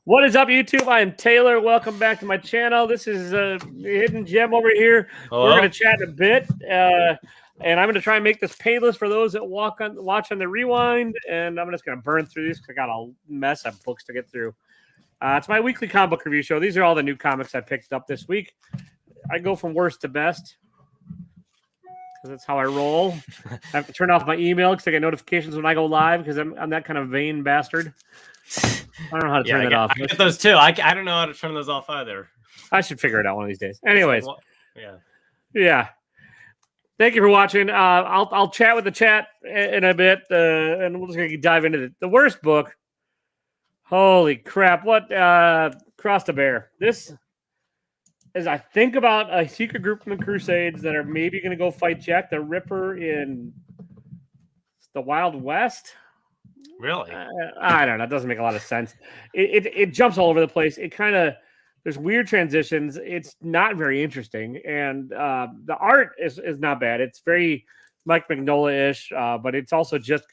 What is up, YouTube? I am Taylor. Welcome back to my channel. This is Hidden Gem over here. Hello? We're going to chat in a bit, and I'm going to try and make this painless for those that watch on the rewind. And I'm just going to burn through these because I got a mess of books to get through. It's my weekly comic book review show. These are all the new comics I picked up this week. I go from worst to best because that's how I roll. I have to turn off my email because I get notifications when I go live because I'm that kind of vain bastard. I don't know how to turn that off. I get those too. I don't know how to turn those off either. I should figure it out one of these days. Anyways, yeah. Thank you for watching. I'll chat with the chat in a bit, and we're just gonna dive into the worst book. Holy crap! What Cross the Bear? This is, I think, about a secret group from the Crusades that are maybe gonna go fight Jack the Ripper in the Wild West. Really? I don't know. It doesn't make a lot of sense. It jumps all over the place. It kind of, there's weird transitions. It's not very interesting. And the art is not bad. It's very Mike Mignola-ish, but it's also just,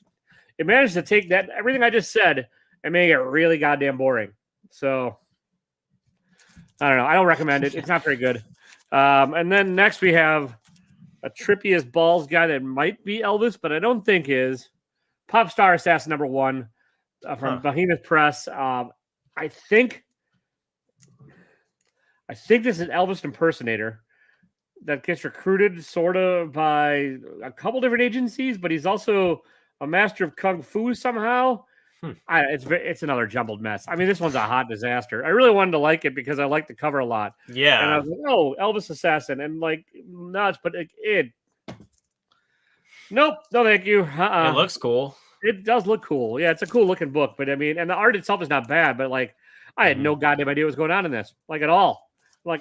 it managed to take that, everything I just said, and make it really goddamn boring. So, I don't know. I don't recommend it. It's not very good. And then next we have a trippy as balls guy that might be Elvis, but I don't think is. Pop Star Assassin number 1 from Behemoth Press. I think this is an Elvis impersonator that gets recruited sort of by a couple different agencies, but he's also a master of kung fu somehow. It's another jumbled mess. I mean, this one's a hot disaster. I really wanted to like it because I like the cover a lot. Yeah. And I was like, oh, Elvis Assassin. And like, nuts, but it nope, no thank you. It looks cool. It does look cool. Yeah, it's a cool looking book. But I mean, and the art itself is not bad, but like, I had no goddamn idea what was going on in this, like at all. Like,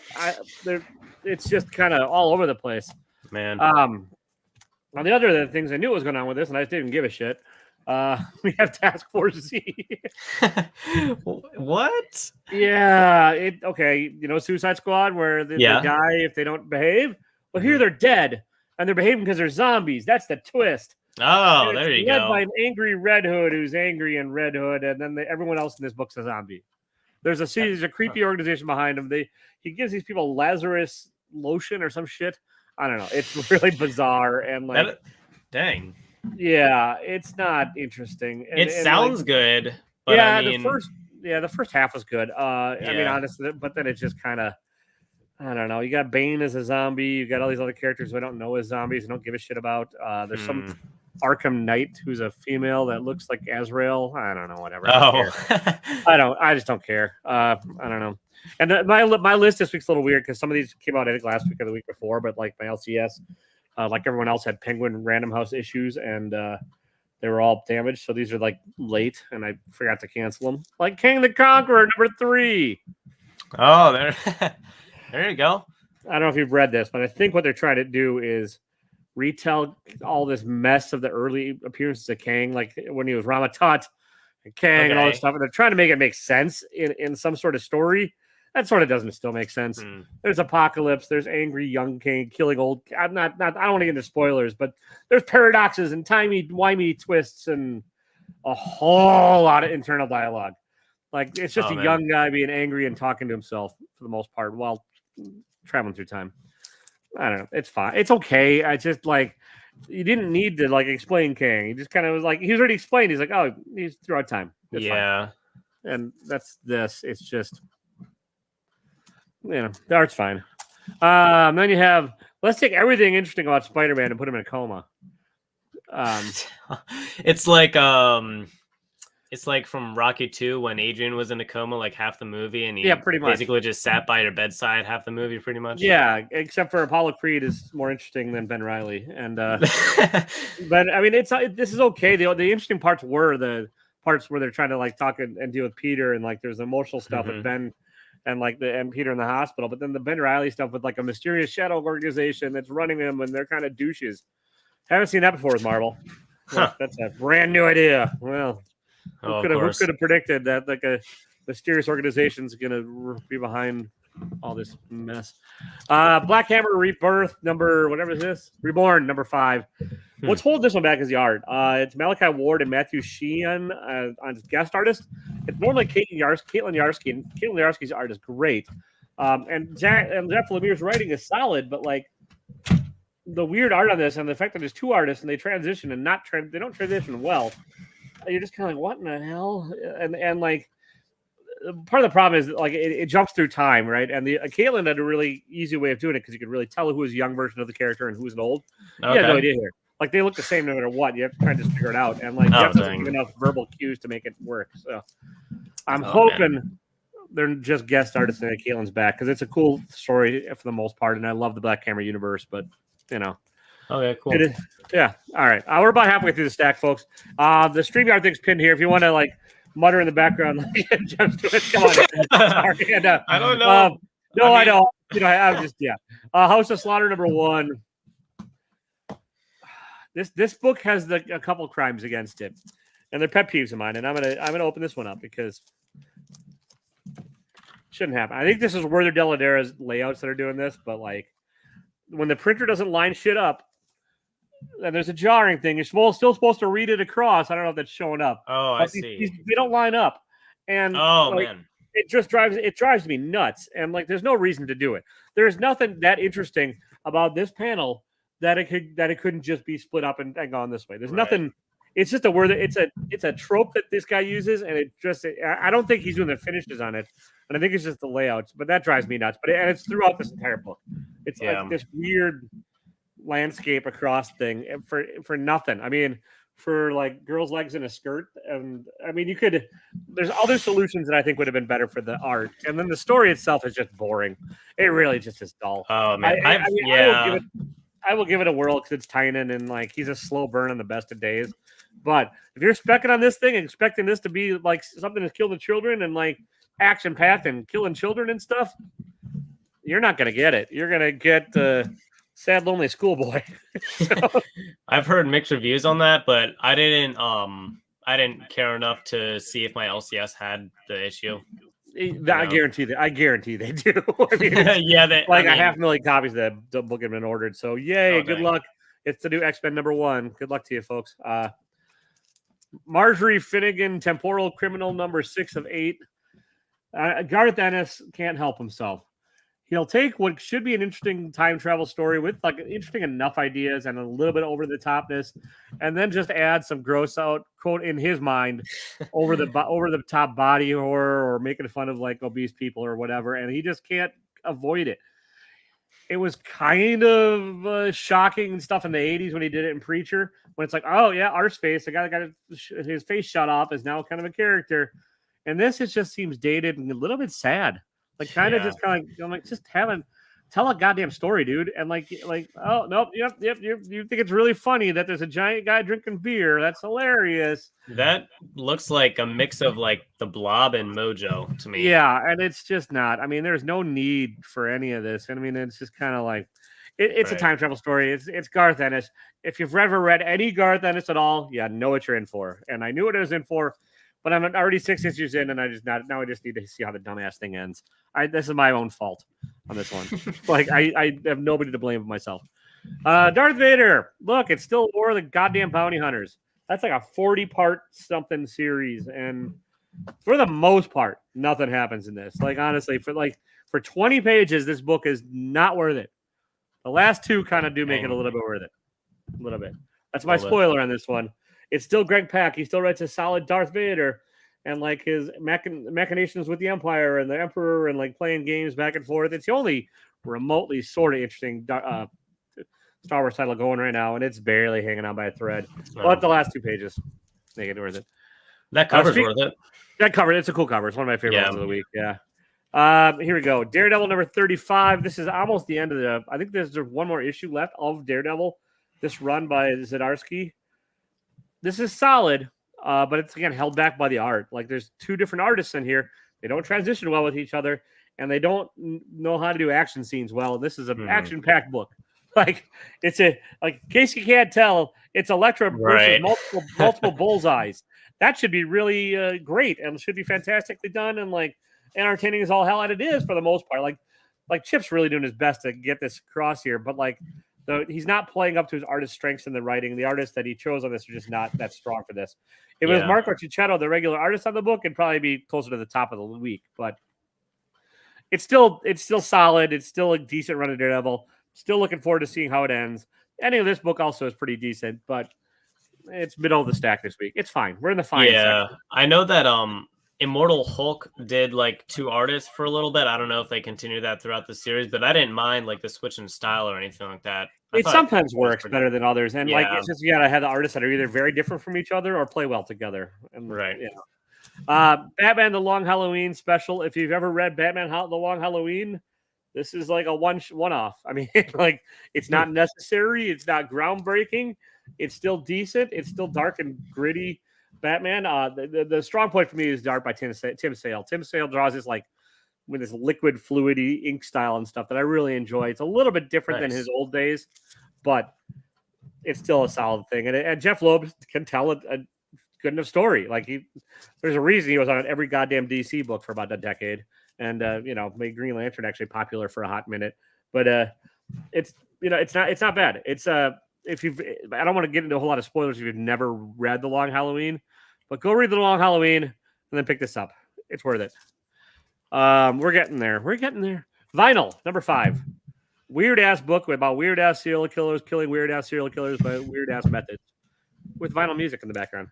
it's just kind of all over the place. Man. On the other things I knew what was going on with this, and I just didn't give a shit. We have Task Force Z. What? Yeah. Okay. You know, Suicide Squad, where they die if they don't behave. Well, here they're dead. And they're behaving because they're zombies. That's the twist. Oh, there you go. Led by an angry Red Hood who's angry in Red Hood, and then everyone else in this book's a zombie. There's a creepy organization behind him. He gives these people Lazarus lotion or some shit. I don't know. It's really bizarre and like, dang. Yeah, it's not interesting. It sounds good, but yeah, I mean, the first half was good. I mean, honestly, but then it's just kind of, I don't know. You got Bane as a zombie. You got all these other characters who I don't know as zombies and don't give a shit about. There's some Arkham Knight who's a female that looks like Azrael. I don't know, whatever. I just don't care. I don't know. And my list this week's a little weird because some of these came out, I think, last week or the week before, but like my LCS, like everyone else, had Penguin Random House issues and they were all damaged. So these are like late and I forgot to cancel them. Like King the Conqueror number 3. Oh, there you go. I don't know if you've read this, but I think what they're trying to do is retell all this mess of the early appearances of Kang, like when he was Rama-Tut and Kang and all this stuff. And they're trying to make it make sense in some sort of story. That sort of doesn't still make sense. There's Apocalypse. There's angry young Kang killing old. I don't want to get into spoilers, but there's paradoxes and timey-wimey twists and a whole lot of internal dialogue. Like, it's just a young guy being angry and talking to himself for the most part while traveling through time. I don't know. It's fine. It's okay. I just like, you didn't need to like explain Kang. He just kind of was like, he was already explained. He's like, oh, he's throughout time. It's fine. And that's this. It's just, you know, the art's fine. Then you have, let's take everything interesting about Spider-Man and put him in a coma. It's like from Rocky 2 when Adrian was in a coma like half the movie and he pretty much basically just sat by your bedside half the movie pretty much. Yeah, except for Apollo Creed is more interesting than Ben Reilly. And but I mean this is okay. The interesting parts were the parts where they're trying to like talk and deal with Peter and like there's emotional stuff with Ben and like and Peter in the hospital. But then the Ben Reilly stuff with like a mysterious shadow organization that's running them and they're kind of douches. Haven't seen that before with Marvel. That's a brand new idea. Well, who could have predicted that like a mysterious organization is going to be behind all this mess. Black Hammer Rebirth number, whatever is this? Reborn number 5. What's holding this one back is the art. It's Malachi Ward and Matthew Sheehan on guest artist. It's normally Caitlin Yarsky, and Caitlin Yarsky's art is great. And Jeff Lemire's writing is solid, but like the weird art on this and the fact that there's 2 artists and they transition and they don't transition well. You're just kind of like, what in the hell? And like part of the problem is like it jumps through time, right? And the Caitlin had a really easy way of doing it because you could really tell who was a young version of the character and who was an old. Okay. You had no idea here. Like they look the same no matter what. You have to try and just figure it out. And like Jeff doesn't give enough verbal cues to make it work. So I'm hoping they're just guest artists and Caitlin's back because it's a cool story for the most part. And I love the Black Hammer universe, but you know. Okay, cool. Yeah. All right. We're about halfway through the stack, folks. The StreamYard thing's pinned here. If you want to like mutter in the background, jump to it. Come on. Sorry. And, I don't know. I know. You know, I'm just House of Slaughter number 1. This book has a couple crimes against it, and they're pet peeves of mine. And I'm gonna open this one up because it shouldn't happen. I think this is Werther Deladera's layouts that are doing this, but like when the printer doesn't line shit up, and there's a jarring thing. You're still supposed to read it across. I don't know if that's showing up. Oh, I see. They don't line up, and man, it just drives me nuts. And like, there's no reason to do it. There's nothing that interesting about this panel that it couldn't just be split up and gone this way. There's nothing. It's just it's a trope that this guy uses, and I don't think he's doing the finishes on it, and I think it's just the layouts. But that drives me nuts. And it's throughout this entire book. It's like this weird landscape across thing for nothing. I mean, for like girls' legs in a skirt, and I mean, there's other solutions that I think would have been better for the art, and then the story itself is just boring. It really just is dull. Oh man, I will give it a whirl because it's Tynan and like he's a slow burn on the best of days. But if you're specking on this thing and expecting this to be like something to kill the children and like action packed and killing children and stuff, you're not gonna get it. You're gonna get sad lonely schoolboy. I've heard mixed reviews on that, but I didn't care enough to see if my LCS had the issue. I guarantee they do. I mean, like 500,000 copies of the book have been ordered. So yay, good luck. It's the new X-Men number 1. Good luck to you, folks. Marjorie Finnegan, Temporal Criminal number 6 of 8. Garth Ennis can't help himself. He'll take what should be an interesting time travel story with like interesting enough ideas and a little bit over the topness, and then just add some gross out quote in his mind over the top body horror or making fun of like obese people or whatever, and he just can't avoid it. It was kind of shocking and stuff in the 80s when he did it in Preacher, when it's like, oh yeah, Arseface, the guy that got his face shut off, is now kind of a character, and this just seems dated and a little bit sad. Like just tell a goddamn story, dude. And like, oh nope, yep. You think it's really funny that there's a giant guy drinking beer? That's hilarious. That looks like a mix of like the Blob and Mojo to me. Yeah, and it's just not. I mean, there's no need for any of this. And I mean, it's just kind of like it's a time travel story. It's Garth Ennis. If you've ever read any Garth Ennis at all, know what you're in for. And I knew what I was in for. But I'm already 6 issues in, and I just need to see how the dumbass thing ends. This is my own fault on this one. Like I have nobody to blame but myself. Darth Vader. Look, it's still War of the goddamn Bounty Hunters. That's like a 40-part something series, and for the most part, nothing happens in this. Like honestly, for 20 pages, this book is not worth it. The last 2 kind of do make it a little bit worth it. A little bit. That's my spoiler on this one. It's still Greg Pak. He still writes a solid Darth Vader, and like his machinations with the Empire and the Emperor, and like playing games back and forth. It's the only remotely sort of interesting Star Wars title going right now, and it's barely hanging on by a thread. But the last 2 pages make it worth it. That cover's worth it. That cover, it's a cool cover. It's one of my favorite ones of the week. Yeah. Here we go. Daredevil number 35. This is almost the end of I think there's one more issue left of Daredevil. This run by Zdarsky. This is solid, but it's again held back by the art. Like there's 2 different artists in here. They don't transition well with each other, and they don't know how to do action scenes well. This is an action-packed book. Like it's in case you can't tell, it's Elektra versus multiple bullseyes. That should be really great and should be fantastically done and like entertaining as all hell, and it is for the most part. Like like Chip's really doing his best to get this across here, but like he's not playing up to his artist strengths in the writing. The artists that he chose on this are just not that strong for this. If it was Marco Cicchetto, the regular artist on the book, it'd probably be closer to the top of the week, but it's still solid. It's still a decent run of Daredevil. Still looking forward to seeing how it ends. Ending of this book also is pretty decent, but it's middle of the stack this week. It's fine. We're in the fine section. I know that Immortal Hulk did like 2 artists for a little bit. I don't know if they continue that throughout the series, but I didn't mind like the switch in style or anything like that. It sometimes works better than others, and like it's just you gotta have the artists that are either very different from each other or play well together. And, right. Batman: The Long Halloween special. If you've ever read Batman: The Long Halloween, this is like a one-off. I mean, like it's not necessary. It's not groundbreaking. It's still decent. It's still dark and gritty. Batman. The strong point for me is art by Tim Sale. Tim Sale draws this like with this liquid fluidy ink style and stuff that I really enjoy. It's a little bit different than his old days, but it's still a solid thing. And Jeff Loeb can tell a good enough story. Like there's a reason he was on every goddamn DC book for about a decade, and made Green Lantern actually popular for a hot minute. But it's not bad. It's I don't want to get into a whole lot of spoilers if you've never read The Long Halloween, but go read The Long Halloween and then pick this up. It's worth it. We're getting there. Vinyl, number 5. Weird ass book about weird ass serial killers killing weird ass serial killers by weird ass methods with vinyl music in the background.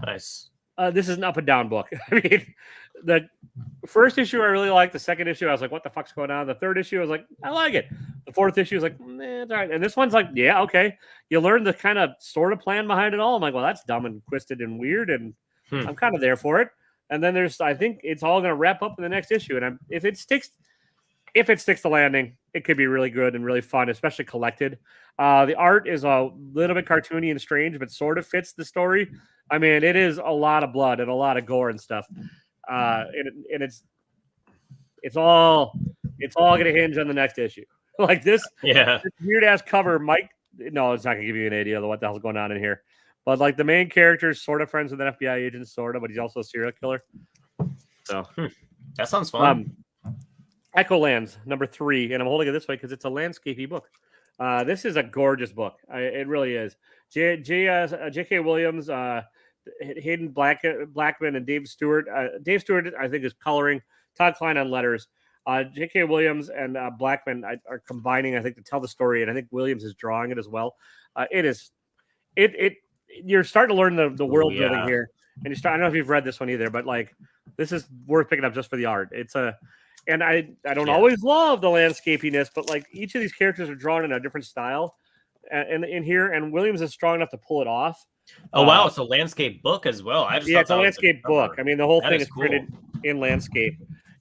Nice. This is an up and down book. I mean, the first issue I really liked. The second issue I was like, what the fuck's going on? The third issue I was like, I like it. The fourth issue was like, it's all right. And this one's like, yeah, okay. You learn the kind of sort of plan behind it all. I'm like, well, that's dumb and twisted and weird, and I'm kind of there for it. And then I think it's all going to wrap up in the next issue. And if it sticks the landing, it could be really good and really fun, especially collected. The art is a little bit cartoony and strange, but sort of fits the story. I mean, it is a lot of blood and a lot of gore and stuff. And it's all going to hinge on the next issue. Like this weird ass cover might, no, it's not going to give you an idea of what the hell's going on in here. But like the main character is sort of friends with an FBI agent, sort of, but he's also a serial killer. So that sounds fun. Echo Lands, number 3, and I'm holding it this way because it's a landscapey book. This is a gorgeous book. It really is. J.K. Williams, Hayden Blackman, and Dave Stewart. Dave Stewart, I think, is coloring. Todd Klein on letters. J.K. Williams and Blackman are combining, I think, to tell the story, and I think Williams is drawing it as well. You're starting to learn the world building here, and I don't know if you've read this one either, but like this is worth picking up just for the art. And I don't always love the landscapiness, but like each of these characters are drawn in a different style, and in here, and Williams is strong enough to pull it off. Oh wow, it's a landscape book as well. It's a landscape book. I mean, the whole thing is printed in landscape,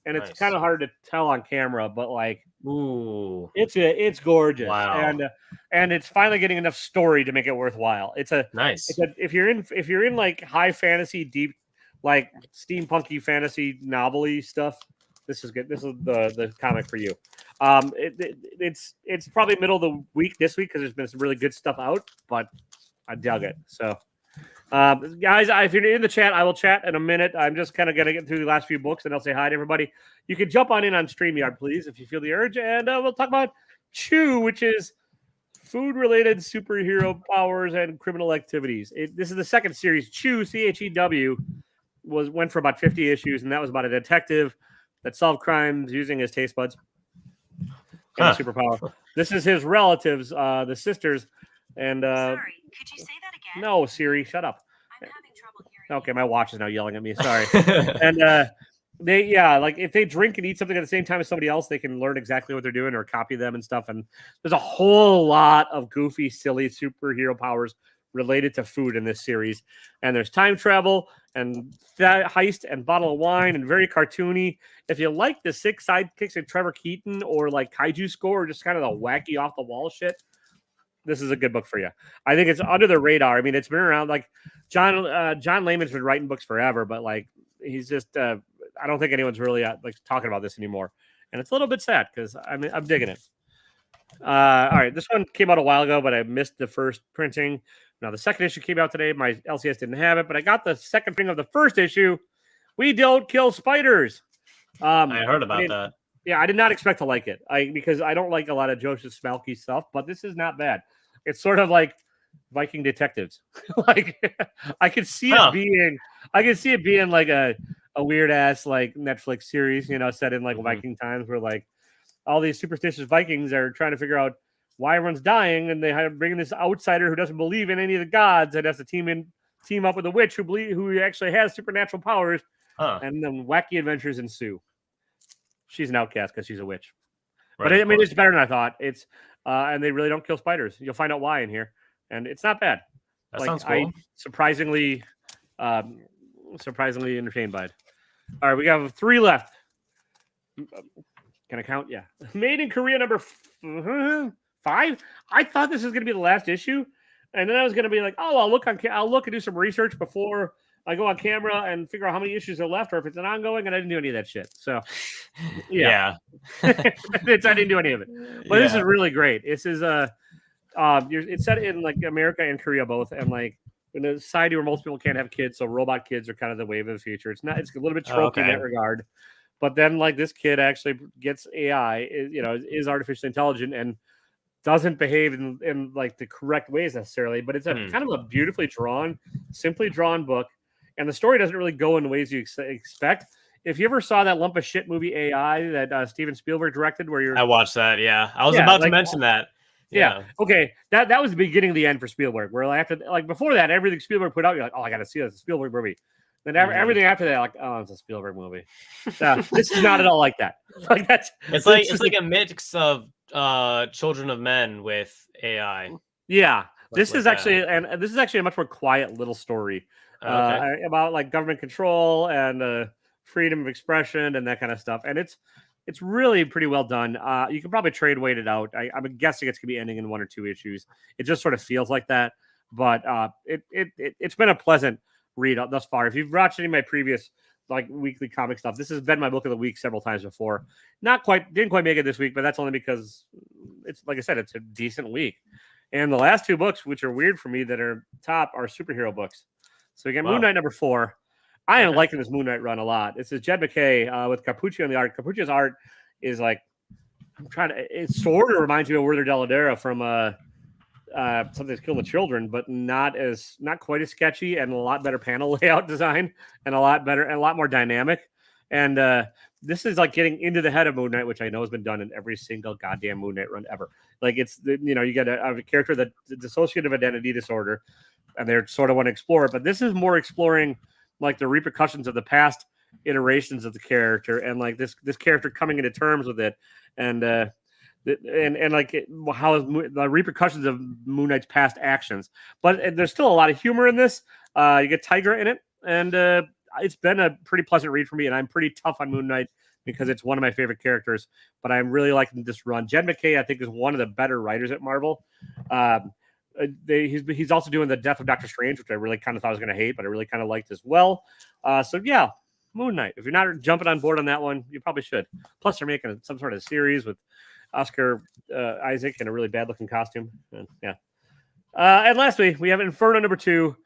and it's kind of hard to tell on camera, but like, ooh, it's gorgeous. Wow. And it's finally getting enough story to make it worthwhile. If you're in like high fantasy, deep, like steampunky fantasy novel-y stuff, this is good. This is the comic for you. It's probably middle of the week this week because there's been some really good stuff out, but I dug it. So, guys, if you're in the chat, I will chat in a minute. I'm just kind of going to get through the last few books, and I'll say hi to everybody. You can jump on StreamYard, please, if you feel the urge, and we'll talk about Chew, which is food-related superhero powers and criminal activities. This is the second series. Chew, CHEW, went for about 50 issues, and that was about a detective that solved crimes using his taste buds and superpower. This is his relatives, the sisters, and sorry, could you say that again? No, Siri, shut up. I'm having trouble hearing. Okay, my watch is now yelling at me. Sorry. And like if they drink and eat something at the same time as somebody else, they can learn exactly what they're doing or copy them and stuff. And there's a whole lot of goofy, silly superhero powers related to food in this series. And there's time travel and heist and bottle of wine and very cartoony. If you like the 6 sidekicks of Trevor Keaton or like Kaiju Score, or just kind of the wacky off the wall shit, this is a good book for you. I think it's under the radar. I mean, it's been around. Like John Layman's been writing books forever, but like he's just I don't think anyone's really like talking about this anymore, and it's a little bit sad because I'm digging it. All right, this one came out a while ago, but I missed the first printing. Now the second issue came out today. My LCS didn't have it, but I got the second printing of the first issue. We don't kill spiders. I heard about that. Yeah, I did not expect to like it. Because I don't like a lot of Joseph Smalky stuff, but this is not bad. It's sort of like Viking detectives. Like I could see it being like a weird ass like Netflix series, set in like Viking times where like all these superstitious Vikings are trying to figure out why everyone's dying, and they bring in this outsider who doesn't believe in any of the gods and has to team up with a witch who actually has supernatural powers, and then wacky adventures ensue. She's an outcast because she's a witch. Right, but I mean, it's better than I thought. It's and they really don't kill spiders. You'll find out why in here, and it's not bad. That sounds cool. Surprisingly entertained by it. All right, we have 3 left. Can I count? Yeah. Made in Korea number 5. I thought this was going to be the last issue, and then I was going to be like, oh, I'll look and do some research before I go on camera and figure out how many issues are left, or if it's an ongoing. And I didn't do any of that shit. So, yeah. I didn't do any of it. But this is really great. This is it's set in like America and Korea both, and like in a society where most people can't have kids, so robot kids are kind of the wave of the future. It's a little bit tropey in that regard. But then, like, this kid actually gets AI, is artificially intelligent and doesn't behave in like the correct ways necessarily. But it's a kind of a beautifully drawn, simply drawn book, and the story doesn't really go in the ways you expect. If you ever saw that lump of shit movie AI that Steven Spielberg directed, I watched that. Yeah, I was about to mention that. Yeah. Okay. That was the beginning of the end for Spielberg. Where before that, everything Spielberg put out, you're like, oh, I got to see this. It's a Spielberg movie. Then everything after that, like, oh, it's a Spielberg movie. This is not at all like that. Like that's it's like a mix of Children of Men with AI. Yeah, this is actually a much more quiet little story about like government control and freedom of expression and that kind of stuff. And it's really pretty well done. You can probably trade weight it out. I'm guessing it's gonna be ending in 1 or 2 issues. It just sort of feels like that, but it's been a pleasant read thus far. If you've watched any of my previous like weekly comic stuff, this has been my book of the week several times before. Didn't quite make it this week, but that's only because it's, like I said, it's a decent week. And the last 2 books, which are weird for me that are top, are superhero books. So again, Moon Knight number 4. I am liking this Moon Knight run a lot. This is Jed McKay with Carpuccio on the art. Carpuccio's art is like, it sort of reminds me of Werther Dell'Edera from Something's Killing the Children, but not quite as sketchy, and a lot better panel layout design, and a lot more dynamic. And this is like getting into the head of Moon Knight, which I know has been done in every single goddamn Moon Knight run ever. Like you get a character that dissociative identity disorder, and they're sort of want to explore it. But this is more exploring like the repercussions of the past iterations of the character, and like this character coming into terms with it, and like how the repercussions of Moon Knight's past actions. But there's still a lot of humor in this. You get Tigra in it, and it's been a pretty pleasant read for me. And I'm pretty tough on Moon Knight because it's one of my favorite characters. But I'm really liking this run. Jed McKay, I think, is one of the better writers at Marvel. He's also doing the Death of Doctor Strange, which I really kind of thought I was going to hate, but I really kind of liked as well. So yeah, Moon Knight. If you're not jumping on board on that one, you probably should. Plus, they're making some sort of series with Oscar Isaac in a really bad-looking costume. And lastly, we have Inferno number 2.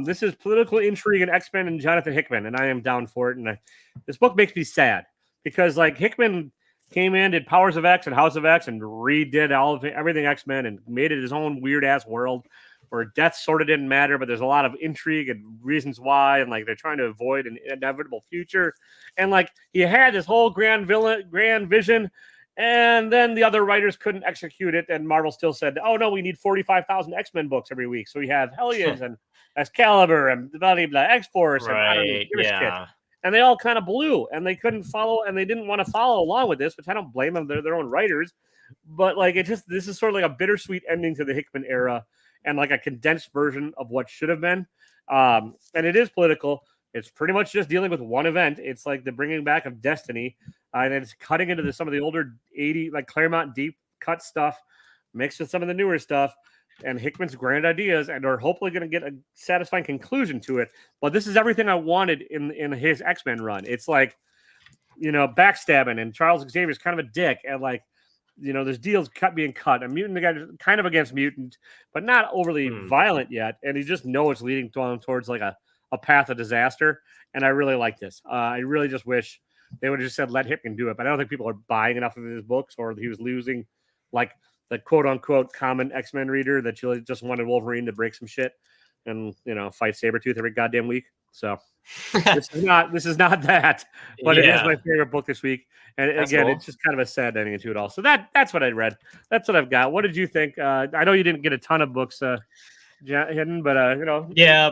This is political intrigue and X-Men and Jonathan Hickman, and I am down for it. And this book makes me sad because like Hickman came in, did Powers of X and House of X, and redid everything X-Men and made it his own weird-ass world where death sort of didn't matter, but there's a lot of intrigue and reasons why, and like they're trying to avoid an inevitable future. And like he had this whole grand vision. And then the other writers couldn't execute it, and Marvel still said, "Oh no, we need 45,000 X-Men books every week." So we have Hellions and Excalibur and blah blah blah, X-Force, and I don't even give a shit. And they all kind of blew, and they couldn't follow, and they didn't want to follow along with this, which I don't blame them. They're their own writers, but like this is sort of like a bittersweet ending to the Hickman era, and like a condensed version of what should have been. And it is political. It's pretty much just dealing with one event. It's like the bringing back of Destiny. And it's cutting into some of the older 80, like Claremont deep cut stuff, mixed with some of the newer stuff, and Hickman's grand ideas, and are hopefully going to get a satisfying conclusion to it. But this is everything I wanted in his X-Men run. It's like, backstabbing, and Charles Xavier's kind of a dick, and like, there's deals being cut. A mutant guy kind of against mutant, but not overly violent yet. And you just know it's leading towards like a path of disaster. And I really like this. I really just wish they would have just said let Hickman do it. But I don't think people are buying enough of his books, or he was losing like the quote unquote common X-Men reader that just wanted Wolverine to break some shit and fight Sabretooth every goddamn week. So this is not that, but it is my favorite book this week. And That's again, cool. it's just kind of a sad ending to it all. So that's what I read. That's what I've got. What did you think? I know you didn't get a ton of books hidden, but Yeah.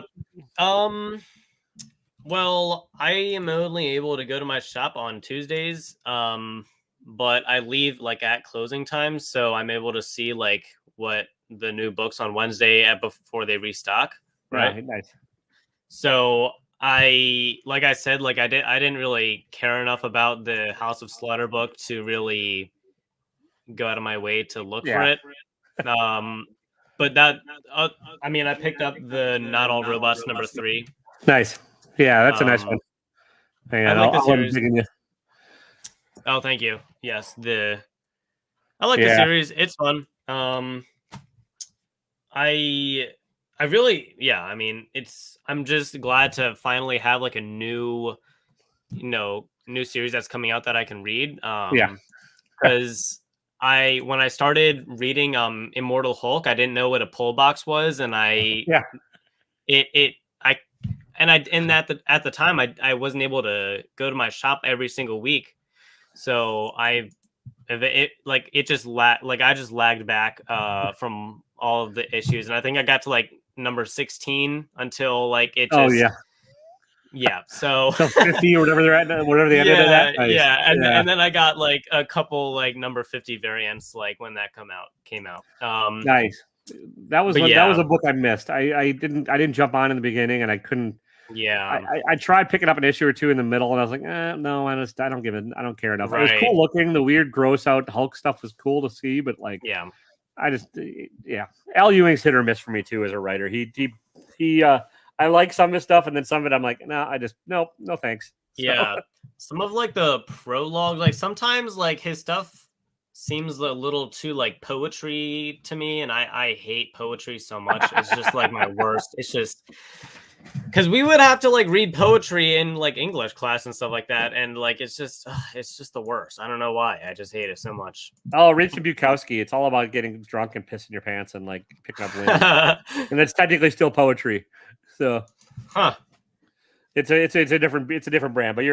Well, I am only able to go to my shop on Tuesdays. But I leave like at closing time, so I'm able to see like what the new books on Wednesday before they restock. Right. Yeah, nice. So I didn't really care enough about the House of Slaughter book to really go out of my way to look for it. But that I picked up the Not All Robots number 3. Nice. Yeah, that's a nice one. Hang on, I like the I'll series. dig in you. Oh, thank you. Yes, I like the series. It's fun. I really, I'm just glad to finally have like a new series that's coming out that I can read. Because when I started reading Immortal Hulk, I didn't know what a pull box was, and at the time I wasn't able to go to my shop every single week, so I just lagged back from all of the issues, and I think I got to like number 16 until like it just so 50 or whatever they're at, whatever they ended at. Nice. And then I got like a couple like number 50 variants like when that came out. Nice. That was a book I missed. I didn't jump on in the beginning, and I couldn't. Yeah, I tried picking up an issue or two in the middle, and I was like, no, I don't care enough. Right. It was cool looking. The weird, gross out Hulk stuff was cool to see, but like, Al Ewing's hit or miss for me too as a writer. He I like some of his stuff, and then some of it I'm like, no thanks. So. Yeah, some of like the prologue, like sometimes like his stuff seems a little too like poetry to me, and I hate poetry so much. It's just like my worst. It's just because we would have to like read poetry in like English class and stuff like that, and like it's just the worst. I don't know why. I just hate it so much. Oh, read some Bukowski. It's all about getting drunk and pissing your pants and like picking up wind, and that's technically still poetry. So, it's a different brand. But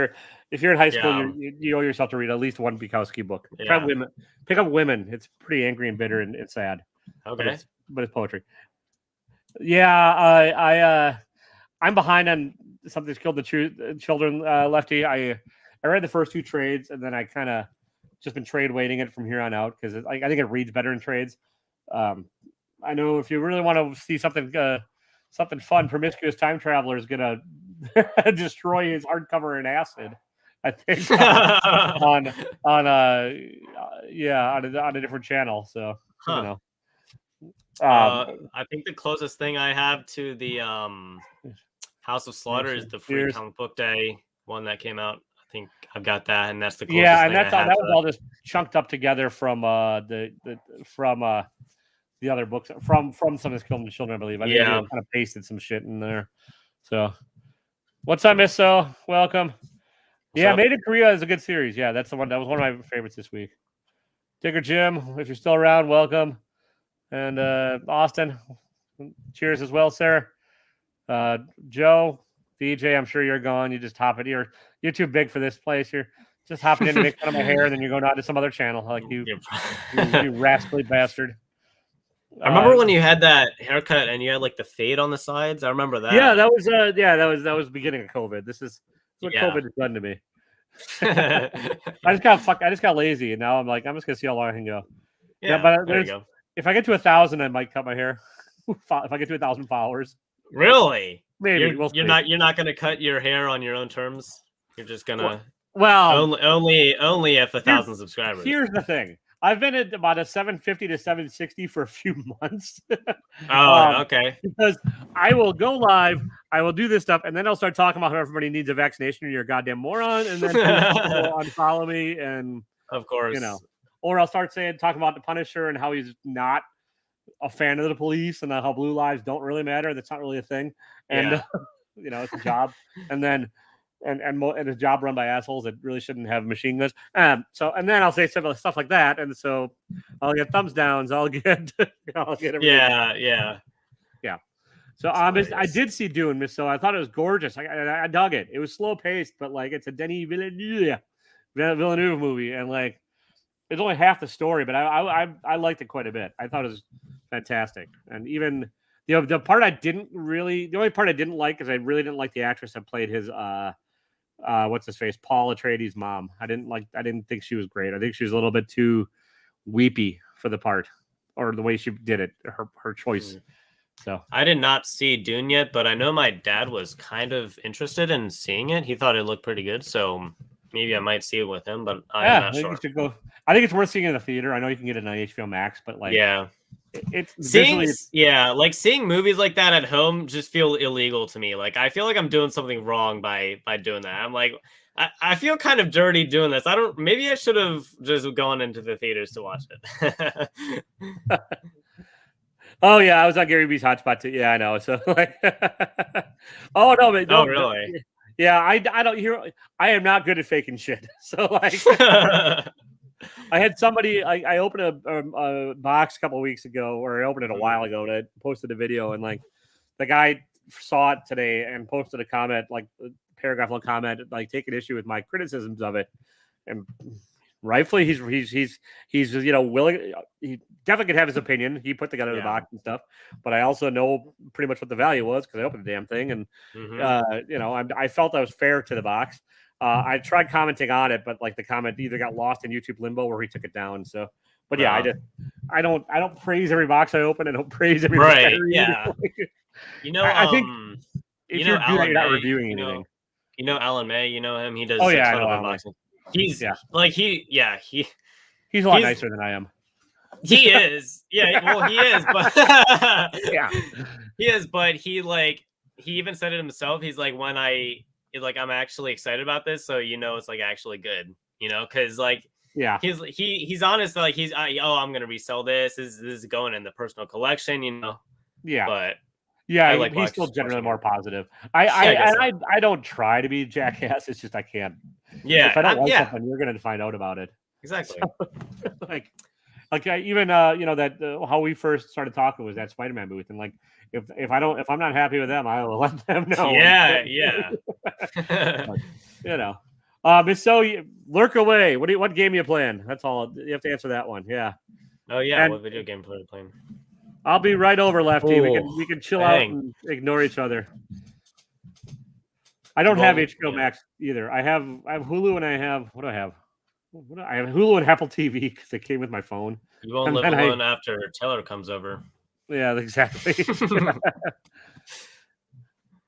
if you're in high school, you owe yourself to read at least one Bukowski book. Yeah. Pick up Women. It's pretty angry and bitter and sad. Okay, but it's poetry. Yeah, I'm behind on Something's Killed the Children, Lefty. I read the first 2 trades, and then I kind of just been trade waiting it from here on out because I think it reads better in trades. I know if you really want to see something fun, Promiscuous Time Traveler is gonna destroy his hardcover in acid. I think on a different channel. So I think the closest thing I have to the House of Slaughter is the Free Comic Book Day one that came out. I think I've got that, and that's the closest thing that was all just chunked up together from the other books from Something's Killed the Children, I believe. I think they kind of pasted some shit in there. So, what's up, Miss So? Welcome. Made in Korea is a good series. Yeah, that's the one. That was one of my favorites this week. Digger Jim, if you're still around, welcome. And Austin, cheers as well, sir. Joe, DJ, I'm sure you're gone. You just hop it. You're too big for this place. You're just hopping in to make fun of my hair, and then you're going on to some other channel like you rascally bastard. I remember when you had that haircut and you had like the fade on the sides. I remember that. Yeah, that was the beginning of COVID. This is what COVID has done to me. I just got lazy, and now I'm like, I'm just gonna see how long I can go. Yeah, but there you go. If I get to 1,000, I might cut my hair. If I get to 1,000 followers, really? Maybe you're not gonna cut your hair on your own terms. You're just gonna only if 1,000 subscribers. Here's the thing. I've been at about a 750 to 760 for a few months. Okay. Because I will go live, I will do this stuff, and then I'll start talking about how everybody needs a vaccination and you're a goddamn moron, and then people will unfollow me, and of course, or I'll start talking about the Punisher and how he's not a fan of the police and how blue lives don't really matter. That's not really a thing, and it's a job. And then and a job run by assholes that really shouldn't have machine guns. So and then I'll say stuff like that, and so I'll get thumbs downs. I'll get everything. Yeah. So I did see Dune, so I thought it was gorgeous. I dug it. It was slow paced, but like it's a Denis Villeneuve movie, and like it's only half the story, but I liked it quite a bit. I thought it was fantastic, and even the only part I didn't like is I really didn't like the actress that played his what's his face, Paul Atreides' mom. I didn't think she was great. I think she was a little bit too weepy for the part, or the way she did it, her choice. So I did not see Dune yet, but I know my dad was kind of interested in seeing it. He thought it looked pretty good, so maybe I might see it with him, but I'm not sure. You should go. I think it's worth seeing in the theater. I know you can get it on HBO Max, but like, it's seeing movies like that at home just feel illegal to me. Like I feel like I'm doing something wrong by doing that. I'm like, I feel kind of dirty doing this. Maybe I should have just gone into the theaters to watch it. Oh yeah, I was on Gary V's hotspot too. Yeah, I know. So like, oh no, but oh really? Yeah, I don't hear. I am not good at faking shit. So like, I had somebody. I opened a box a couple of weeks ago, or I opened it a while ago. And I posted a video, and like, the guy saw it today and posted a comment, like a paragraph long comment, like taking issue with my criticisms of it, and rightfully he's willing. He definitely could have his opinion. He put together the box and stuff, but I also know pretty much what the value was because I opened the damn thing, and I felt I was fair to the box. I tried commenting on it, but like the comment either got lost in YouTube limbo or he took it down. So, but yeah, I don't praise every box I open. I don't praise every book I read. Yeah. I think if you're good, you're not reviewing anything. You know Alan May. You know him. He does. Oh yeah, I know Alan. He's a lot nicer than I am. He is. Yeah, well, he is, but he is, but he even said it himself. He's like, when I'm actually excited about this, so it's like actually good, because like he's honest, like I'm gonna resell this. This is going in the personal collection, Yeah, but he's still generally more positive. I don't try to be jackass. It's just I can't. Yeah, if I don't like something, you're gonna find out about it. Exactly. So, like even how we first started talking was that Spider-Man booth, and like if I'm not happy with them, I will let them know. Yeah. But so lurk away. What game you playing? That's all. You have to answer that one. Yeah. Oh yeah. What video game are you playing? I'll be right over, Lefty. We can chill out and ignore each other. I don't have HBO Max either. I have Hulu, and I have what do I have? I have Hulu and Apple TV because it came with my phone. You won't live alone after Taylor comes over. Yeah, exactly.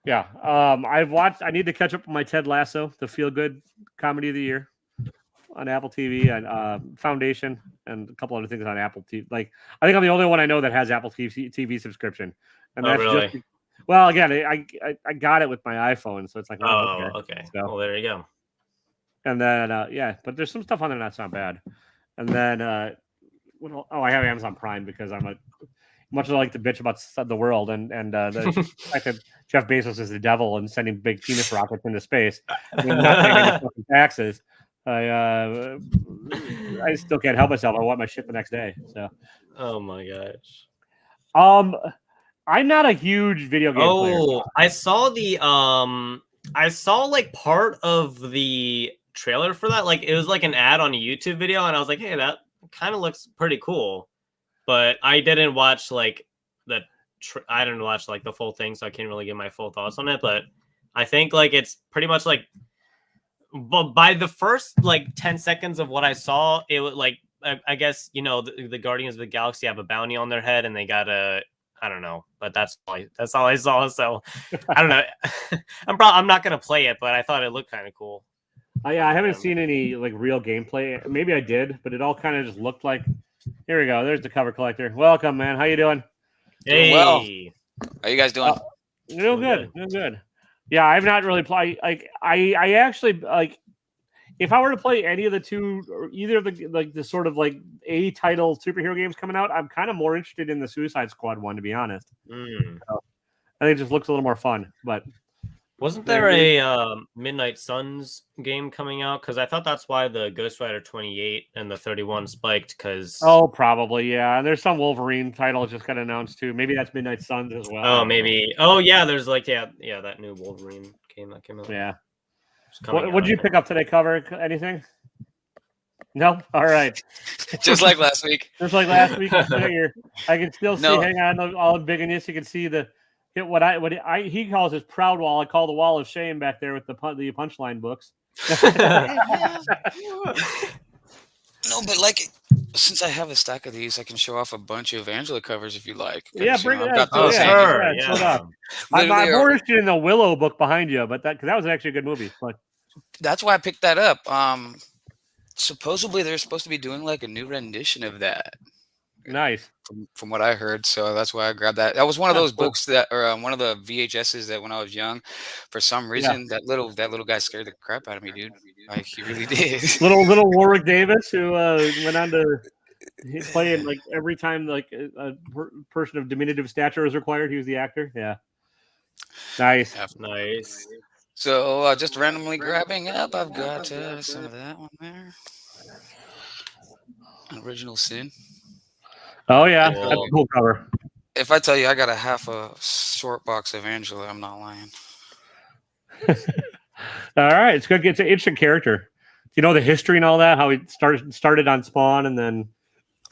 Yeah. I need to catch up on my Ted Lasso, the feel-good comedy of the year on Apple TV, and Foundation, and a couple other things on Apple TV. Like, I think I'm the only one I know that has Apple TV subscription. And that's really? Just, well, again, I got it with my iPhone, so it's like, okay. So, well, there you go. And then, but there's some stuff on there that's not bad. And then, I have Amazon Prime because I'm much as I like to bitch about the world and the fact that Jeff Bezos is the devil and sending big penis rockets into space and not paying any fucking taxes. I still can't help myself. I want my shit the next day. So. Oh my gosh. I'm not a huge video game player. Oh, I saw like part of the trailer for that. Like it was like an ad on a YouTube video, and I was like, hey, that kind of looks pretty cool. But I didn't watch like the full thing, so I can't really give my full thoughts on it. But I think like it's pretty much like, but by the first like 10 seconds of what I saw, it was like I guess the Guardians of the Galaxy have a bounty on their head, and they got I don't know, but that's all I saw. So I don't know. I'm not gonna play it, but I thought it looked kind of cool. Yeah, I haven't seen any like real gameplay. Maybe I did, but it all kind of just looked like. Here we go. There's the cover collector. Welcome, man. How you doing? Hey. Doing well. How you guys doing? Doing good. Yeah, I've not really played. Like, I actually like. If I were to play any of the two, or either of the sort of like A title superhero games coming out, I'm kind of more interested in the Suicide Squad one, to be honest. So, I think it just looks a little more fun. But Wasn't there a Midnight Suns game coming out? Because I thought that's why the Ghost Rider 28 and the 31 spiked. Because probably yeah. And there's some Wolverine title just got announced too. Maybe that's Midnight Suns as well. Oh, maybe. Oh, yeah. There's like that new Wolverine game that came out. Yeah. What did you pick up today? Cover anything? No. All right. Just like last week. Just like last week. I can still see. Hang on, all big in this. You can see the. What he calls his proud wall. I call the wall of shame back there with the punchline books. No, but like, since I have a stack of these, I can show off a bunch of Angela covers if you like. Yeah, bring it up. I'm more interested in the Willow book behind you, but that was actually a good movie. But that's why I picked that up. Supposedly they're supposed to be doing like a new rendition of that. Nice. From what I heard, so that's why I grabbed that. That was one of those books that, or one of the VHSs that when I was young, for some reason, that little guy scared the crap out of me, dude. Like he really did. Little Warwick Davis, who went on to play in like every time like a person of diminutive stature was required, he was the actor. Yeah. Nice. Nice. So just randomly grabbing up, I've got some of that one there. Original Sin. Oh yeah, that's a cool cover. If I tell you I got a half a short box of Angela, I'm not lying. All right, it's good. It's an interesting character. Do you know the history and all that? How he started on Spawn, and then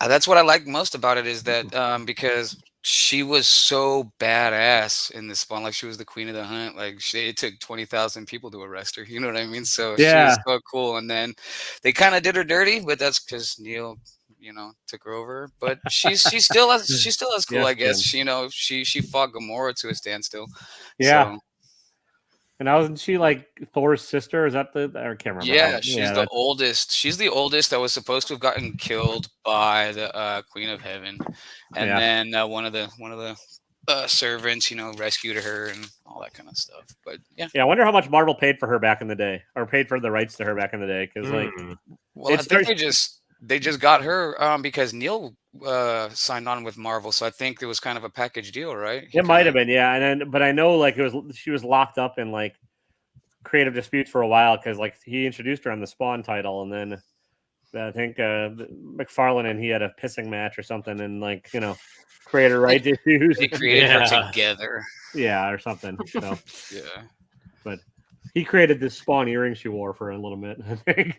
that's what I like most about it is that because she was so badass in the Spawn, like she was the queen of the hunt. Like it took 20,000 people to arrest her. You know what I mean? So she was so cool. And then they kind of did her dirty, but that's because Neil, took her over. But she's still as cool, I guess. She fought Gamora to a standstill. Yeah. So. And wasn't she like Thor's sister? Is that I can't remember. Yeah, she's the oldest. She's the oldest that was supposed to have gotten killed by the Queen of Heaven, and then one of the servants, rescued her and all that kind of stuff. But yeah, I wonder how much Marvel paid for her back in the day, or paid for the rights to her back in the day, because I think they just got her because Neil signed on with Marvel, so I think it was kind of a package deal, right? It might have been, yeah. But I know like she was locked up in like creative disputes for a while because like he introduced her on the Spawn title, and then I think McFarlane and he had a pissing match or something, and like creator rights issues. They created her together, or something. So yeah, but he created this Spawn earring she wore for a little bit, I think.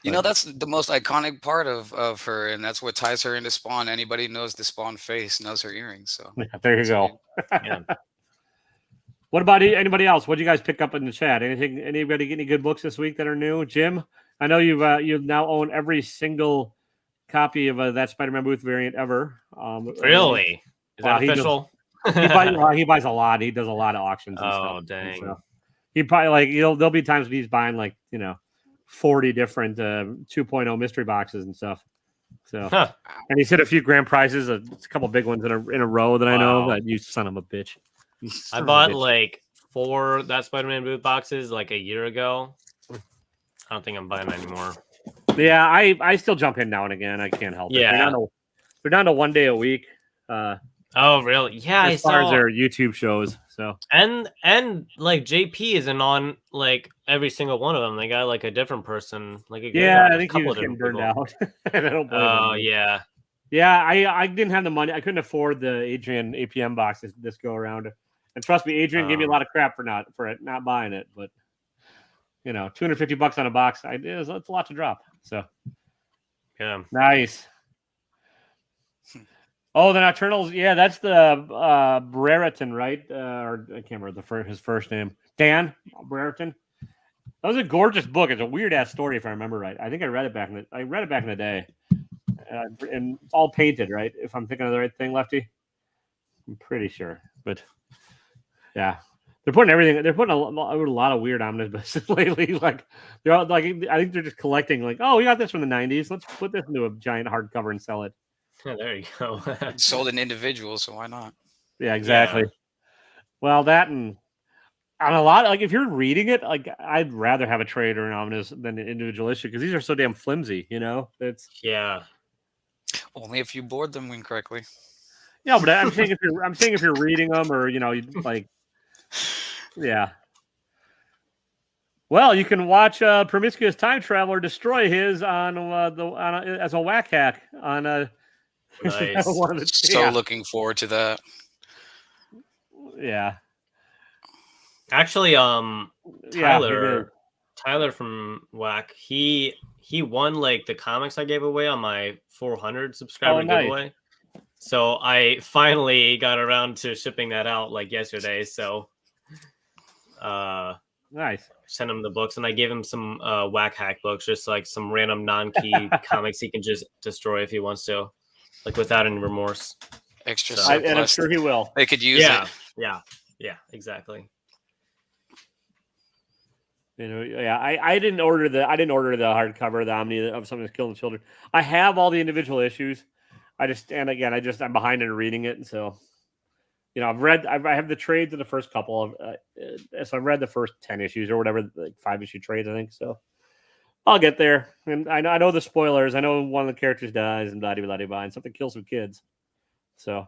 That's the most iconic part of her, and that's what ties her into Spawn. Anybody knows the Spawn face knows her earrings. So there you go. What about anybody else? What did you guys pick up in the chat? Anybody get any good books this week that are new? Jim, I know you've now own every single copy of that Spider-Man Booth variant ever. Really? Is that official? He buys a lot. He does a lot of auctions. And stuff. Oh dang! So he probably there'll be times when he's buying 40 different 2.0 mystery boxes and stuff. So, and he's hit a few grand prizes, a couple big ones in a row that I know. That you son of a bitch. I bought like 4 that Spider-Man Booth boxes like a year ago. I don't think I'm buying anymore. Yeah, I still jump in now and again. I can't help it. They're down to 1 day a week. Oh really? Yeah, as far as their YouTube shows. So and like JP isn't on like every single one of them. They got like a different person. Like I think he was getting burned out. And I don't blame him. Yeah. I didn't have the money. I couldn't afford the Adrian APM box this go around. And trust me, Adrian gave me a lot of crap for not buying it. But $250 on a box, it's a lot to drop. So yeah, nice. Oh, the Nocturnals. Yeah, that's the Brereton, right? Or I can't remember his first name. Dan Brereton. That was a gorgeous book. It's a weird ass story, if I remember right. I think I read it back in the day, and it's all painted, right? If I'm thinking of the right thing, Lefty. I'm pretty sure, but yeah, they're putting everything. They're putting a lot of weird omnibuses lately. Like they're all, like I think they're just collecting. Like, oh, we got this from the '90s. Let's put this into a giant hardcover and sell it. Yeah, there you go. Sold an individual, so why not? Yeah, exactly. Yeah. Well, that and on a lot, like if you're reading it, like I'd rather have a trade or an omnibus than an individual issue because these are so damn flimsy. It's only if you board them incorrectly. Yeah, but I'm saying if you're reading them or Yeah. Well, you can watch Promiscuous Time Traveler destroy his on as a whack hack on Nice. one of the, So looking forward to that. Yeah. Actually, Yeah, Tyler from Whack, he won like the comics I gave away on my 400 subscriber giveaway. So I finally got around to shipping that out like yesterday. So nice. Sent him the books, and I gave him some whack hack books, just like some random non-key comics he can just destroy if he wants to, like without any remorse. Extra and I'm sure he will. They could use it. Yeah, exactly. You know, yeah, I didn't order the hardcover, the Omni of Something That's Killing Children. I have all the individual issues. I'm behind in reading it, and so you know, I have the trades of the first couple of, so I've read the first 10 issues or whatever, like 5-issue trades, I think. So I'll get there, and I know the spoilers. I know one of the characters dies and blah blah blah, and something kills some kids. So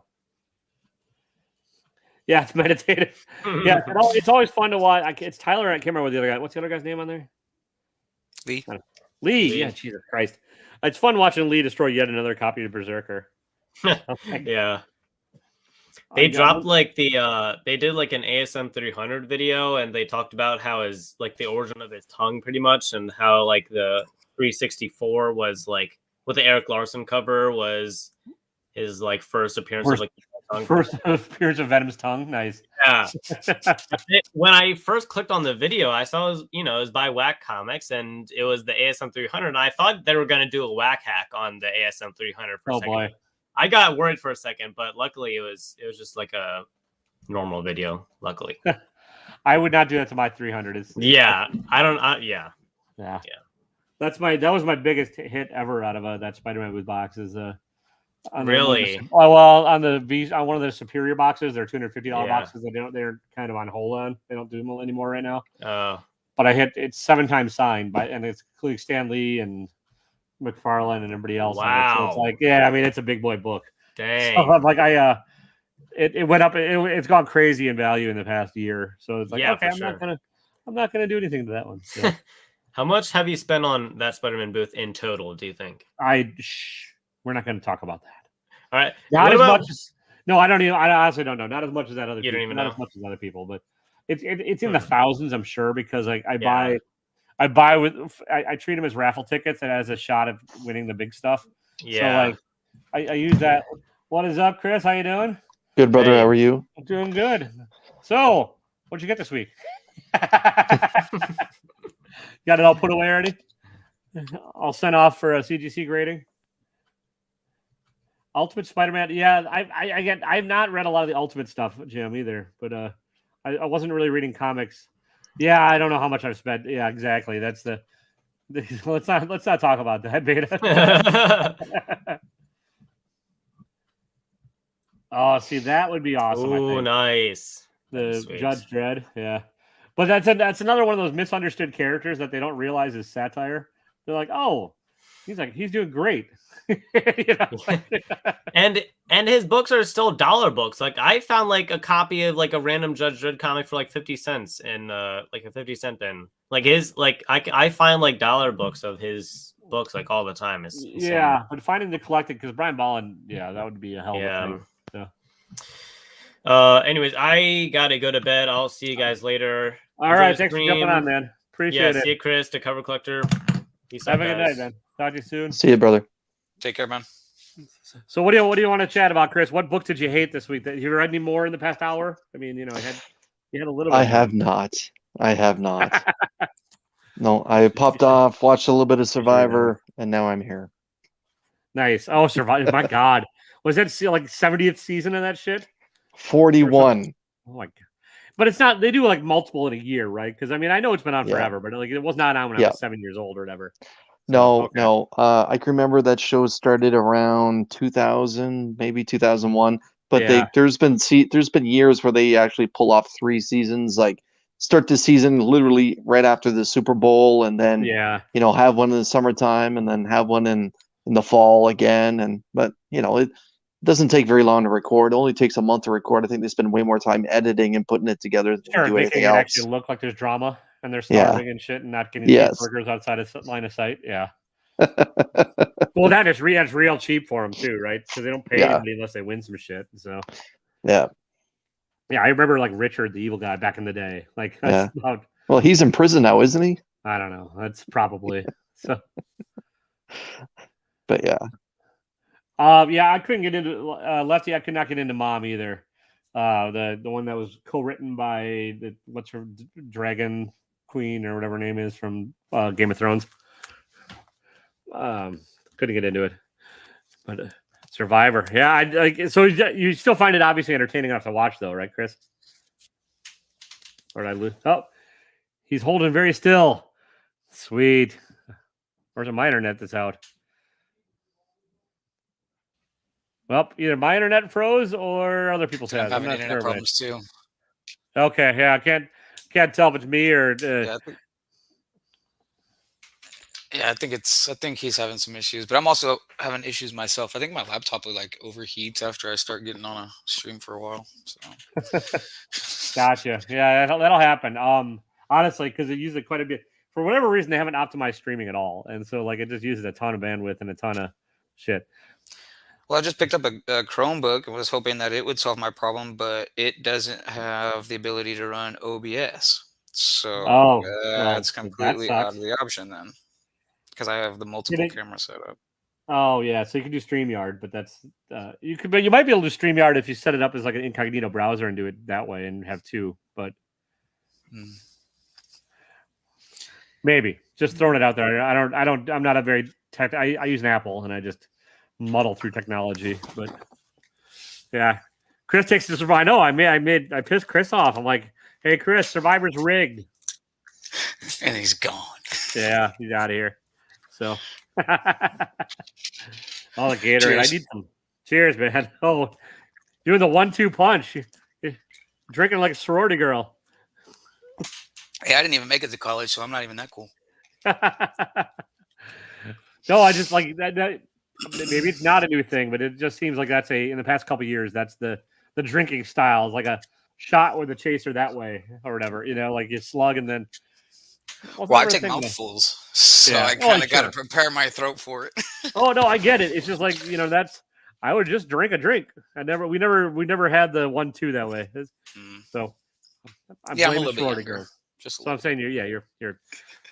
yeah, it's meditative. Yeah, it's always fun to watch. It's Tyler. I can't remember what the other guy. What's the other guy's name on there? Lee. Yeah, Jesus Christ. It's fun watching Lee destroy yet another copy of Berserker. Yeah. They dropped like they did like an ASM 300 video, and they talked about how his like the origin of his tongue pretty much, and how like the 364 was like with the Eric Larson cover was his like first appearance of like tongue. First appearance of Venom's tongue. Nice. Yeah. When I first clicked on the video, I saw it was by Whack Comics, and it was the ASM 300, and I thought they were going to do a whack hack on the ASM 300 for a second. Boy. I got worried for a second, but luckily it was just like a normal video. Luckily, I would not do that to my 300. Yeah. That was my biggest hit ever out of that Spider-Man Booth box. Is really? On one of the Superior boxes, they're $250 boxes. They're kind of on hold on. They don't do them anymore right now. But it's 7 times signed and it's including Stan Lee and McFarlane and everybody else. Wow. So it's like, yeah, I mean, it's a big boy book. Dang. So like it went up. It's gone crazy in value in the past year. So it's like, okay, I'm not gonna do anything to that one. So. How much have you spent on that Spider-Man booth in total, do you think? We're not going to talk about that. All right. I don't even. I honestly don't know. Not as much as that other. You don't even know. Not as much as other people, but it's in the thousands, I'm sure, because like I treat them as raffle tickets and as a shot of winning the big stuff. Yeah. So like I use that. What is up, Chris? How you doing? Good, brother. Hey. How are you? I'm doing good. So, what'd you get this week? Got it all put away already? All sent off for a CGC grading. Ultimate Spider-Man. Yeah, I've not read a lot of the Ultimate stuff, Jim, either. But I wasn't really reading comics. Yeah, I don't know how much I've spent. Yeah, exactly. That's let's not talk about that, Beta. Oh, see, that would be awesome. Oh, nice. Sweet. Judge Dredd, yeah. But that's another one of those misunderstood characters that they don't realize is satire. They're like, oh, he's doing great. And his books are still dollar books. Like I found like a copy of like a random Judge Dredd comic for like 50 cents in like a 50-cent bin. Like his I find like dollar books of his books like all the time. It's yeah, but finding the collected, because Brian Ballin, that would be a hell of a thing. So. Anyways, I gotta go to bed. I'll see you guys later. All right, thanks for jumping on, man. Appreciate it. See you, Chris, the cover collector. Peace Have out, a good guys. night, man. Talk to you soon. See you, brother. Take care, man. So what do you want to chat about, Chris? What book did you hate this week? Have you read any more in the past hour? I mean, you had a little bit. I have not. No, I popped off, watched a little bit of Survivor, and now I'm here. Nice. Oh, Survivor. My God. Was that like 70th season of that shit? 41. Oh my God. But it's not, they do like multiple in a year, right? Because I mean, I know it's been on forever, but like it was not on when I was 7 years old or whatever. So, no. I can remember that show started around 2000, maybe 2001. But there's been years where they actually pull off 3 seasons, like start the season literally right after the Super Bowl, and then have one in the summertime, and then have one in the fall again. But doesn't take very long to record. It only takes a month to record. I think they spend way more time editing and putting it together than Sure, do making anything it else. actually look like there's drama and they're Yeah. starving and shit and not getting Yes. cheeseburgers outside of line of sight. Yeah. Well, that's real cheap for them too, right? Because they don't pay anybody unless they win some shit. So yeah, I remember like Richard, the evil guy, back in the day. Like, well, he's in prison now, isn't he? I don't know. That's probably so. But yeah. I couldn't get into Lefty. I could not get into Mom either. The one that was co-written by what's her Dragon Queen or whatever her name is from Game of Thrones. Couldn't get into it, but Survivor. Yeah, so you still find it obviously entertaining enough to watch, though, right, Chris? Or did I lose? Oh, he's holding very still. Sweet. Where's my internet that's out? Well, either my internet froze or other people's has. I'm having internet problems too. Okay, yeah, I can't tell if it's me or. I think he's having some issues, but I'm also having issues myself. I think my laptop will like overheats after I start getting on a stream for a while. So. Gotcha. Yeah, that'll happen. Honestly, because it uses quite a bit. For whatever reason, they haven't optimized streaming at all, and so like it just uses a ton of bandwidth and a ton of shit. Well, I just picked up a Chromebook and was hoping that it would solve my problem, but it doesn't have the ability to run OBS. So that's completely out of the option then. Because I have the multiple camera setup. Oh yeah, so you can do StreamYard, but that's but you might be able to do StreamYard if you set it up as like an incognito browser and do it that way and have two. But maybe just throwing it out there. I'm not a very tech. I use an Apple and I just muddle through technology. But yeah, Chris takes the Survivor. No, I pissed Chris off. I'm like, hey Chris, Survivor's rigged, and he's gone. Yeah, he's out of here. So, oh, the Gatorade. Cheers. I need some. Cheers, man. Oh, doing the 1-2 punch. You're drinking like a sorority girl. Hey, I didn't even make it to college, so I'm not even that cool. No, I just like that. Maybe it's not a new thing, but it just seems like that's in the past couple of years, that's the drinking style. It's like a shot with a chaser that way or whatever. You know, like you slug and then. Well, I take mouthfuls, so I kind of got to prepare my throat for it. Oh no, I get it. It's just like I would just drink a drink. We never had the 1-2 that way. So I'm a little sorority girl. So I'm saying you're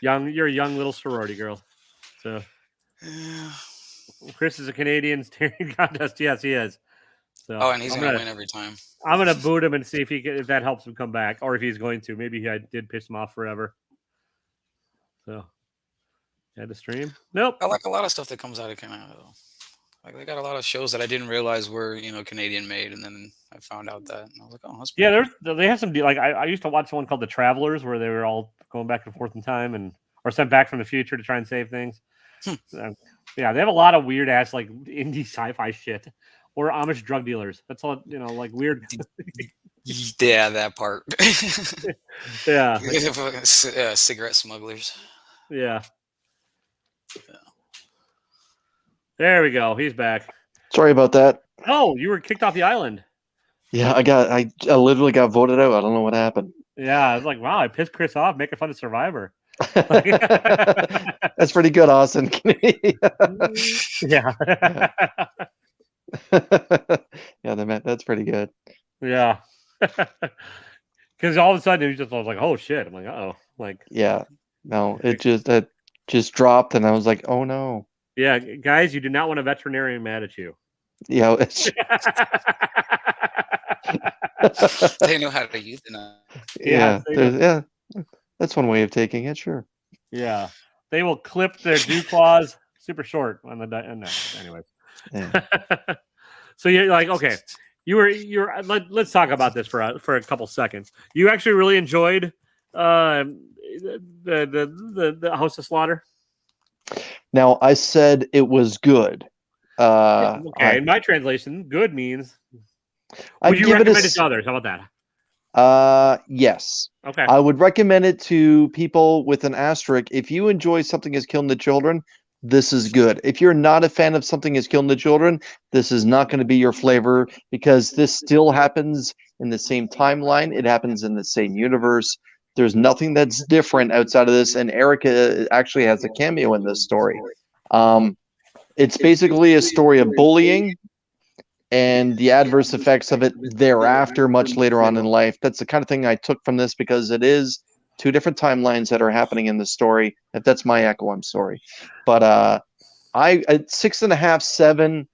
young. You're a young little sorority girl. So Chris is a Canadian staring contest. Yes, he is. So and he's gonna win every time. I'm gonna boot him and see if that helps him come back, or if he's going to. Maybe I did piss him off forever. So, had to stream? Nope. I like a lot of stuff that comes out of Canada, though. Like, they got a lot of shows that I didn't realize were, Canadian made, and then I found out that, and I was like, oh, that's cool. They have some, like, I used to watch one called The Travelers, where they were all going back and forth in time, or sent back from the future to try and save things. They have a lot of weird-ass, like, indie sci-fi shit, or Amish drug dealers. That's all, like, weird. Yeah, that part. Yeah. Cigarette smugglers. Yeah. There we go. He's back. Sorry about that. Oh, you were kicked off the island. Yeah, I literally got voted out. I don't know what happened. Yeah, I was like, wow, I pissed Chris off making fun of Survivor. That's pretty good, Austin. Yeah. That's pretty good. Yeah. Because all of a sudden I was like, oh shit. I'm like, uh-oh. Like, yeah. No, it just dropped, and I was like, oh no. Yeah, guys, you do not want a veterinarian mad at you. Yeah. They know how to euthanize. Yeah. That's one way of taking it, sure. Yeah. They will clip their dew claws super short on the no, anyways. Yeah. So you're like, okay. Let's talk about this for a couple seconds. You actually really enjoyed the House of Slaughter? Now, I said it was good. Okay, in my translation, good means. Would you recommend it to others? How about that? Yes. Okay. I would recommend it to people with an asterisk. If you enjoy something as Killing the Children, this is good. If you're not a fan of Something is Killing the Children, this is not going to be your flavor, because this still happens in the same timeline. It happens in the same universe. There's nothing that's different outside of this, and Erica actually has a cameo in this story. It's basically a story of bullying and the adverse effects of it thereafter, much later on in life. That's the kind of thing I took from this, because it is two different timelines that are happening in the story. If that's my echo, I'm sorry. But I at 6.5, 7,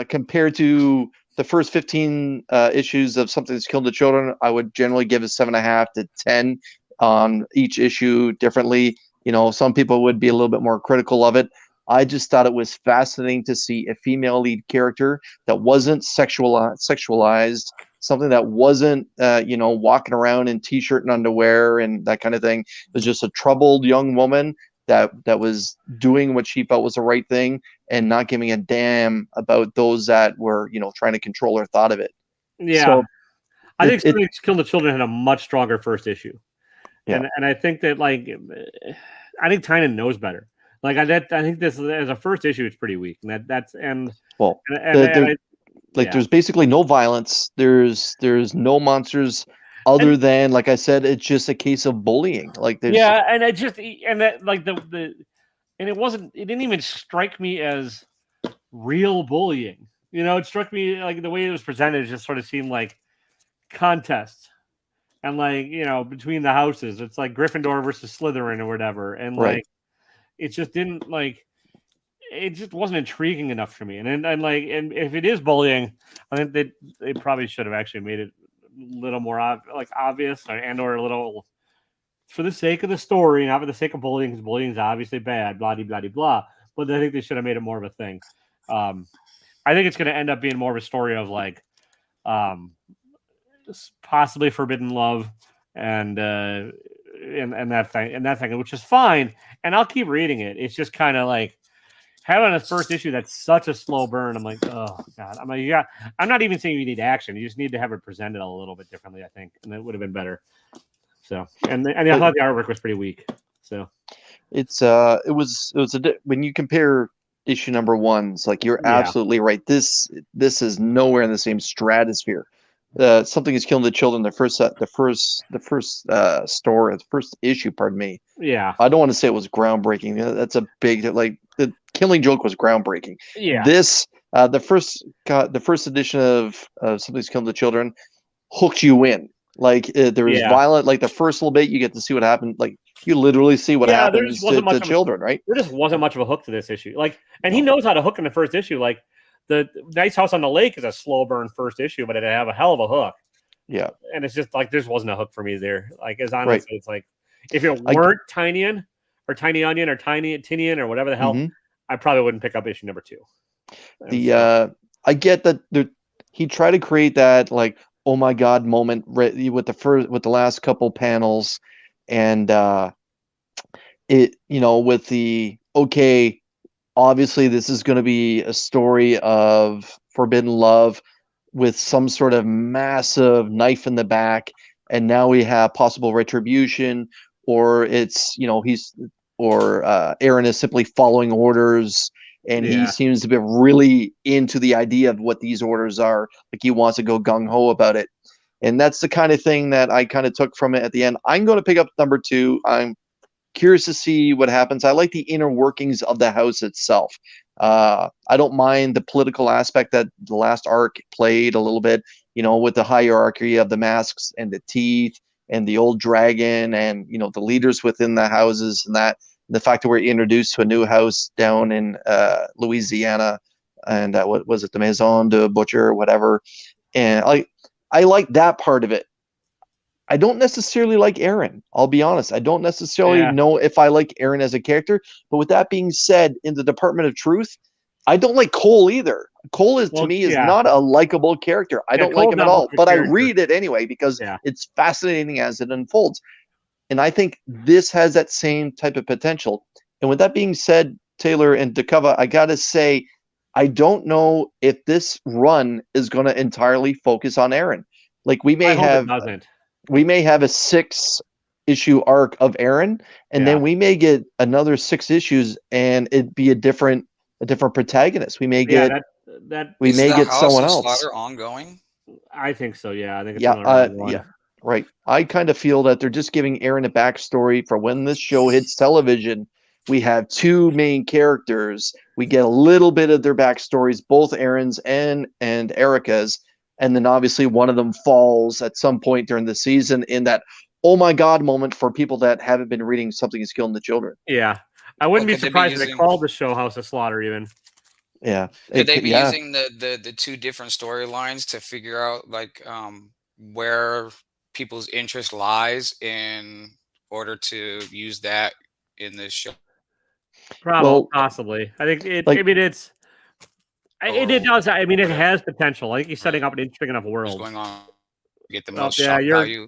compared to the first 15 issues of Something That's Killed the Children, I would generally give a 7.5 to 10 on each issue differently. You know, some people would be a little bit more critical of it. I just thought it was fascinating to see a female lead character that wasn't sexualized, something that wasn't, walking around in t-shirt and underwear and that kind of thing. It was just a troubled young woman that was doing what she felt was the right thing and not giving a damn about those that were, trying to control her thought of it. Yeah. So I think Something That's Killed the Children had a much stronger first issue. Yeah. And I think that, I think Tynion knows better. I think this as a first issue, it's pretty weak, and there's basically no violence. There's no monsters other than, like I said, it's just a case of bullying. It didn't even strike me as real bullying. It struck me like the way it was presented just sort of seemed like contests, and between the houses, it's like Gryffindor versus Slytherin or whatever, and it just didn't it just wasn't intriguing enough for me. And if it is bullying, I think that they probably should have actually made it a little more obvious or a little, for the sake of the story, not for the sake of bullying, because bullying is obviously bad, blah, blah, blah, blah. But I think they should have made it more of a thing. I think it's going to end up being more of a story of possibly forbidden love and that thing, which is fine, and I'll keep reading it. It's just kind of having a first issue that's such a slow burn. I'm like, oh god. I'm like, I'm not even saying you need action. You just need to have it presented a little bit differently, I think, and it would have been better. So, and I thought the artwork was pretty weak. So, when you compare issue number 1s, you're absolutely right. This is nowhere in the same stratosphere. Something Is Killing the Children, the first issue, pardon me. Yeah. I don't want to say it was groundbreaking. That's a big, the Killing Joke was groundbreaking. Yeah. This, the first edition of Something's Killing the Children hooked you in. There was violent, the first little bit, you get to see what happened. You literally see what happens to children, right? There just wasn't much of a hook to this issue. And he knows how to hook in the first issue. The Nice House on the Lake is a slow burn first issue, but it have a hell of a hook. Yeah. And it's just there wasn't a hook for me there. As honestly, it's if it weren't Tynion or Tiny Onion or Tinian or whatever the hell, I probably wouldn't pick up issue number 2. I get that he tried to create that oh my god moment with the last couple panels, and with the obviously, this is going to be a story of forbidden love with some sort of massive knife in the back, and now we have possible retribution, or it's Aaron is simply following orders, and he seems to be really into the idea of what these orders are. He wants to go gung ho about it, and that's the kind of thing that I kind of took from it at the end. I'm going to pick up number 2. I'm curious to see what happens. I like the inner workings of the house itself. I don't mind the political aspect that the last arc played a little bit, with the hierarchy of the masks and the teeth and the old dragon and, the leaders within the houses, and the fact that we're introduced to a new house down in Louisiana, and what was it, the Maison de Butcher or whatever. And I like that part of it. I don't necessarily like Aaron. I'll be honest. I don't necessarily know if I like Aaron as a character. But with that being said, in the Department of Truth, I don't like Cole either. Cole is not a likable character. I don't like him at all. But I read it anyway because it's fascinating as it unfolds. And I think this has that same type of potential. And with that being said, Taylor and Dakova, I got to say, I don't know if this run is going to entirely focus on Aaron. We may have a 6 issue arc of Aaron, and then we may get another 6 issues, and it'd be a different protagonist. We may get we Is may the get House someone of else. Slaughter ongoing? I think so. Yeah, I think it's another one. Yeah, right. I kind of feel that they're just giving Aaron a backstory for when this show hits television. We have 2 main characters. We get a little bit of their backstories, both Aaron's and Erica's, and then obviously one of them falls at some point during the season in that oh my god moment for people that haven't been reading Something Is Killing the Children. Yeah, I wouldn't be surprised if they called the show House of Slaughter even. Yeah, could they be using the 2 different storylines to figure out like where people's interest lies in order to use that in this show? Probably, possibly. I think it. I mean, it does. I mean, it has potential. I think he's setting up an interesting enough world. What's going on? Get the most shock value.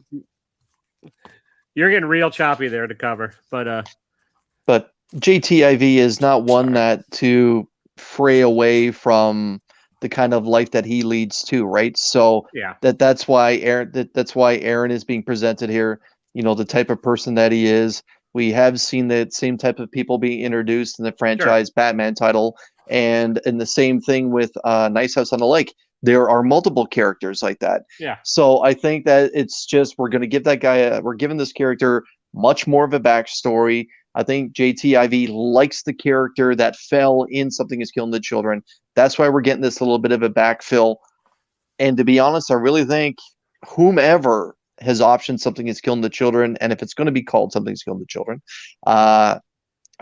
You're getting real choppy there to cover, but JTIV is not one that to fray away from the kind of life that he leads to, right? So that's why Aaron is being presented here. You know, the type of person that he is. We have seen that same type of people being introduced in the franchise Batman title, and the same thing with Nice House on the Lake. There are multiple characters like that. Yeah. So I think that it's just we're going to give that guy we're giving this character much more of a backstory. I think JTIV likes the character that fell in Something Is Killing the Children. That's why we're getting this little bit of a backfill. And to be honest, I really think whomever has optioned Something Is Killing the Children, and if it's going to be called Something Is Killing the Children, I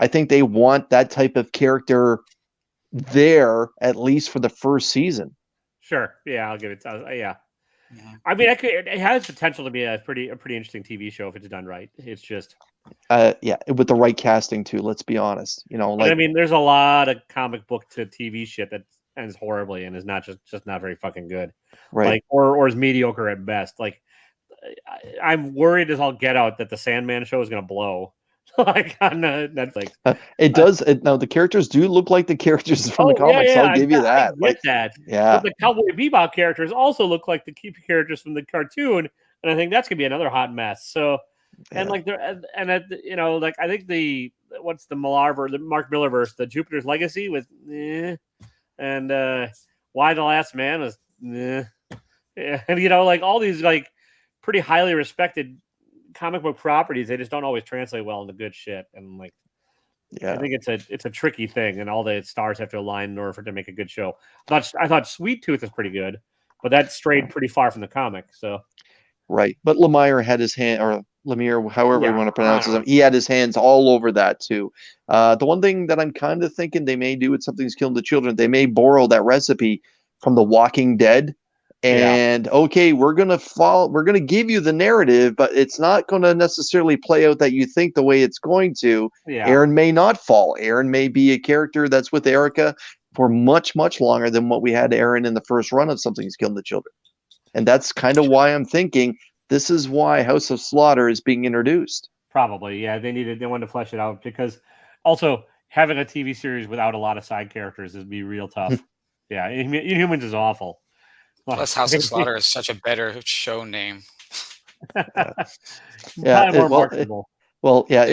think they want that type of character there at least for the first season. Sure. Yeah, I'll give it. Yeah. I mean, it has potential to be a pretty interesting TV show if it's done right. It's just, with the right casting too. Let's be honest. You know, like I mean, there's a lot of comic book to TV shit that ends horribly and is not just not very fucking good, right? Like, or is mediocre at best. Like, I'm worried as I'll get out that the Sandman show is going to blow. Like on Netflix, it does. Now the characters do look like the characters from the comics. I'll give you that. I get that. Yeah. But the Cowboy Bebop characters also look like the characters from the cartoon, and I think that's gonna be another hot mess. So, and like you know, like I think the Mark Miller verse, the Jupiter's Legacy was, and Why the Last Man was, and you know, like all these like pretty highly respected comic book properties, they just don't always translate well into good shit, and like I think it's a tricky thing, and all the stars have to align in order for it to make a good show. I thought Sweet Tooth is pretty good, but that strayed pretty far from the comic. So but Lemire had his hand, or Lemire, however you want to pronounce his name, he had his hands all over that too. The one thing that I'm kind of thinking they may do with Something's Killing the Children, they may borrow that recipe from The Walking Dead. And okay, we're gonna give you the narrative, but it's not gonna necessarily play out that you think the way it's going to. Aaron may not fall. Aaron may be a character that's with Erica for much, much longer than what we had Aaron in the first run of Something's Killing the Children. And that's kind of why I'm thinking this is why House of Slaughter is being introduced. Probably, yeah. They wanted to flesh it out, because also having a TV series without a lot of side characters would be real tough. Yeah, Inhumans is awful. Plus, House of Slaughter is such a better show name. It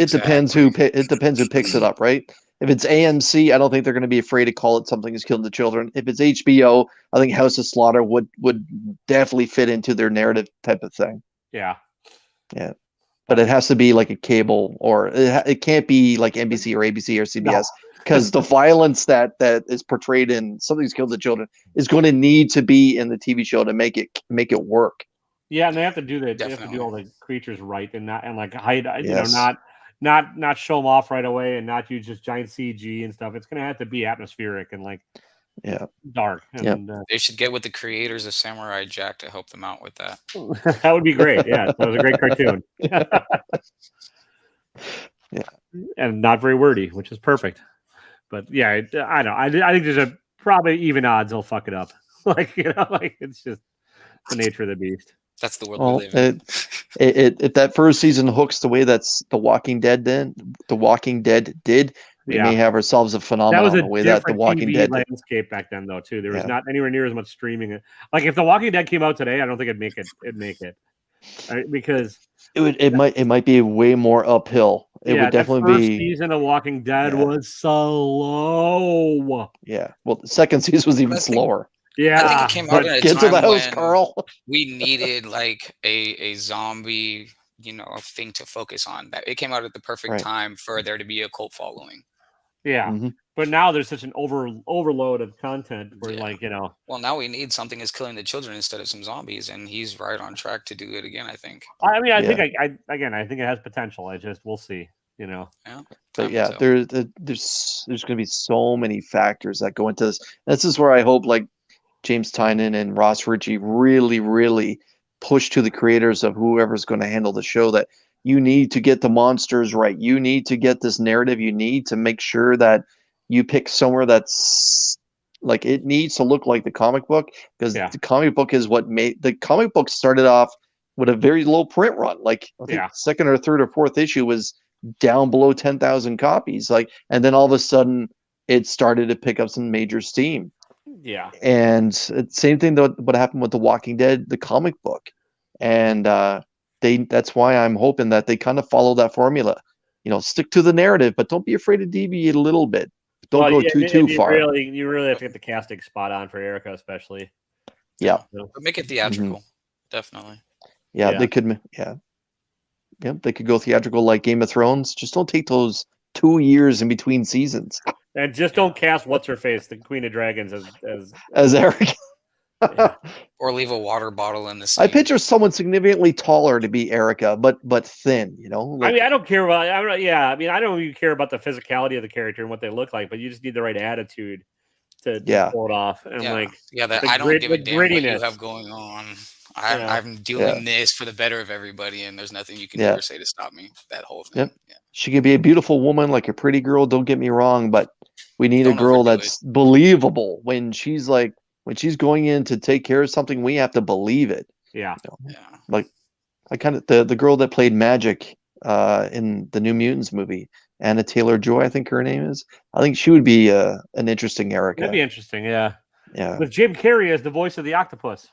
depends who picks it up, right? If it's AMC, I don't think they're going to be afraid to call it Something Is Killing the Children. If it's HBO, I think House of Slaughter would definitely fit into their narrative type of thing. Yeah. But it has to be like a cable, or it can't be like NBC or ABC or CBS. Because the violence that is portrayed in Something's Killed the Children is going to need to be in the TV show to make it work. Yeah, and they have to do all the creatures right, and hide, you know, not show them off right away, and not use just giant CG and stuff. It's going to have to be atmospheric and dark. And they should get with the creators of Samurai Jack to help them out with that. That would be great. Yeah, that was a great cartoon. And not very wordy, which is perfect. But yeah, I don't know. I think there's probably even odds he'll fuck it up. Like, you know, like it's just the nature of the beast. That's the world we live in. If that first season hooks the way that's The Walking Dead did, we may have ourselves a phenomenon. That was the way that The Walking Dead landscape back then, though, too. There was not anywhere near as much streaming. Like if The Walking Dead came out today, I don't think it'd make it. Because it might be way more uphill. It would definitely that first be. season of Walking Dead was slow. Yeah. Well, the second season was even slower. Yeah. I think it came out at a Get to the time house, when Carl. we needed like a zombie, thing to focus on. That it came out at the perfect time for there to be a cult following. Yeah. Mm-hmm. But now there's such an overload of content where Well, now we need something that's killing the children instead of some zombies, and he's right on track to do it again, I think. I mean, I think I think it has potential. We'll see, Yeah. But yeah, there's going to be so many factors that go into this. This is where I hope like James Tynion and Ross Ritchie really, really push to the creators of whoever's going to handle the show that you need to get the monsters right. You need to get this narrative. You need to make sure that you pick somewhere that's like it needs to look like the comic book, because the comic book is what made the comic book started off with a very low print run. Like I think second or third or fourth issue was down below 10,000 copies. Like, and then all of a sudden it started to pick up some major steam. Yeah. And same thing though what happened with The Walking Dead, the comic book. And that's why I'm hoping that they kind of follow that formula. Stick to the narrative, but don't be afraid to deviate a little bit. Don't go too far. You really have to get the casting spot on for Erica, especially. Yeah. But make it theatrical. Definitely. Yeah, they could. They could go theatrical like Game of Thrones. Just don't take those 2 years in between seasons. And just don't cast what's her face, the Queen of Dragons, as Erica. Or leave a water bottle in the scene. I picture someone significantly taller to be Erica, but thin. I mean, I don't care about. I don't even care about the physicality of the character and what they look like, but you just need the right attitude to pull it off. And I don't give a damn what you have going on. I'm doing this for the better of everybody, and there's nothing you can ever say to stop me. That whole thing. Yeah. She could be a beautiful woman, like a pretty girl. Don't get me wrong, but we need a girl that's believable when she's going in to take care of something. We have to believe it. Yeah. Like I kind of the girl that played Magic in the New Mutants movie, Anna Taylor-Joy, I think her name is. I think she would be an interesting Erica. That'd be interesting, yeah. Yeah. With Jim Carrey as the voice of the octopus.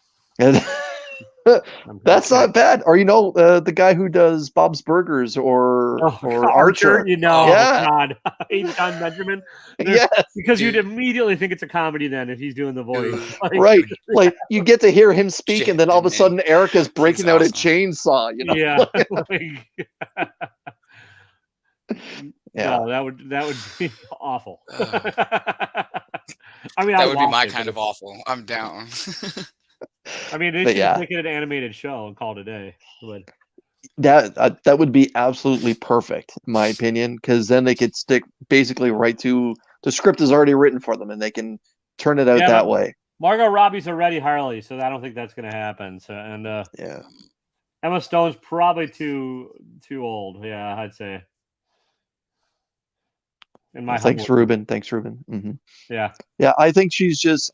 That's not bad. Or the guy who does Bob's Burgers or Archer. God, John Benjamin. Yes, because you'd immediately think it's a comedy then if he's doing the voice. Right. Like you get to hear him speak, and then all of a sudden Erica's breaking out a chainsaw. Yeah. Yeah. No, that would be awful. I mean, that would be my kind of awful. I'm down. I mean, they should make it an animated show and call it a day. But that would be absolutely perfect, in my opinion, because then they could stick basically right to the script is already written for them, and they can turn it out that way. Margot Robbie's already Harley, so I don't think that's going to happen. So Emma Stone's probably too old. Yeah, I'd say. Thanks, Ruben. Mm-hmm. Yeah. I think she's just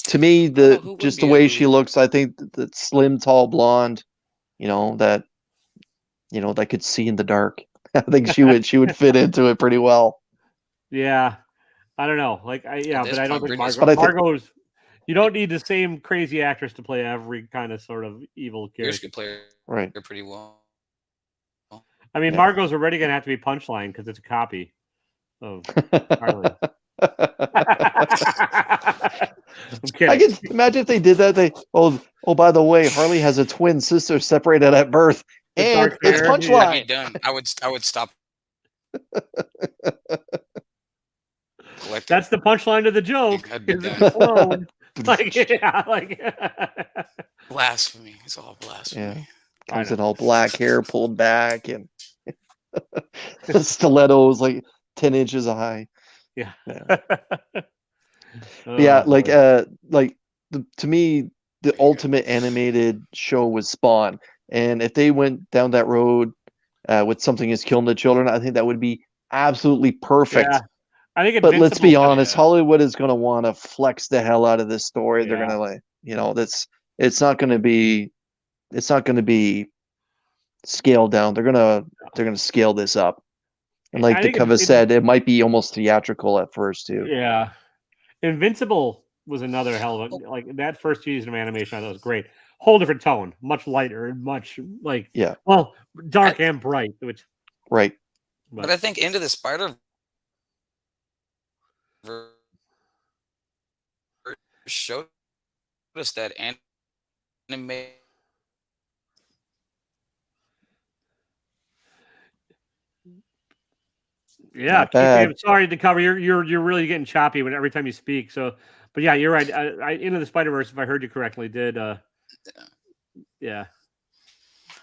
to me, the way she looks, I think that slim, tall, blonde, that could see in the dark. I think she would fit into it pretty well. Yeah, I don't know. But I don't think Margot's. You don't need the same crazy actress to play every kind of sort of evil character. Could play right pretty well. I mean, Margot's already gonna have to be Punchline because it's a copy of Harley. I can imagine if they did that. By the way, Harley has a twin sister separated at birth, and it's Punchline. Done. I would stop. That's the punchline to the joke. Blasphemy. It's all blasphemy. Yeah. Comes in all black hair pulled back and stilettos 10 inches high. Yeah. To me, the ultimate animated show was Spawn, and if they went down that road with something is killing the children, I think that would be absolutely perfect. Yeah. I think, but let's be honest, Hollywood is going to want to flex the hell out of this story. They're going to it's not going to be scaled down. They're going to scale this up. And like Dakova said, it might be almost theatrical at first too. Yeah. Invincible was another hell of a that first season of animation I thought was great. whole different tone, much lighter and much like Yeah. well, dark and bright, which right. But I think Into the Spider showed us that anime. Yeah, Not bad. I'm sorry to cover. You're really getting choppy when every time you speak. So, but yeah, you're right. Into the Spider-Verse, if I heard you correctly, did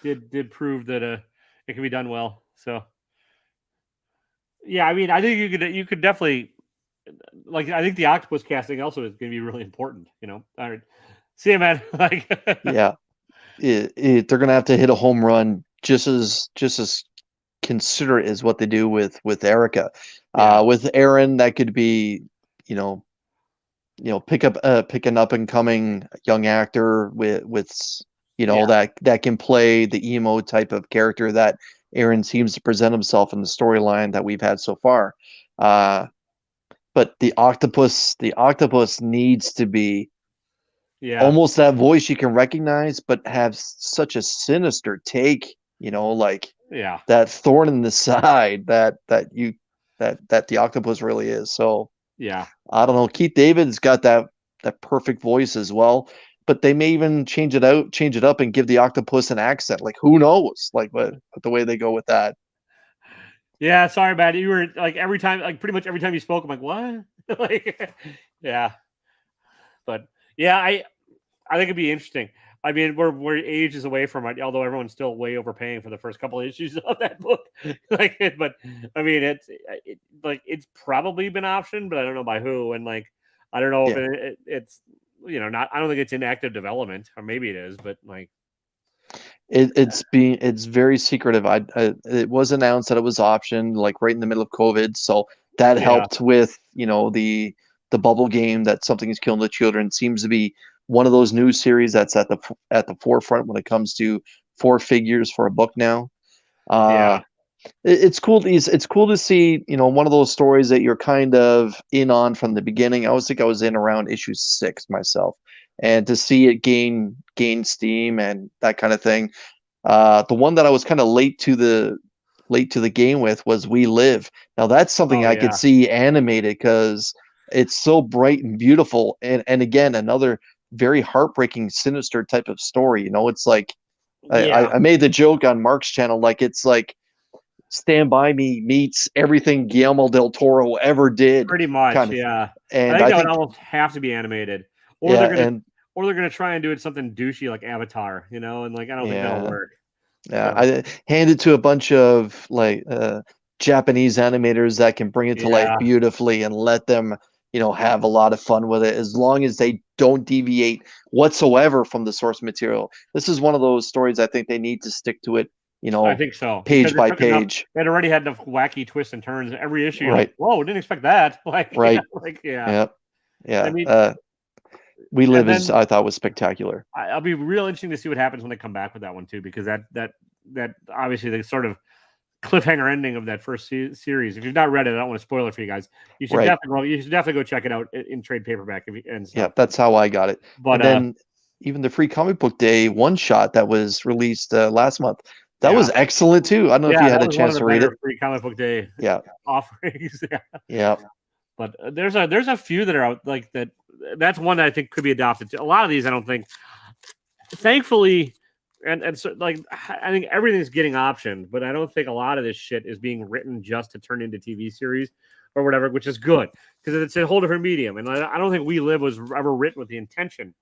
did prove that it can be done well. So, yeah, I mean, I think you could definitely like. I think the octopus casting also is going to be really important. You know, all right. See you, man. Like, Yeah. They're gonna have to hit a home run just as considerate as what they do with Erica. Yeah. With Aaron, that could be, you know, pick an up and coming young actor with that can play the emo type of character that Aaron seems to present himself in the storyline that we've had so far. But the octopus needs to be almost that voice you can recognize, but have such a sinister take, like that thorn in the side that the octopus really is. So I don't know. Keith David's got that perfect voice as well, but they may even change it up and give the octopus an accent. Like, who knows? Like, but the way they go with that. Yeah, sorry, man. You were like pretty much every time you spoke, I'm like, what? Like, yeah. But yeah, I think it'd be interesting. I mean, we're ages away from it, although everyone's still way overpaying for the first couple of issues of that book. But I mean, it's probably been optioned, but I don't know by who. And like, I don't know if it's not. I don't think it's in active development, or maybe it is, but like, it's very secretive. It was announced that it was optioned like right in the middle of COVID, so that helped with the bubble game that Something is Killing the Children seems to be one of those new series that's at the forefront when it comes to 4 figures for a book now. It's cool. It's cool to see one of those stories that you're kind of in on from the beginning. I always think I was in around issue 6 myself, and to see it gain steam and that kind of thing. The one that I was kind of late to the game with was We Live. Now that's something I could see animated because it's so bright and beautiful, and again another very heartbreaking, sinister type of story. It's like I made the joke on Mark's channel, like it's like Stand By Me meets everything Guillermo del Toro ever did. Pretty much, kind of. yeah. And I think that would almost have to be animated, or they're gonna try and do it something douchey like Avatar, and like I don't think that'll work. Yeah, I handed to a bunch of like Japanese animators that can bring it to life beautifully and let them have a lot of fun with it, as long as they don't deviate whatsoever from the source material. This is one of those stories I think they need to stick to it, I think so. Page by page. It already had enough wacky twists and turns every issue. Right. Like, whoa, didn't expect that. Like, right. Yeah. I mean, We Live I thought was spectacular. I'll be real interesting to see what happens when they come back with that one too, because that obviously the sort of cliffhanger ending of that first series. If you've not read it, I don't want to spoil it for you guys. You should definitely go check it out in trade paperback. That's how I got it. But then even the Free Comic Book Day one shot that was released last month, that was excellent too. I don't know if you had a chance to read it. Free Comic Book Day offerings. But there's a few that are out like that. That's one that I think could be adopted. A lot of these I don't think. Thankfully. And so, like, I think everything's getting optioned, but I don't think a lot of this shit is being written just to turn into TV series or whatever, which is good because it's a whole different medium. And I don't think We Live was ever written with the intention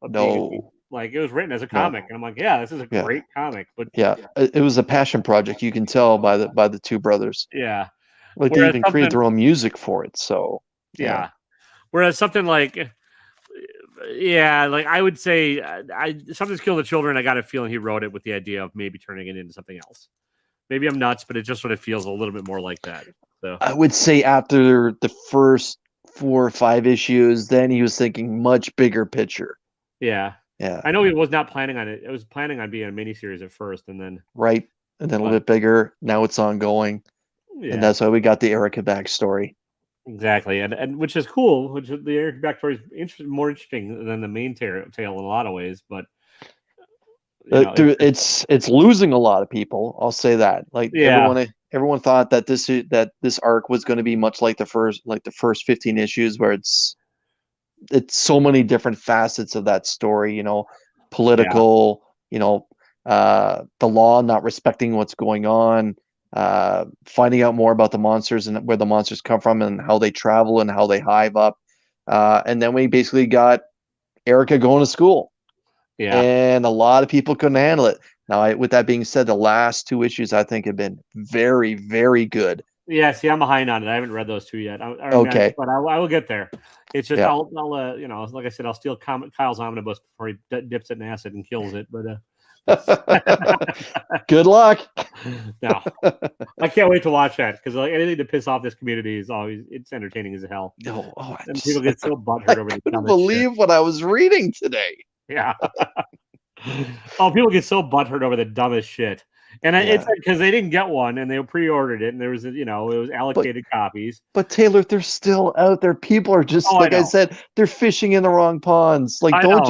of being like it was written as a comic. And I'm like, this is a great comic. But it was a passion project. You can tell by the two brothers. Yeah, like they even created their own music for it. So whereas something like. Like I would say, Something's Killed the Children. I got a feeling he wrote it with the idea of maybe turning it into something else. Maybe I'm nuts, but it just sort of feels a little bit more like that. So I would say after the first 4 or 5 issues, then he was thinking much bigger picture. Yeah. I know he was not planning on it. It was planning on being a miniseries at first, and then a little bit bigger. Now it's ongoing, and that's why we got the Erica backstory. Exactly, and which is cool. Which the Eric backstory is more interesting than the main tale in a lot of ways. But it's losing a lot of people. I'll say that. Like everyone thought that this arc was going to be much like the first 15 issues, where it's so many different facets of that story. Political. The law not respecting what's going on. Finding out more about the monsters and where the monsters come from and how they travel and how they hive up. And then we basically got Erica going to school. Yeah. And a lot of people couldn't handle it. Now, with that being said, the last 2 issues I think have been very, very good. Yeah, see, I'm behind on it. I haven't read those 2 yet. Okay. But I will get there. It's just, I'll like I said, I'll steal Kyle's omnibus before he dips it in acid and kills it. But good luck. No, I can't wait to watch that, because anything to piss off this community is it's entertaining as hell. And people get so butthurt over the I couldn't believe what I was reading today. Yeah. People get so butthurt over the dumbest shit, and it's because they didn't get one and they pre-ordered it, and there was it was allocated copies. But Taylor, they're still out there. People are just I said, they're fishing in the wrong ponds. Like, don't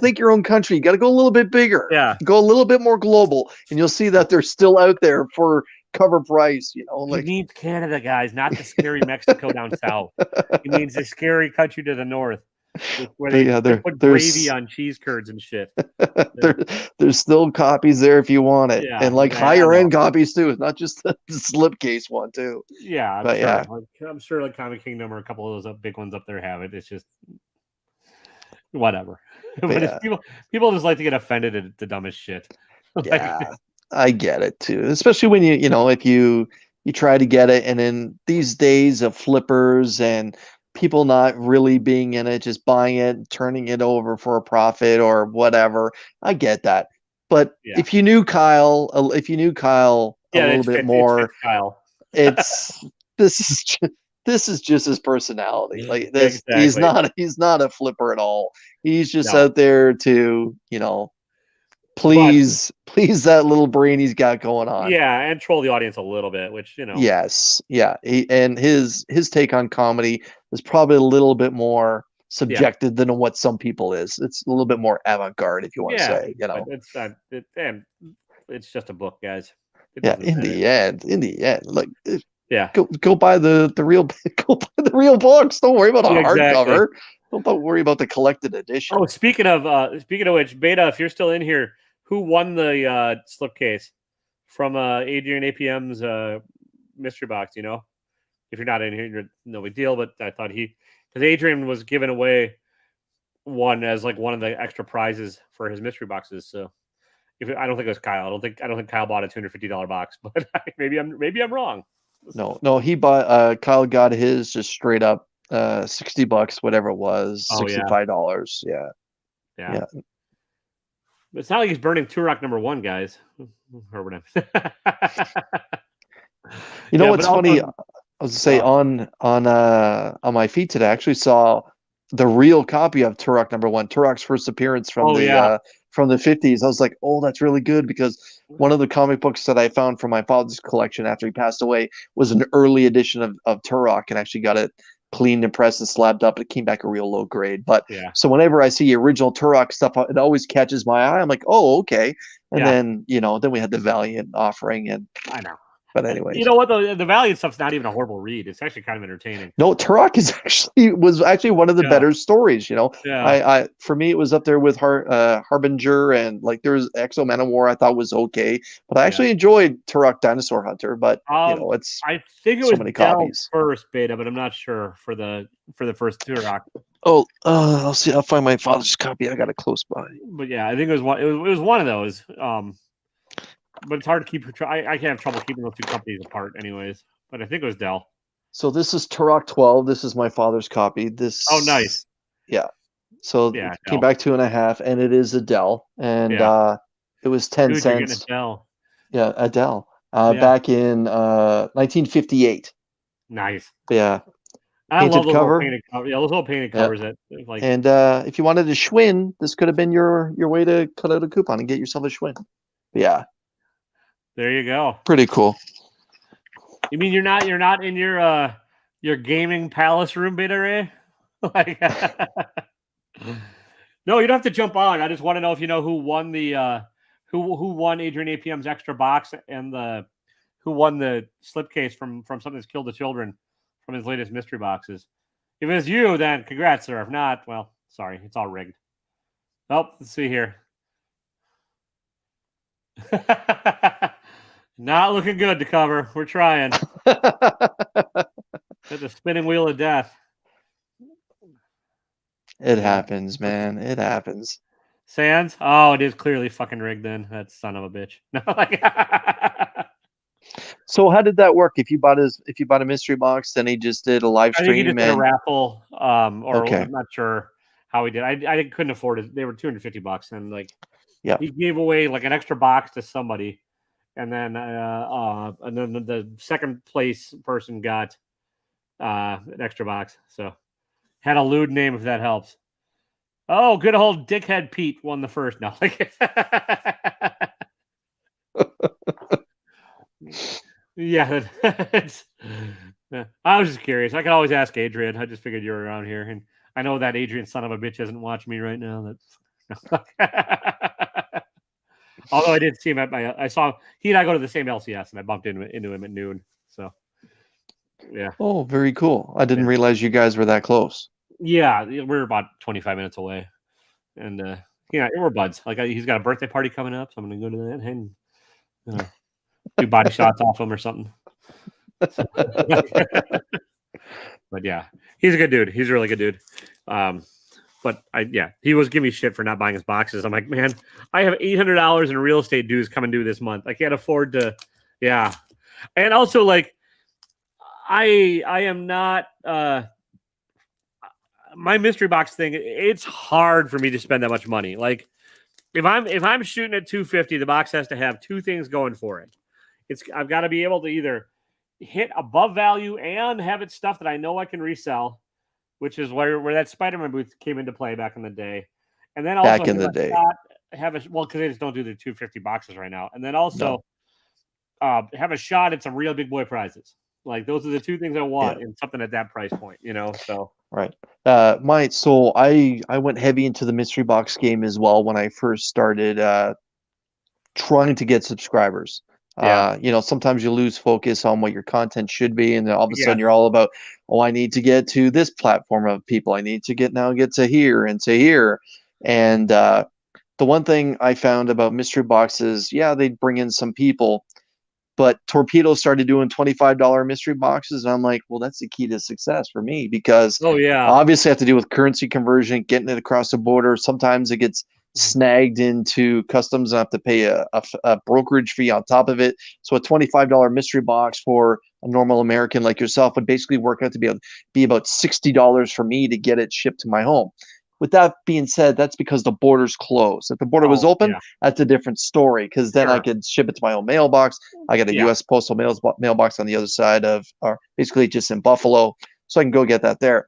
think your own country. You got to go a little bit bigger. Yeah, go a little bit more global, and you'll see that they're still out there for cover price. He means Canada, guys, not the scary Mexico down south. He means the scary country to the north, where they put gravy on cheese curds and shit. There's still copies there if you want it, and higher end copies too. It's not just the slipcase one too. Yeah, I'm sure like Comic Kingdom or a couple of those big ones up there have it. It's just whatever. But people just like to get offended at the dumbest shit. Yeah, I get it too, especially when if you try to get it, and in these days of flippers and people not really being in it, just buying it, turning it over for a profit or whatever. I get that. But if you knew Kyle a little bit more, Kyle. This is just his personality. Like this, exactly. He's not a flipper at all. He's just out there to, please that little brain he's got going on. Yeah, and troll the audience a little bit, which Yes, yeah. And his take on comedy is probably a little bit more subjective than what some people is. It's a little bit more avant-garde, if you want to say. It's just a book, guys. In the end, like. Go buy the real books. Don't worry about a hardcover. Don't worry about the collected edition. Oh, speaking of which, Beta, if you're still in here, who won the slipcase from Adrian APM's mystery box? If you're not in here, no big deal. But I thought because Adrian was giving away one as like one of the extra prizes for his mystery boxes. So I don't think it was Kyle. I don't think Kyle bought a $250 box, but maybe I'm wrong. No, he bought. Kyle got his just straight up $60, whatever it was, $65. Yeah. But it's not like he's burning Turok number 1, guys. Or whatever. What's funny? I was to say on my feed today, I actually saw the real copy of Turok number 1, Turok's first appearance from from the 50s. I was like, oh, that's really good, because one of the comic books that I found from my father's collection after he passed away was an early edition of Turok, and actually got it cleaned and pressed and slabbed up. It came back a real low grade. But so whenever I see original Turok stuff, it always catches my eye. I'm like, oh, okay. And then, then we had the Valiant offering, and I know. But anyway, you know what? The Valiant stuff's not even a horrible read. It's actually kind of entertaining. No, Turok was actually one of the better stories. I for me it was up there with Harbinger, and like there's Exo Man of War I thought was okay, but I actually enjoyed Turok Dinosaur Hunter. But it's I think it was so many copies first Beta, but I'm not sure for the first Turok. Oh, I'll see. I'll find my father's copy. I got it close by. But yeah, I think it was one. It was one of those. But it's hard to keep. I can't have trouble keeping those two companies apart, anyways. But I think it was Dell. So this is Turok 12. This is my father's copy. This. Oh, nice. Yeah. So it came back 2.5, and it is a Dell, and it was 10 cents. You're getting a Dell. Yeah, a Dell. Back in 1958. Nice. Yeah. I love those cover. Painted cover. Yeah, those little painted covers. That like. And if you wanted a Schwinn, this could have been your way to cut out a coupon and get yourself a Schwinn. Yeah. There you go. Pretty cool. You mean you're not in your gaming palace room, Beta Ray? Like, No, you don't have to jump on. I just want to know if you know who won the who won Adrian APM's extra box and who won the slipcase from Something That's Killed the Children from his latest mystery boxes. If it's you, then congrats, sir. If not, well, sorry, it's all rigged. Oh, let's see here. Not looking good to cover. We're trying. It's a spinning wheel of death. It happens, man. It happens. Sands? Oh, it is clearly fucking rigged then. That son of a bitch. No, like So how did that work? If you bought a mystery box, then he just did a live I stream think he just did a raffle. Or Okay. I'm not sure how he did. I couldn't afford it. They were $250, and like Yeah. he gave away like an extra box to somebody, and then the second place person got an extra box. So had a lewd name if that helps. Oh, good old dickhead Pete won the first. No, like yeah. I was just curious. I could always ask Adrian. I just figured you were around here, and I know that Adrian son of a bitch isn't watching me right now. Although I did see him I saw he and I go to the same LCS, and I bumped into him at noon. So yeah. Oh, very cool. I didn't realize you guys were that close. Yeah, we're about 25 minutes away, and we're buds. Like he's got a birthday party coming up, so I'm gonna go to that and do body shots off him or something. But yeah, he's a good dude. He's a really good dude. But he was giving me shit for not buying his boxes. I'm like, man, I have $800 in real estate dues coming due this month. I can't afford to. Yeah, and also like, I am not. My mystery box thing, it's hard for me to spend that much money. Like if I'm shooting at 250, the box has to have two things going for it. I've got to be able to either hit above value and have it stuff that I know I can resell, which is where that Spider-Man booth came into play back in the day. And then also Back in the day. because they just don't do the 250 boxes right now. And then also have a shot at some real big boy prizes. Like those are the two things I want in something at that price point, so. Right. I went heavy into the mystery box game as well when I first started trying to get subscribers. Sometimes you lose focus on what your content should be, and then all of a sudden you're all about, I need to get to this platform of people. I need to get to here and to here. And the one thing I found about mystery boxes, they'd bring in some people, but Torpedo started doing $25 mystery boxes, and I'm like, well, that's the key to success for me, because obviously I have to do with currency conversion, getting it across the border. Sometimes it gets snagged into customs, and I have to pay a brokerage fee on top of it. So a $25 mystery box for a normal American like yourself would basically work out to be about $60 for me to get it shipped to my home. With that being said, that's because the border's closed. If the border was open, that's a different story, because then I could ship it to my own mailbox. I got a U.S. Postal mailbox on the other side or basically just in Buffalo, so I can go get that there.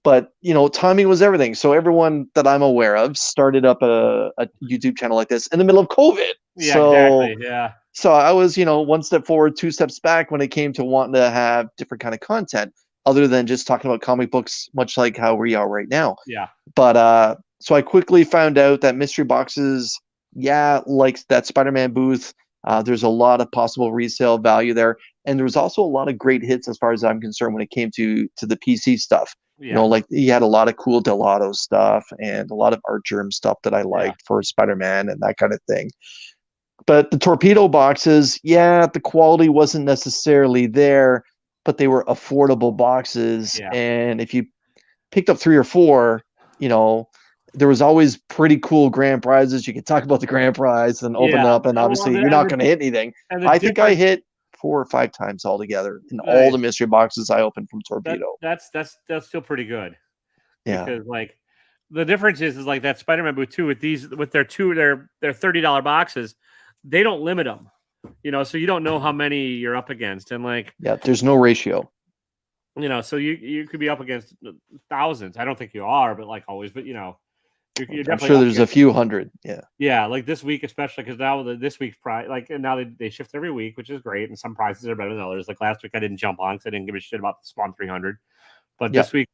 But, timing was everything. So everyone that I'm aware of started up a YouTube channel like this in the middle of COVID. Exactly. Yeah. So I was, one step forward, two steps back when it came to wanting to have different kind of content other than just talking about comic books, much like how we are right now. Yeah. But so I quickly found out that mystery boxes, like that Spider-Man booth, there's a lot of possible resale value there. And there was also a lot of great hits as far as I'm concerned when it came to the PC stuff. Yeah. Like he had a lot of cool Delato stuff and a lot of Art Germ stuff that I liked for Spider-Man and that kind of thing. But the Torpedo boxes, the quality wasn't necessarily there, but they were affordable boxes. Yeah. And if you picked up 3 or 4, there was always pretty cool grand prizes. You could talk about the grand prize and open it up, and obviously you're not going to hit anything. I think I hit 4 or 5 times altogether in all the mystery boxes I opened from Torpedo. That's still pretty good. Yeah. Because like the difference is like that Spider-Man booth too with their $30 boxes, they don't limit them. So you don't know how many you're up against, and like there's no ratio. So you could be up against thousands. I don't think you are, but like always, but you're I'm sure there's a few hundred. Yeah, like this week especially, because now this week's prize, like, and now they shift every week, which is great, and some prizes are better than others. Like last week I didn't jump on because I didn't give a shit about the Spawn 300, but this week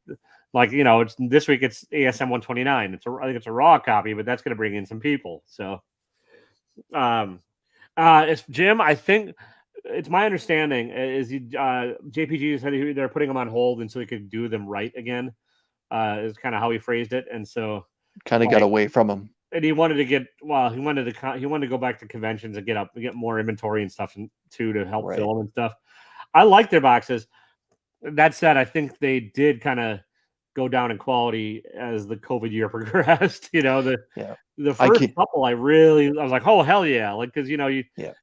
Like, you know, it's this week it's ASM 129. I think it's a raw copy, but that's going to bring in some people. So, it's Jim. I think it's my understanding is JPG said they're putting them on hold and so he could do them right again. Is kind of how he phrased it, and so kind of got away from him. And he wanted to he wanted to go back to conventions and get more inventory and stuff too to help fill them and stuff. I like their boxes. That said, I think they did kind of go down in quality as the COVID year progressed. You know, the first couple I was like, oh hell yeah, like because you know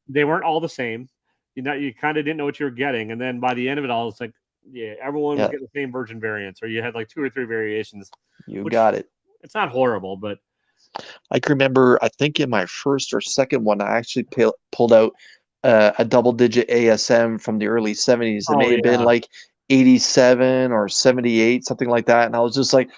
they weren't all the same. You know, you kind of didn't know what you were getting, and then by the end of it all, it's like everyone was getting the same version variants, or you had like 2 or 3 variations. You got it. It's not horrible, but I can remember. I think in my first or second one, I actually pulled out a double-digit ASM from the early 70s. It may have been like 87 or 78, something like that. And I was just like,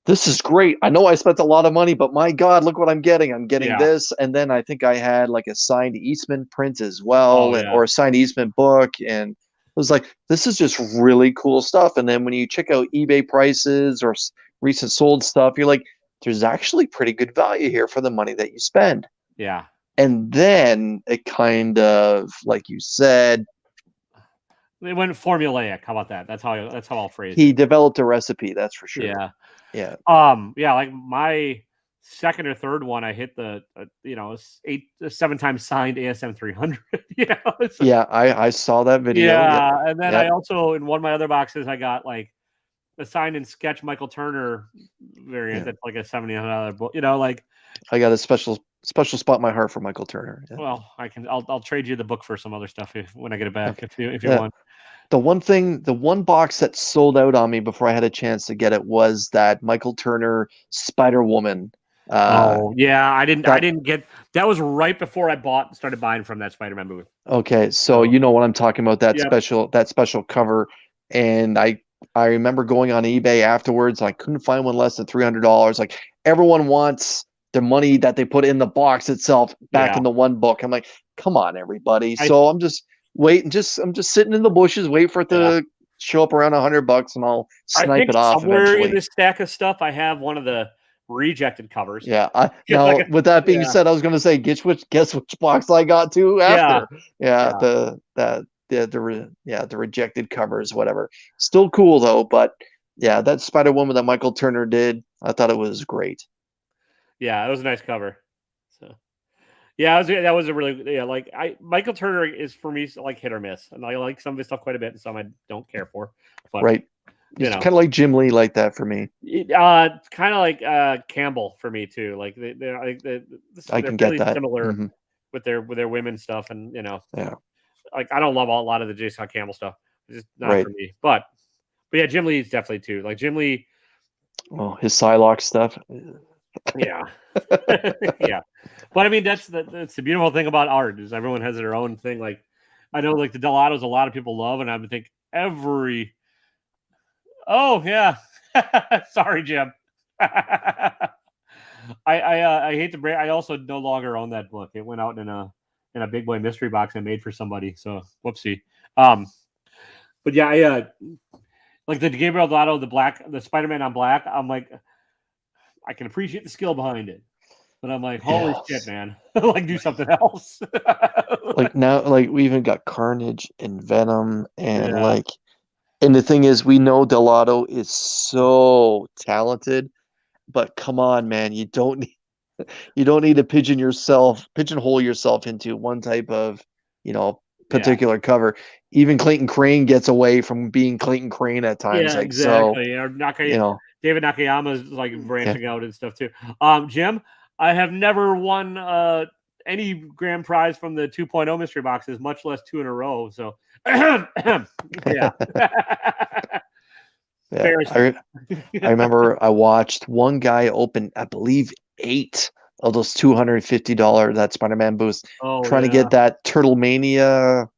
this is great. I know I spent a lot of money, but my God, look what I'm getting. I'm getting this. And then I think I had like a signed Eastman print as well, or a signed Eastman book. And it was like, this is just really cool stuff. And then when you check out eBay prices or recent sold stuff, you're like, there's actually pretty good value here for the money that you spend. Yeah. And then it kind of, like you said, they went formulaic. How about that? That's how I'll phrase it. He developed a recipe, that's for sure. Yeah. Yeah. Like my second or third one, I hit the 7 times signed ASM 300. Yeah, I saw that video. Yeah, and then I also in one of my other boxes I got like a signed and sketch Michael Turner variant that's like a $70 book. You know, like I got a special spot in my heart for Michael Turner. Yeah. Well, I'll trade you the book for some other stuff when I get it back if you want. The one box that sold out on me before I had a chance to get it was that Michael Turner Spider-Woman. I didn't get that. Was right before I started buying from that Spider-Man movie. Okay, so you know what I'm talking about, that special cover. And I remember going on eBay afterwards. I couldn't find one less than $300. Like everyone wants the money that they put in the box itself back in the one book. I'm like, come on, everybody. So I'm just waiting. I'm just sitting in the bushes, wait for it to show up around $100, and I'll snipe it off. Somewhere in this stack of stuff, I have one of the rejected covers. Yeah. With that being said, I was going to say, guess which box I got to after. The rejected covers, whatever. Still cool though, but that Spider-Woman that Michael Turner did, I thought it was great. Yeah, it was a nice cover. So, that was a really Michael Turner is for me like hit or miss, and I like some of his stuff quite a bit, and some I don't care for. But, right, it's kind of like Jim Lee like that for me. Kind of like Campbell for me too. Like they're I can get that similar with their women stuff, and like I don't love a lot of the J. Scott Campbell stuff. It's just not for me. But yeah, Jim Lee is definitely too. Like Jim Lee. Oh, his Psylocke stuff. Yeah. But I mean, that's the beautiful thing about art is everyone has their own thing. Like I know like the Delatos a lot of people love, and I would think sorry, Jim. I hate to break. I also no longer own that book. It went out in a big boy mystery box I made for somebody. So whoopsie. But I like the Gabriel Delato, the Spider-Man on black. I'm like, I can appreciate the skill behind it, but I'm like, holy shit, man! Like, do something else. Like now, like we even got Carnage and Venom, and and the thing is, we know Delato is so talented, but come on, man, you don't need to pigeonhole yourself into one type of particular cover. Even Clayton Crane gets away from being Clayton Crane at times. Yeah, exactly. Or David Nakayama's like branching out and stuff too. Jim, I have never won any grand prize from the 2.0 mystery boxes, much less 2 in a row. So I remember I watched one guy open, I believe, 8 of those $250 that Spider-Man boost, trying to get that Turtle Mania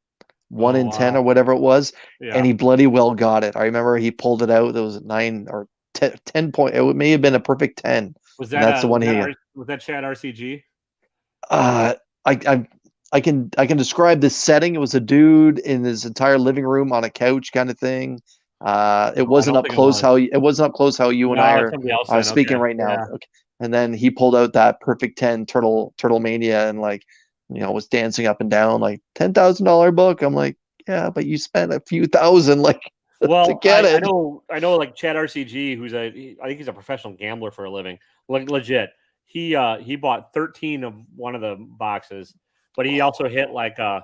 1 in 10 or whatever it was, and he bloody well got it. I remember he pulled it out. There was 9 or 10 point. It may have been a perfect 10. Was that that's the one was that Chad RCG? I can describe the setting. It was a dude in his entire living room on a couch kind of thing. It wasn't up close how you and I are speaking right now. Yeah. Okay. And then he pulled out that Perfect 10 Turtle Mania and like, was dancing up and down like $10,000 book. I'm like, yeah, but you spent a few thousand to get it. I know like Chad RCG, I think he's a professional gambler for a living. Like legit. He bought 13 of one of the boxes, but he also hit like the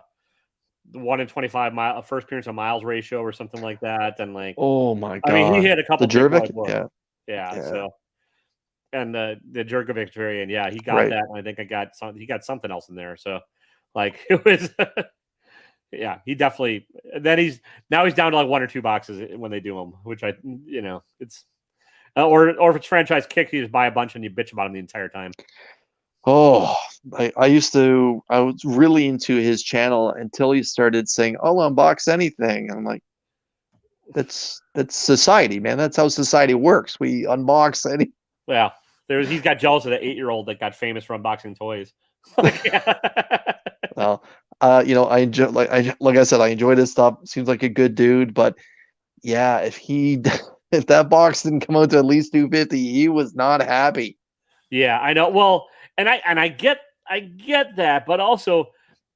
1 in 25 first appearance of miles ratio or something like that. And like, oh my god, I mean, he hit a couple the Jervik, yeah. So, and the Jerkovic variant, yeah, he got that. And I think he got something else in there. So, like it was, yeah, he definitely. Then he's down to like 1 or 2 boxes when they do them, which it's. Or if it's franchise kick, you just buy a bunch and you bitch about them the entire time. Oh, I was really into his channel until he started saying, "I'll unbox anything." I'm like, that's society, man. That's how society works. We unbox any. Yeah, he's got jealous of the 8-year-old that got famous for unboxing toys. Well, I enjoy like I said, I enjoy this stuff. Seems like a good dude, but yeah, if that box didn't come out to at least 250, he was not happy. Yeah, I know. Well, and I get that, but also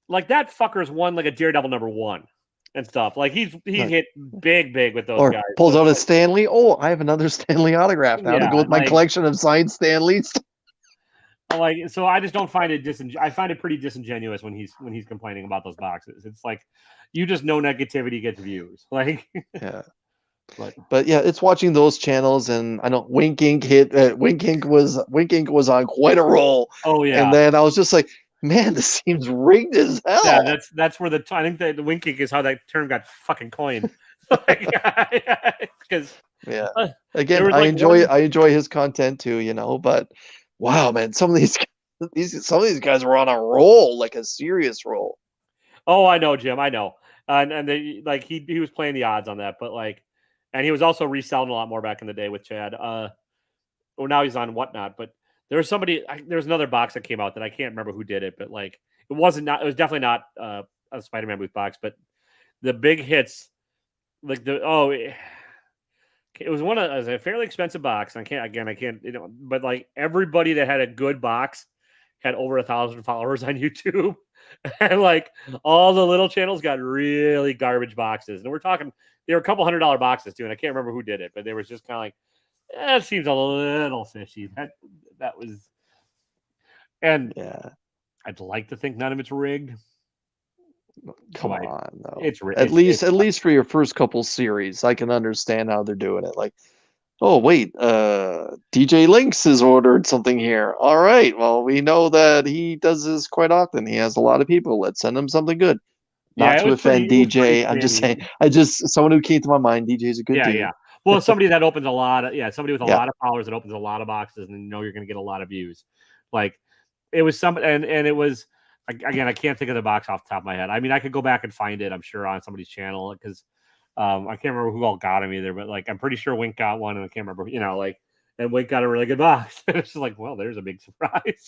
like that fucker's won like a Daredevil number 1 and stuff. Like he's hit big with those guys. Pulls out a Stanley. Oh, I have another Stanley autograph now to go with my collection of signed Stanleys. Like, so I just don't find it I find it pretty disingenuous when he's complaining about those boxes. It's like you just know negativity gets views. Like, yeah. But yeah, it's watching those channels, and I know Wink Ink was on quite a roll. Oh yeah, and then I was just like, man, this seems rigged as hell. Yeah, that's where I think the Wink Ink is how that term got fucking coined. Because again, I enjoy his content too, but wow, man, some of these guys were on a roll, like a serious roll. Oh, I know, Jim, I know, and they like he was playing the odds on that, but like. And he was also reselling a lot more back in the day with Chad. Well, now he's on Whatnot. But there was there was another box that came out that I can't remember who did it, but like it was definitely not a Spider-Man booth box. But the big hits, like it was it was a fairly expensive box. And I can't, but like everybody that had a good box had over 1,000 followers on YouTube. And like all the little channels got really garbage boxes. And we're talking, they were a couple $100 boxes too. And I can't remember who did it, but they was just kind of like, it seems a little fishy. That was, and yeah, I'd like to think none of it's rigged. Come on, though. It's rigged. At least for your first couple series, I can understand how they're doing it. Like, oh wait, DJ Lynx has ordered something here. All right, well, we know that he does this quite often. He has a lot of people. Let's send him something good. Not to offend DJ. I'm just saying. Someone who came to my mind. DJ's a good dude. Yeah. Well, somebody that opens somebody with a lot of followers that opens a lot of boxes, and you're going to get a lot of views. Like it was and it was again. I can't think of the box off the top of my head. I mean, I could go back and find it. I'm sure on somebody's channel because. I can't remember who all got him either, but like I'm pretty sure Wink got one, and I can't remember, and Wink got a really good box. It's just like, well, there's a big surprise,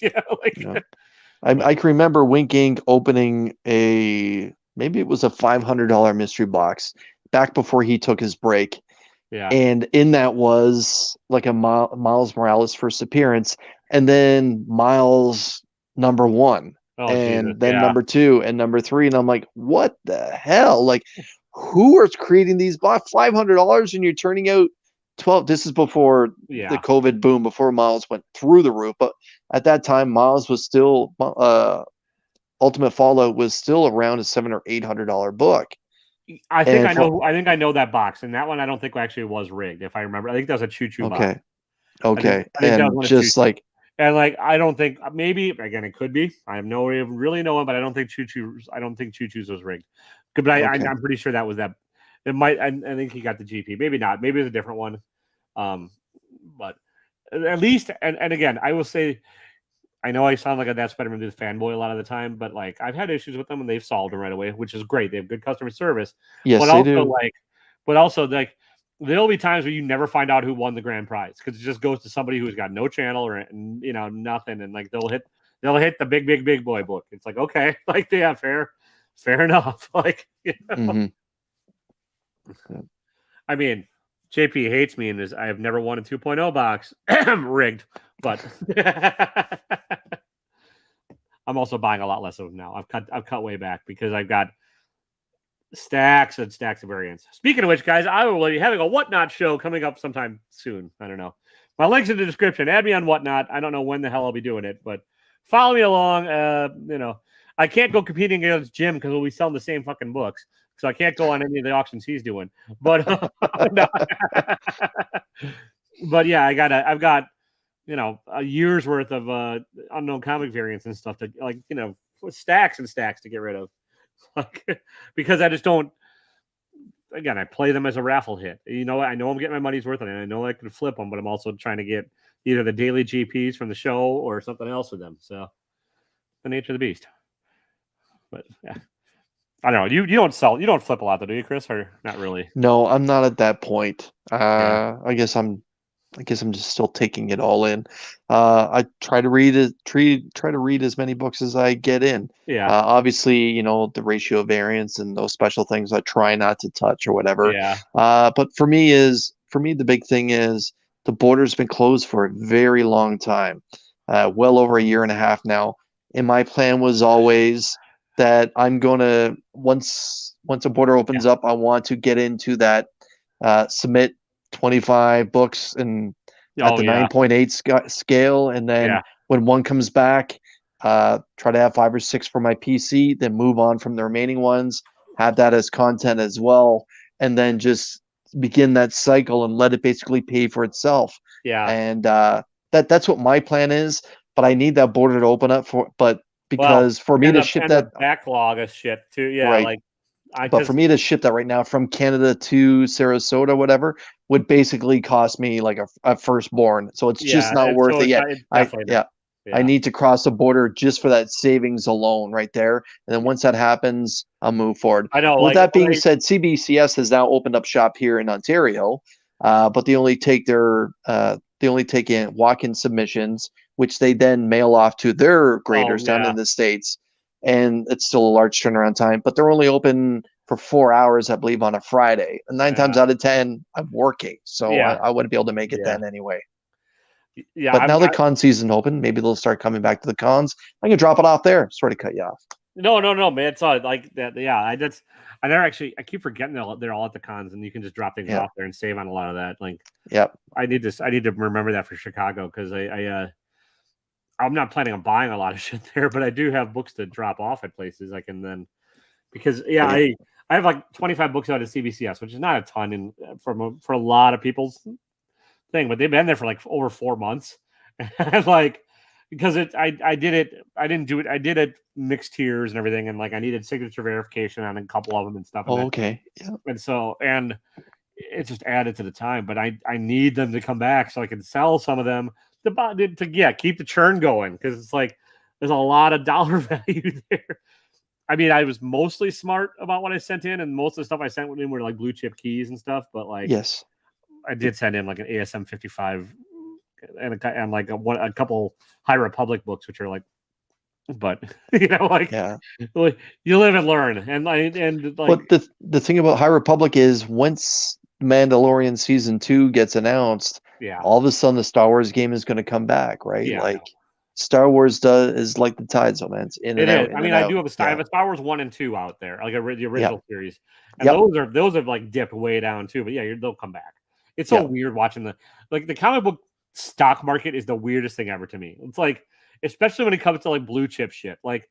I can remember Wink Ink opening maybe it was a $500 mystery box back before he took his break. Yeah, and in that was like a Miles Morales first appearance, and then Miles number 1, and then number 2 and number 3, and I'm like, what the hell, like. Who is creating these box $500 and you're turning out 12? This is before the COVID boom, before Miles went through the roof. But at that time, Miles was still Ultimate Fallout was still around a $700 or $800 book. I think I know that box, and that one I don't think actually was rigged. If I remember, I think that was a choo-choo box. Okay, and just like. And like, I don't think maybe again it could be. I have no way of really knowing, but I don't think choo-choo's was rigged. But I'm pretty sure that was that. It might. I think he got the GP. Maybe not. Maybe it was a different one. But at least, and again, I will say, I know I sound like that Spider-Man Booth fanboy a lot of the time, but like I've had issues with them and they've solved them right away, which is great. They have good customer service. Yes, but they do. But also there'll be times where you never find out who won the grand prize because it just goes to somebody who's got no channel or nothing, and like they'll hit the big boy book. It's like, okay, like fair enough. Like, mm-hmm. I mean, JP hates me and I have never won a 2.0 box. Rigged, but I'm also buying a lot less of them now. I've cut way back because I've got stacks and stacks of variants. Speaking of which, guys, I will be having a Whatnot show coming up sometime soon. I don't know. My link's in the description. Add me on Whatnot. I don't know when the hell I'll be doing it, but follow me along. I can't go competing against Jim because we'll be selling the same fucking books. So I can't go on any of the auctions he's doing. But but yeah, I've got a year's worth of unknown comic variants and stuff to stacks and stacks to get rid of. Because I just don't. Again, I play them as a raffle hit. I know I'm getting my money's worth on it. I know I can flip them, but I'm also trying to get either the daily GPs from the show or something else with them. So the nature of the beast. But yeah, I don't know. You don't flip a lot though, do you, Chris? Or not really? No, I'm not at that point. I guess I'm just still taking it all in. I try to read as many books as I get in. Yeah. Obviously, the ratio of variants and those special things I try not to touch or whatever. Yeah. But for me, the big thing is the border's been closed for a very long time, well over a year and a half now. And my plan was always that I'm going to once a border opens up, I want to get into that submit 25 books and at the 9.8 scale, and then when one comes back, try to have 5 or 6 for my PC, then move on from the remaining ones, have that as content as well, and then just begin that cycle and let it basically pay for itself. And that's what my plan is. But I need that border to open up for me to ship that backlog of shit too. Right. But for me to ship that right now from Canada to Sarasota, whatever, would basically cost me like a firstborn. So it's just not worth it yet. I need to cross the border just for that savings alone right there. And then once that happens, I'll move forward. I know. With that being said, CBCS has now opened up shop here in Ontario, but they only take in walk-in submissions, which they then mail off to their graders down in the States. And it's still a large turnaround time, but they're only open for 4 hours, I believe, on a Friday. And 9 times out of 10, I'm working, so I wouldn't be able to make it then anyway. Yeah, but now the con season open, maybe they'll start coming back to the cons. I can drop it off there. Sorry to cut you off. No, man. It's all like that. Yeah, I keep forgetting they're all at the cons, and you can just drop things off there and save on a lot of that. Like, I need to remember that for Chicago because I'm not planning on buying a lot of shit there, but I do have books to drop off at places. I can then, because I have like 25 books out at CBCS, which is not a ton for a lot of people's thing, but they've been there for like over 4 months. And like, because I did it mixed tiers and everything. And like, I needed signature verification on a couple of them and stuff. Okay. Yeah. And it just added to the time, but I need them to come back so I can sell some of them to keep the churn going, because it's like there's a lot of dollar value there. I mean, I was mostly smart about what I sent in, and most of the stuff I sent in were like blue chip keys and stuff. But like, I did send in like an ASM 55 and like a couple High Republic books, which are like, but you live and learn. And but the thing about High Republic is once Mandalorian season 2 gets announced, all of a sudden the Star Wars game is going to come back, right? Star Wars is like the tide zone, man. It's in and out. I mean, I do have a Star Wars 1 and 2 out there, like the original series, and those have like dipped way down too. But they'll come back. It's so weird watching the comic book stock market is the weirdest thing ever to me. It's like, especially when it comes to like blue chip shit. Like,